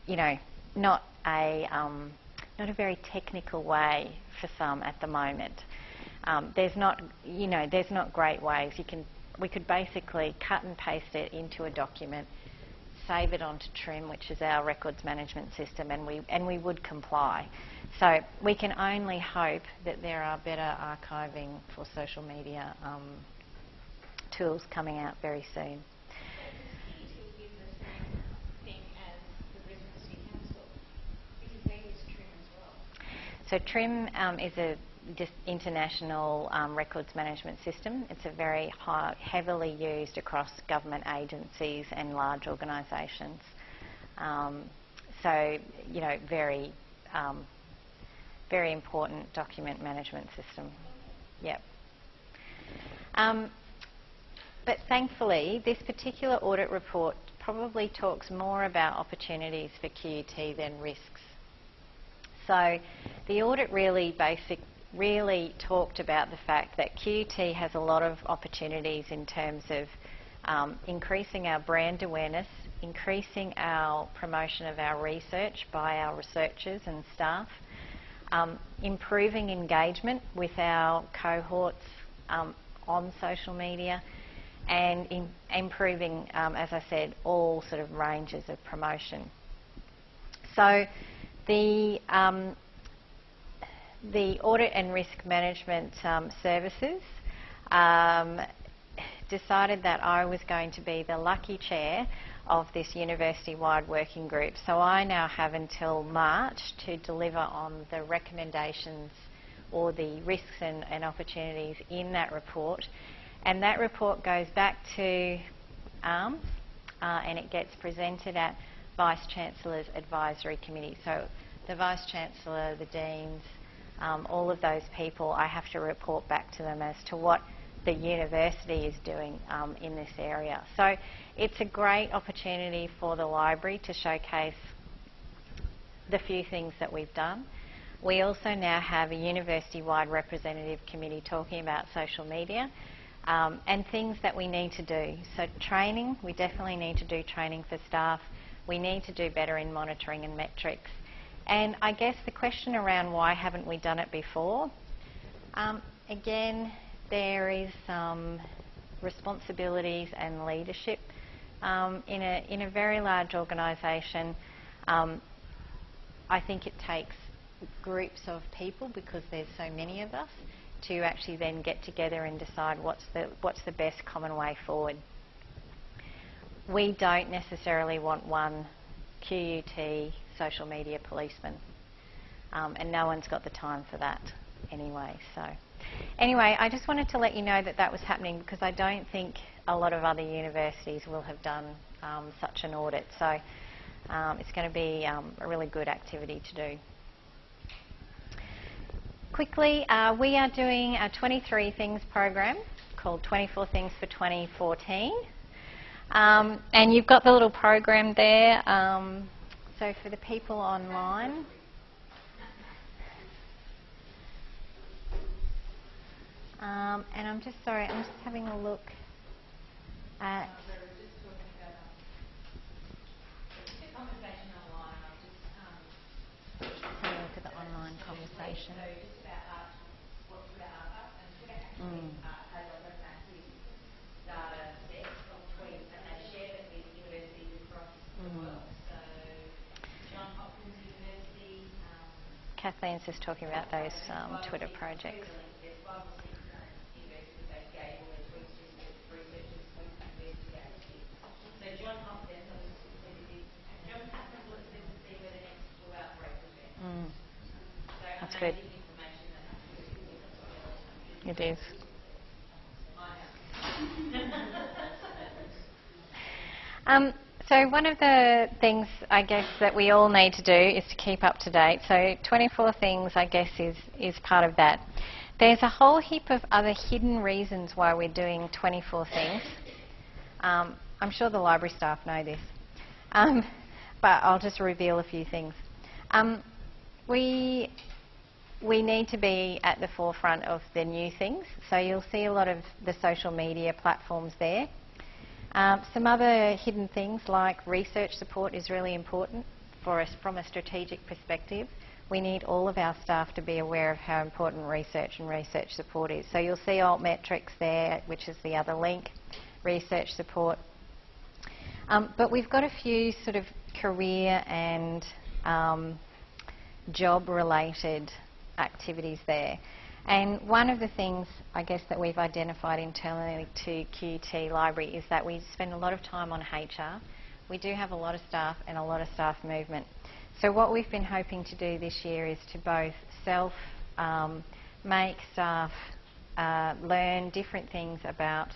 you know, not a very technical way for some at the moment. There's not great ways. We could basically cut and paste it into a document, save it onto TRIM, which is our records management system, and we would comply. So we can only hope that there are better archiving for social media tools coming out very soon. So TRIM is a international records management system. It's a very heavily used across government agencies and large organisations. So, you know, very important document management system. Yep. But thankfully, this particular audit report probably talks more about opportunities for QUT than risks. So the audit really talked about the fact that QUT has a lot of opportunities in terms of increasing our brand awareness, increasing our promotion of our research by our researchers and staff, improving engagement with our cohorts on social media, and improving, as I said, all sort of ranges of promotion. So the Audit and Risk Management Services decided that I was going to be the lucky chair of this university-wide working group. So I now have until March to deliver on the recommendations or the risks and opportunities in that report. And that report goes back to ARMS and it gets presented at Vice-Chancellor's Advisory Committee. So the Vice-Chancellor, the Deans, all of those people, I have to report back to them as to what the university is doing in this area. So it's a great opportunity for the library to showcase the few things that we've done. We also now have a university-wide representative committee talking about social media and things that we need to do. So training, we definitely need to do training for staff. We need to do better in monitoring and metrics. And I guess the question around why haven't we done it before? Again, there is some responsibilities and leadership. In a very large organisation, I think it takes groups of people, because there's so many of us, to actually then get together and decide what's the best common way forward. We don't necessarily want one QUT social media policeman, and no one's got the time for that anyway. So anyway, I just wanted to let you know that that was happening, because I don't think a lot of other universities will have done such an audit. So it's going to be a really good activity to do. Quickly, we are doing a 23 Things program called 24 Things for 2014. And you've got the little program there. So for the people online, and I'm just having a look at. Have a look at the online conversation. Has a massive data set of tweets, and they share them with universities across the world. So Johns Hopkins University. Kathleen's just talking about those Twitter projects. There's 5 or 6 universities that gave all their tweets to researchers to investigate it. So Johns Hopkins looks to see where the next flu outbreak was there. So That's good. Information that It is. So one of the things, I guess, that we all need to do is to keep up to date. So 24 Things, I guess, is part of that. There's a whole heap of other hidden reasons why we're doing 24 Things. I'm sure the library staff know this, but I'll just reveal a few things. We need to be at the forefront of the new things. So you'll see a lot of the social media platforms there. Some other hidden things like research support is really important for us from a strategic perspective. We need all of our staff to be aware of how important research and research support is. So you'll see Altmetrics there, which is the other link, research support. But we've got a few sort of career and job-related activities there. And one of the things, I guess, that we've identified internally to QUT Library is that we spend a lot of time on HR. We do have a lot of staff and a lot of staff movement. So what we've been hoping to do this year is to both make staff learn different things about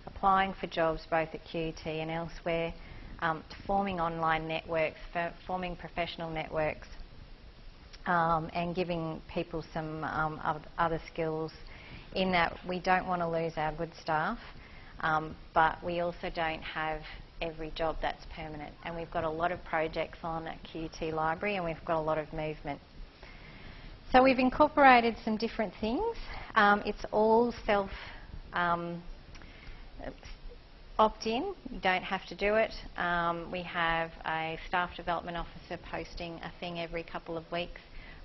applying for jobs both at QUT and elsewhere, forming online networks, forming professional networks, and giving people some other skills in that we don't want to lose our good staff, but we also don't have every job that's permanent. And we've got a lot of projects on at QUT Library and we've got a lot of movement. So we've incorporated some different things. It's all self opt-in, you don't have to do it. We have a staff development officer posting a thing every couple of weeks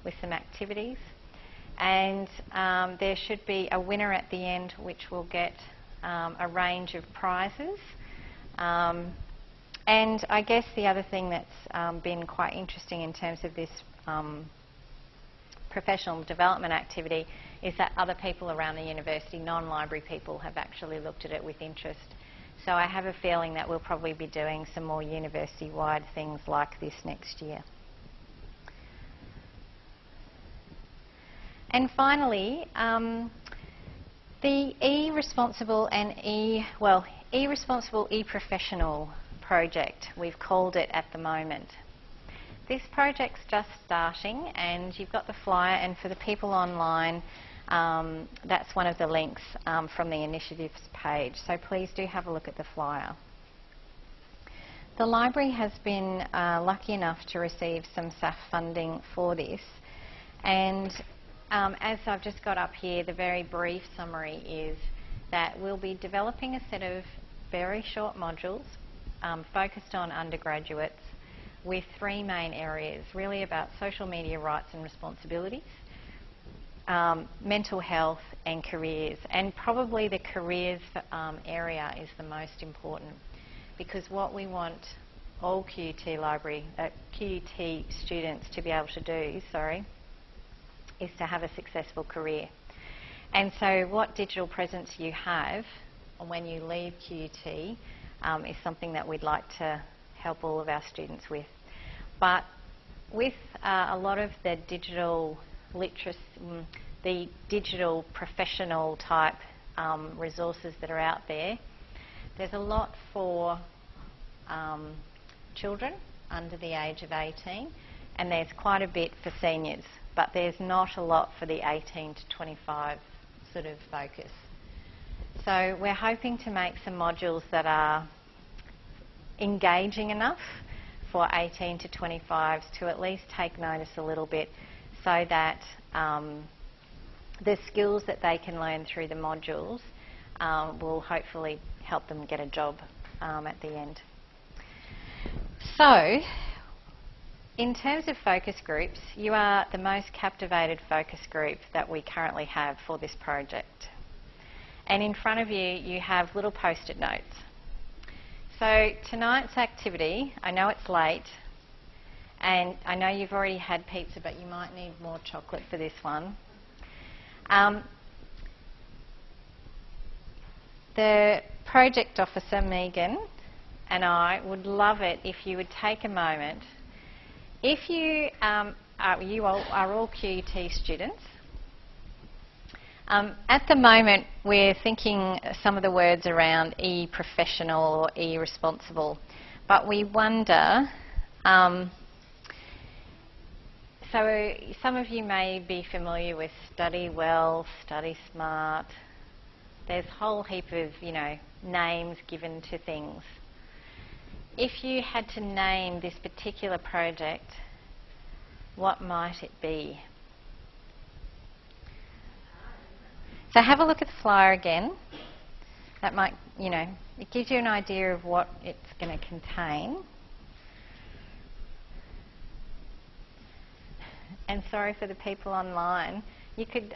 with some activities, and there should be a winner at the end which will get a range of prizes. And I guess the other thing that's been quite interesting in terms of this professional development activity is that other people around the university, non-library people, have actually looked at it with interest. So I have a feeling that we'll probably be doing some more university-wide things like this next year. And finally, the e-responsible and e-responsible e-professional project, we've called it at the moment. This project's just starting and you've got the flyer, and for the people online, that's one of the links from the initiatives page, so please do have a look at the flyer. The library has been lucky enough to receive some SAF funding for this, and as I've just got up here, the very brief summary is that we'll be developing a set of very short modules focused on undergraduates with three main areas, really about social media rights and responsibilities, mental health and careers. And probably the careers area is the most important, because what we want all QUT students to be able to do, is to have a successful career. And so what digital presence you have when you leave QUT is something that we'd like to help all of our students with. But with a lot of the digital literacy, the digital professional type resources that are out there, there's a lot for children under the age of 18, and there's quite a bit for seniors, but there's not a lot for the 18 to 25 sort of focus. So we're hoping to make some modules that are engaging enough for 18 to 25s to at least take notice a little bit, so that the skills that they can learn through the modules will hopefully help them get a job at the end. So, in terms of focus groups, you are the most captivated focus group that we currently have for this project. And in front of you, you have little post-it notes. So tonight's activity, I know it's late, and I know you've already had pizza, but you might need more chocolate for this one. The project officer, Megan, and I would love it if you would take a moment. If you are all QUT students, at the moment we're thinking some of the words around e-professional or e-responsible, but we wonder, so some of you may be familiar with Study Well, Study Smart. There's a whole heap of, names given to things. If you had to name this particular project, what might it be? So have a look at the flyer again. That might, you know, it gives you an idea of what it's going to contain. And sorry for the people online. You could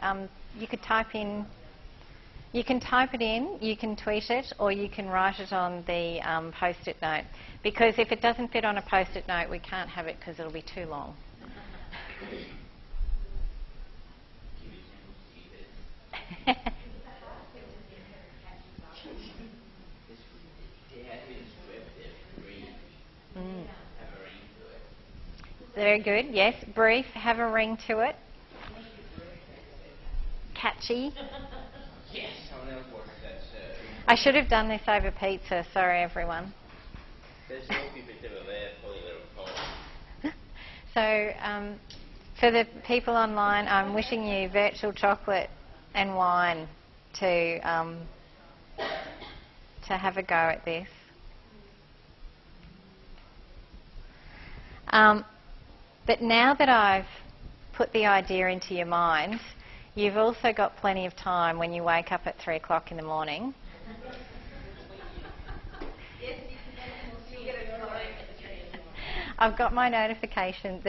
type in. You can type it in, you can tweet it, or you can write it on the post-it note. Because if it doesn't fit on a post-it note, we can't have it because it'll be too long. Mm. Very good, yes. Brief, have a ring to it. Catchy. Yes, someone else watched that show. I should have done this over pizza. Sorry, everyone. There's no people that were there for a little cold. So, for the people online, I'm wishing you virtual chocolate and wine to have a go at this. But now that I've put the idea into your mind, you've also got plenty of time when you wake up at 3 o'clock in the morning. I've got my notifications.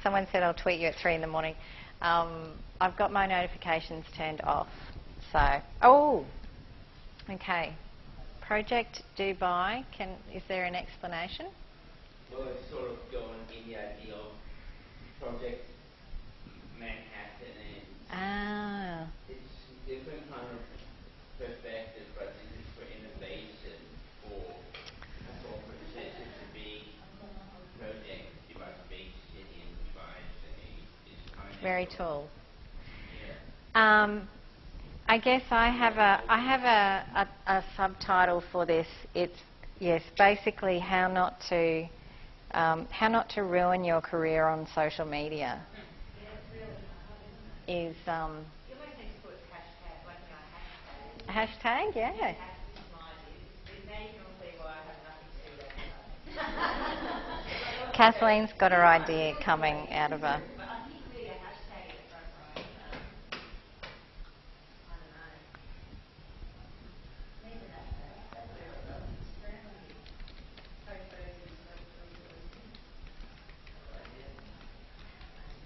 Someone said I'll tweet you at 3 in the morning. I've got my notifications turned off. So, okay. Project Dubai. Is there an explanation? Well, it's sort of going in the idea of Project Manhattan, and it's different kind of perspective, but this is for innovation, for a software potential to be project Dubai big city in Dubai, is kind of Very tall. Yeah. I guess I have a subtitle for this. It's basically how not to ruin your career on social media. Is You almost need to put hashtag, like, you know, hashtag. hashtag? Yeah. Hashtag is my idea. Now you can all see why I have nothing to do with that. Kathleen's got her idea coming out of her. But I think really a hashtag in the front row. I don't know. Maybe a hashtag.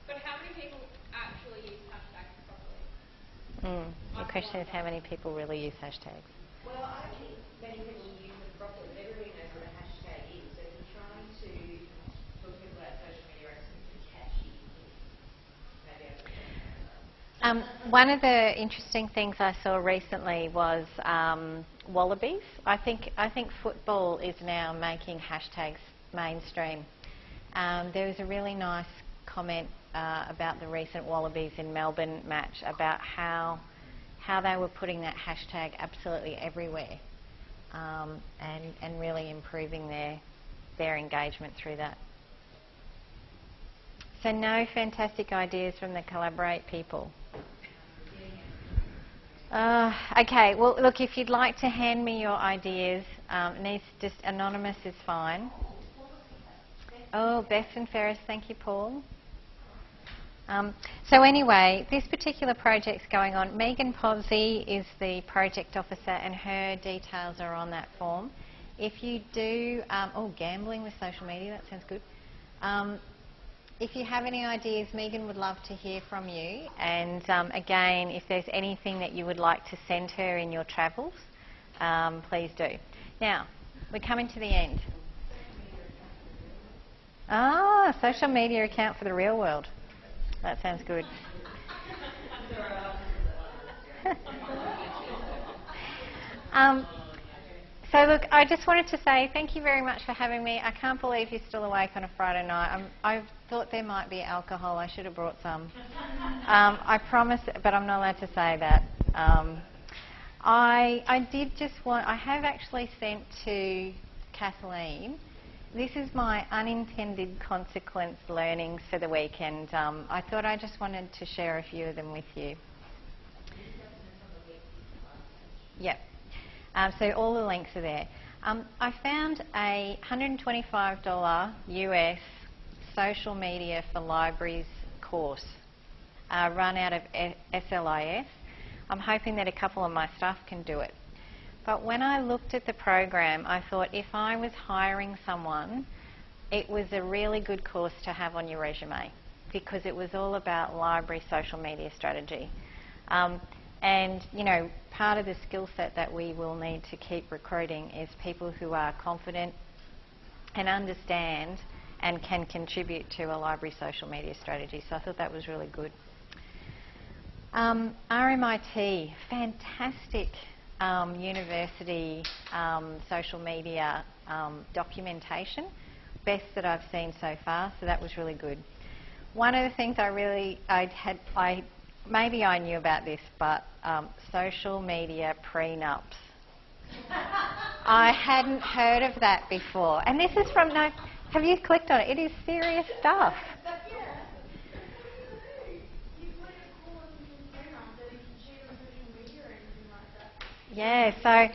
But how many people actually use hashtags properly? The question is how many people really use hashtags? Well, I don't think many people use them properly, but everybody knows what a hashtag is. So if you're trying to talk to people about social media or something catchy, maybe I would. One of the interesting things I saw recently was wallabies. I think football is now making hashtags mainstream. There was a really nice comment about the recent Wallabies in Melbourne match about how they were putting that hashtag absolutely everywhere, and really improving their engagement through that. So no fantastic ideas from the Collaborate people. Okay, well look, if you'd like to hand me your ideas, just anonymous is fine. Oh, Beth and Ferris, thank you, Paul. So anyway, this particular project's going on. Megan Posey is the project officer, and her details are on that form. If you do, gambling with social media, that sounds good. If you have any ideas, Megan would love to hear from you. And again, if there's anything that you would like to send her in your travels, please do. Now, we're coming to the end. Social media account for the real world. That sounds good. So look, I just wanted to say thank you very much for having me. I can't believe you're still awake on a Friday night. I thought there might be alcohol. I should have brought some. I promise, but I'm not allowed to say that. I did just want, I have actually sent to Kathleen. This is my unintended consequence learnings for the week, and I thought I just wanted to share a few of them with you. Yep. So all the links are there. I found a $125 US social media for libraries course run out of SLIS. I'm hoping that a couple of my staff can do it. But when I looked at the program, I thought if I was hiring someone, it was a really good course to have on your resume because it was all about library social media strategy. And, you know, part of the skill set that we will need to keep recruiting is people who are confident and understand and can contribute to a library social media strategy. So I thought that was really good. RMIT, fantastic university social media documentation, best that I've seen so far, so that was really good. One of the things maybe I knew about this, but social media prenups. I hadn't heard of that before. And this is from, no, have you clicked on it? It is serious stuff. Yeah, so...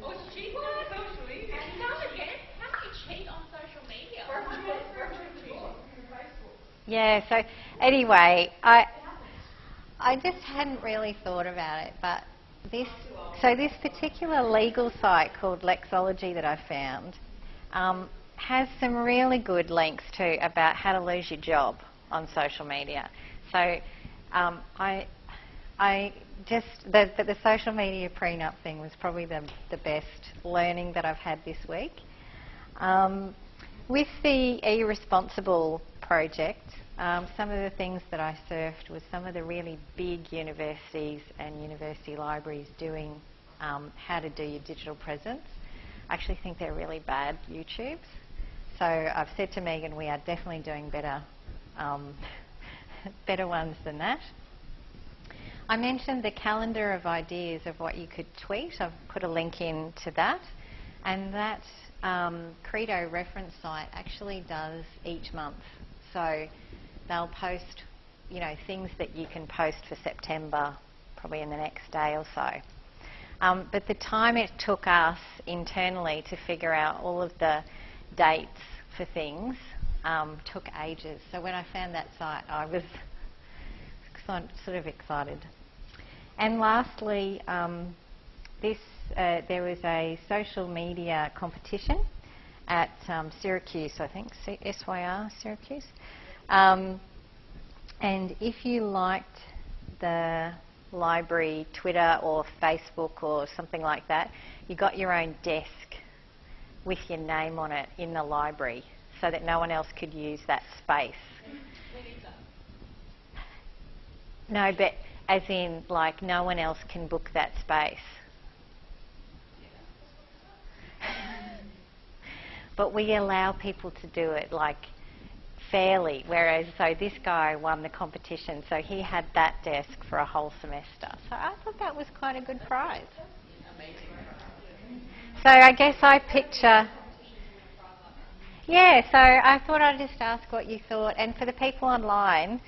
Oh, cheat on social media. How do you cheat on social media? Yeah, so anyway, I just hadn't really thought about it, but this particular legal site called Lexology that I found has some really good links too about how to lose your job on social media. So the social media prenup thing was probably the best learning that I've had this week. With the eResponsible project, some of the things that I surfed was some of the really big universities and university libraries doing how to do your digital presence. I actually think they're really bad YouTubes. So I've said to Megan we are definitely doing better, better ones than that. I mentioned the calendar of ideas of what you could tweet. I've put a link in to that. And that Credo reference site actually does each month. So they'll post, you know, things that you can post for September, probably in the next day or so. But the time it took us internally to figure out all of the dates for things took ages. So when I found that site, I was sort of excited. And lastly, there was a social media competition at Syracuse, I think, SYR, Syracuse. And if you liked the library Twitter or Facebook or something like that, you got your own desk with your name on it in the library so that no one else could use that space. No, but as in, like, no one else can book that space. But we allow people to do it, like, fairly, whereas, so this guy won the competition, so he had that desk for a whole semester. So I thought that was quite a good prize. So I guess I picture... Yeah, so I thought I'd just ask what you thought. And for the people online,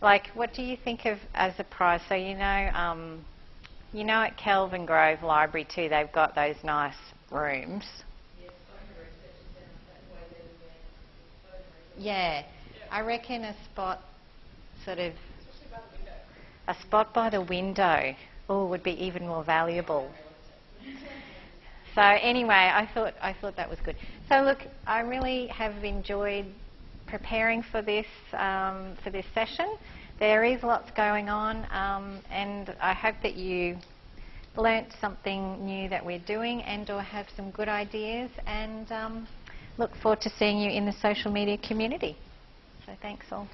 like, what do you think of as a prize? So you know at Kelvin Grove Library too, they've got those nice rooms. Yeah, I reckon a spot by the window would be even more valuable. So anyway, I thought that was good. So look, I really have enjoyed preparing for this session. There is lots going on, and I hope that you learnt something new that we're doing and/or have some good ideas, and look forward to seeing you in the social media community. So thanks all.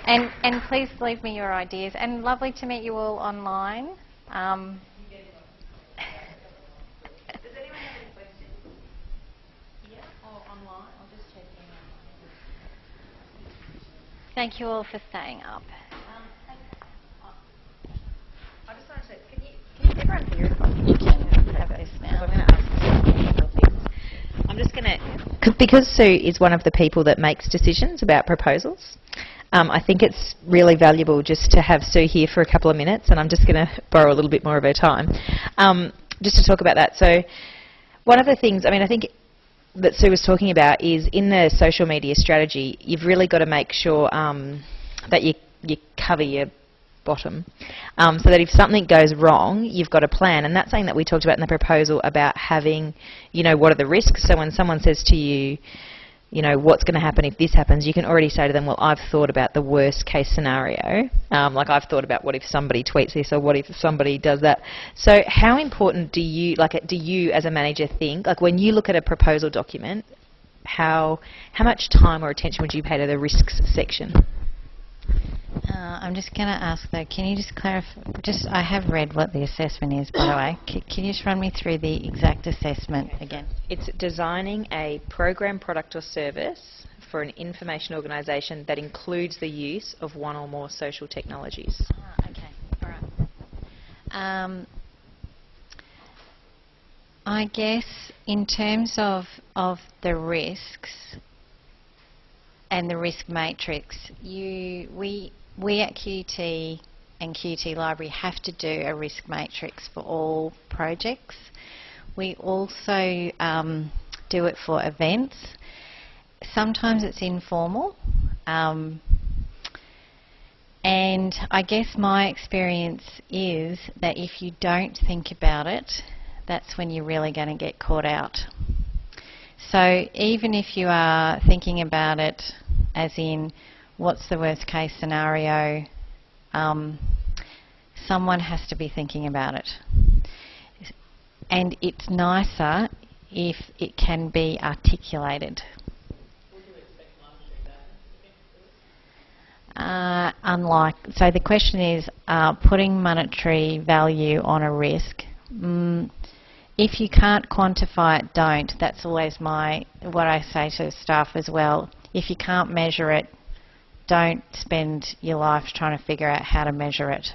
And please leave me your ideas. And lovely to meet you all online. Does anyone have any questions? Yeah, or online? I'll just check in. Thank you all for staying up. I just want to say, can everyone hear it? You can have this now. I'm going to ask you a couple of things. I'm just going to... Because Sue is one of the people that makes decisions about proposals, I think it's really valuable just to have Sue here for a couple of minutes, and I'm just going to borrow a little bit more of her time just to talk about that. So one of the things, I think that Sue was talking about is in the social media strategy, you've really got to make sure that you cover your bottom, so that if something goes wrong, you've got a plan. And that's something that we talked about in the proposal about having, you know, what are the risks. So when someone says to you, you know, what's going to happen if this happens, you can already say to them, well, I've thought about the worst case scenario. Like I've thought about what if somebody tweets this or what if somebody does that. So how important do you as a manager think, like when you look at a proposal document, how much time or attention would you pay to the risks section? I'm just going to ask though, can you just clarify, I have read what the assessment is, by the way. Can you just run me through the exact assessment again? It's designing a program, product or service for an information organisation that includes the use of one or more social technologies. Okay, all right. I guess in terms of the risks and the risk matrix, we at QT and QT Library have to do a risk matrix for all projects. We also do it for events. Sometimes it's informal. And I guess my experience is that if you don't think about it, that's when you're really going to get caught out. So even if you are thinking about it as in what's the worst case scenario, someone has to be thinking about it. And it's nicer if it can be articulated. Would you expect monetary value? So the question is, putting monetary value on a risk. If you can't quantify it, don't. That's always what I say to staff as well. If you can't measure it, don't spend your life trying to figure out how to measure it.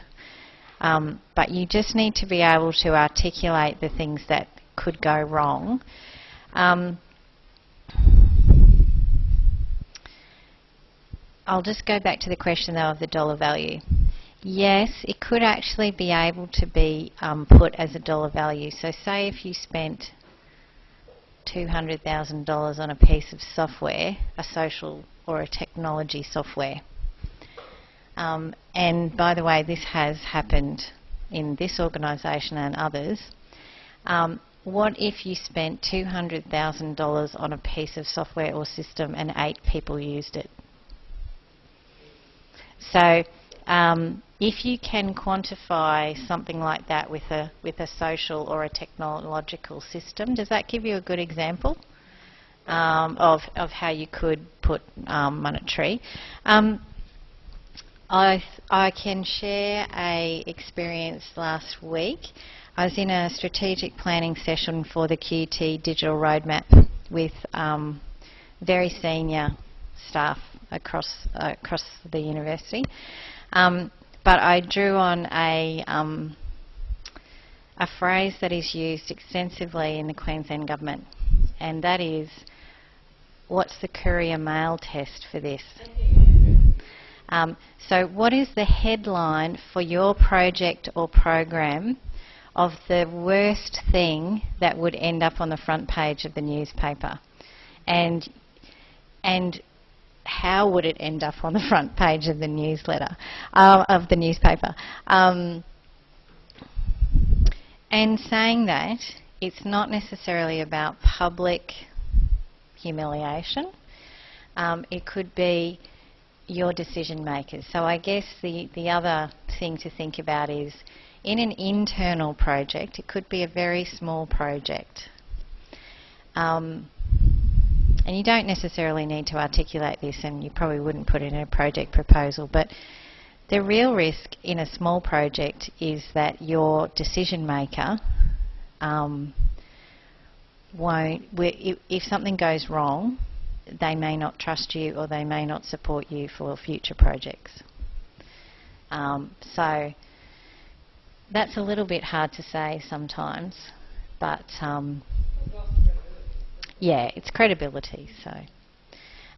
But you just need to be able to articulate the things that could go wrong. I'll just go back to the question though of the dollar value. Yes, it could actually be able to be put as a dollar value. So say if you spent $200,000 on a piece of software, a social or a technology software. And by the way, this has happened in this organisation and others. What if you spent $200,000 on a piece of software or system and 8 people used it? So if you can quantify something like that with a social or a technological system, does that give you a good example of how you could put monetary? I can share a experience last week. I was in a strategic planning session for the QT digital roadmap with very senior staff across the university. But I drew on a phrase that is used extensively in the Queensland Government, and that is, what's the courier mail test for this? So what is the headline for your project or program of the worst thing that would end up on the front page of the newspaper? And how would it end up on the front page of the newspaper? And saying that, it's not necessarily about public humiliation. It could be your decision makers. So I guess the other thing to think about is, in an internal project, it could be a very small project. And you don't necessarily need to articulate this, and you probably wouldn't put it in a project proposal, but the real risk in a small project is that your decision maker if something goes wrong, they may not trust you or they may not support you for future projects. So that's a little bit hard to say sometimes, but yeah, it's credibility. So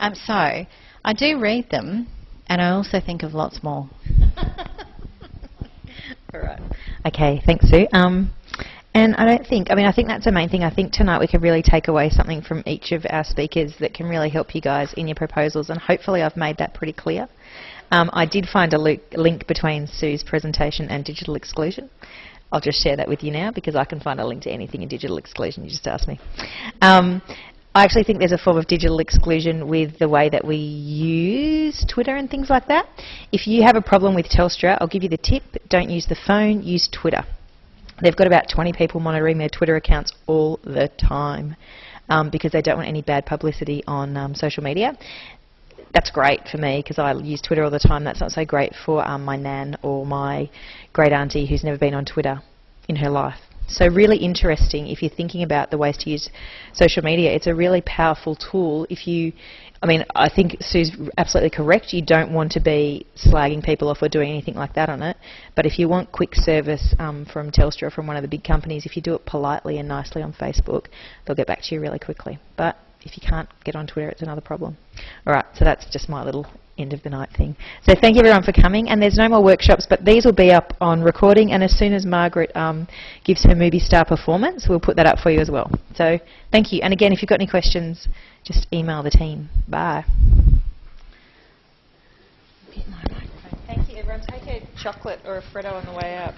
I do read them, and I also think of lots more. All right. Okay, thanks, Sue. And I think that's the main thing. I think tonight we could really take away something from each of our speakers that can really help you guys in your proposals, and hopefully I've made that pretty clear. I did find a link between Sue's presentation and digital exclusion. I'll just share that with you now because I can find a link to anything in digital exclusion. You just asked me. I actually think there's a form of digital exclusion with the way that we use Twitter and things like that. If you have a problem with Telstra, I'll give you the tip. Don't use the phone, use Twitter. They've got about 20 people monitoring their Twitter accounts all the time because they don't want any bad publicity on social media. That's great for me because I use Twitter all the time. That's not so great for my nan or my great auntie who's never been on Twitter in her life. So really interesting if you're thinking about the ways to use social media. It's a really powerful tool if you, I think Sue's absolutely correct. You don't want to be slagging people off or doing anything like that on it. But if you want quick service from Telstra, from one of the big companies, if you do it politely and nicely on Facebook, they'll get back to you really quickly. But if you can't get on Twitter, it's another problem. All right, so that's just my little end of the night thing. So thank you everyone for coming, and there's no more workshops, but these will be up on recording, and as soon as Margaret gives her movie star performance, we'll put that up for you as well. So thank you, and again, if you've got any questions, just email the team. Bye. Thank you everyone. Take a chocolate or a Freddo on the way out.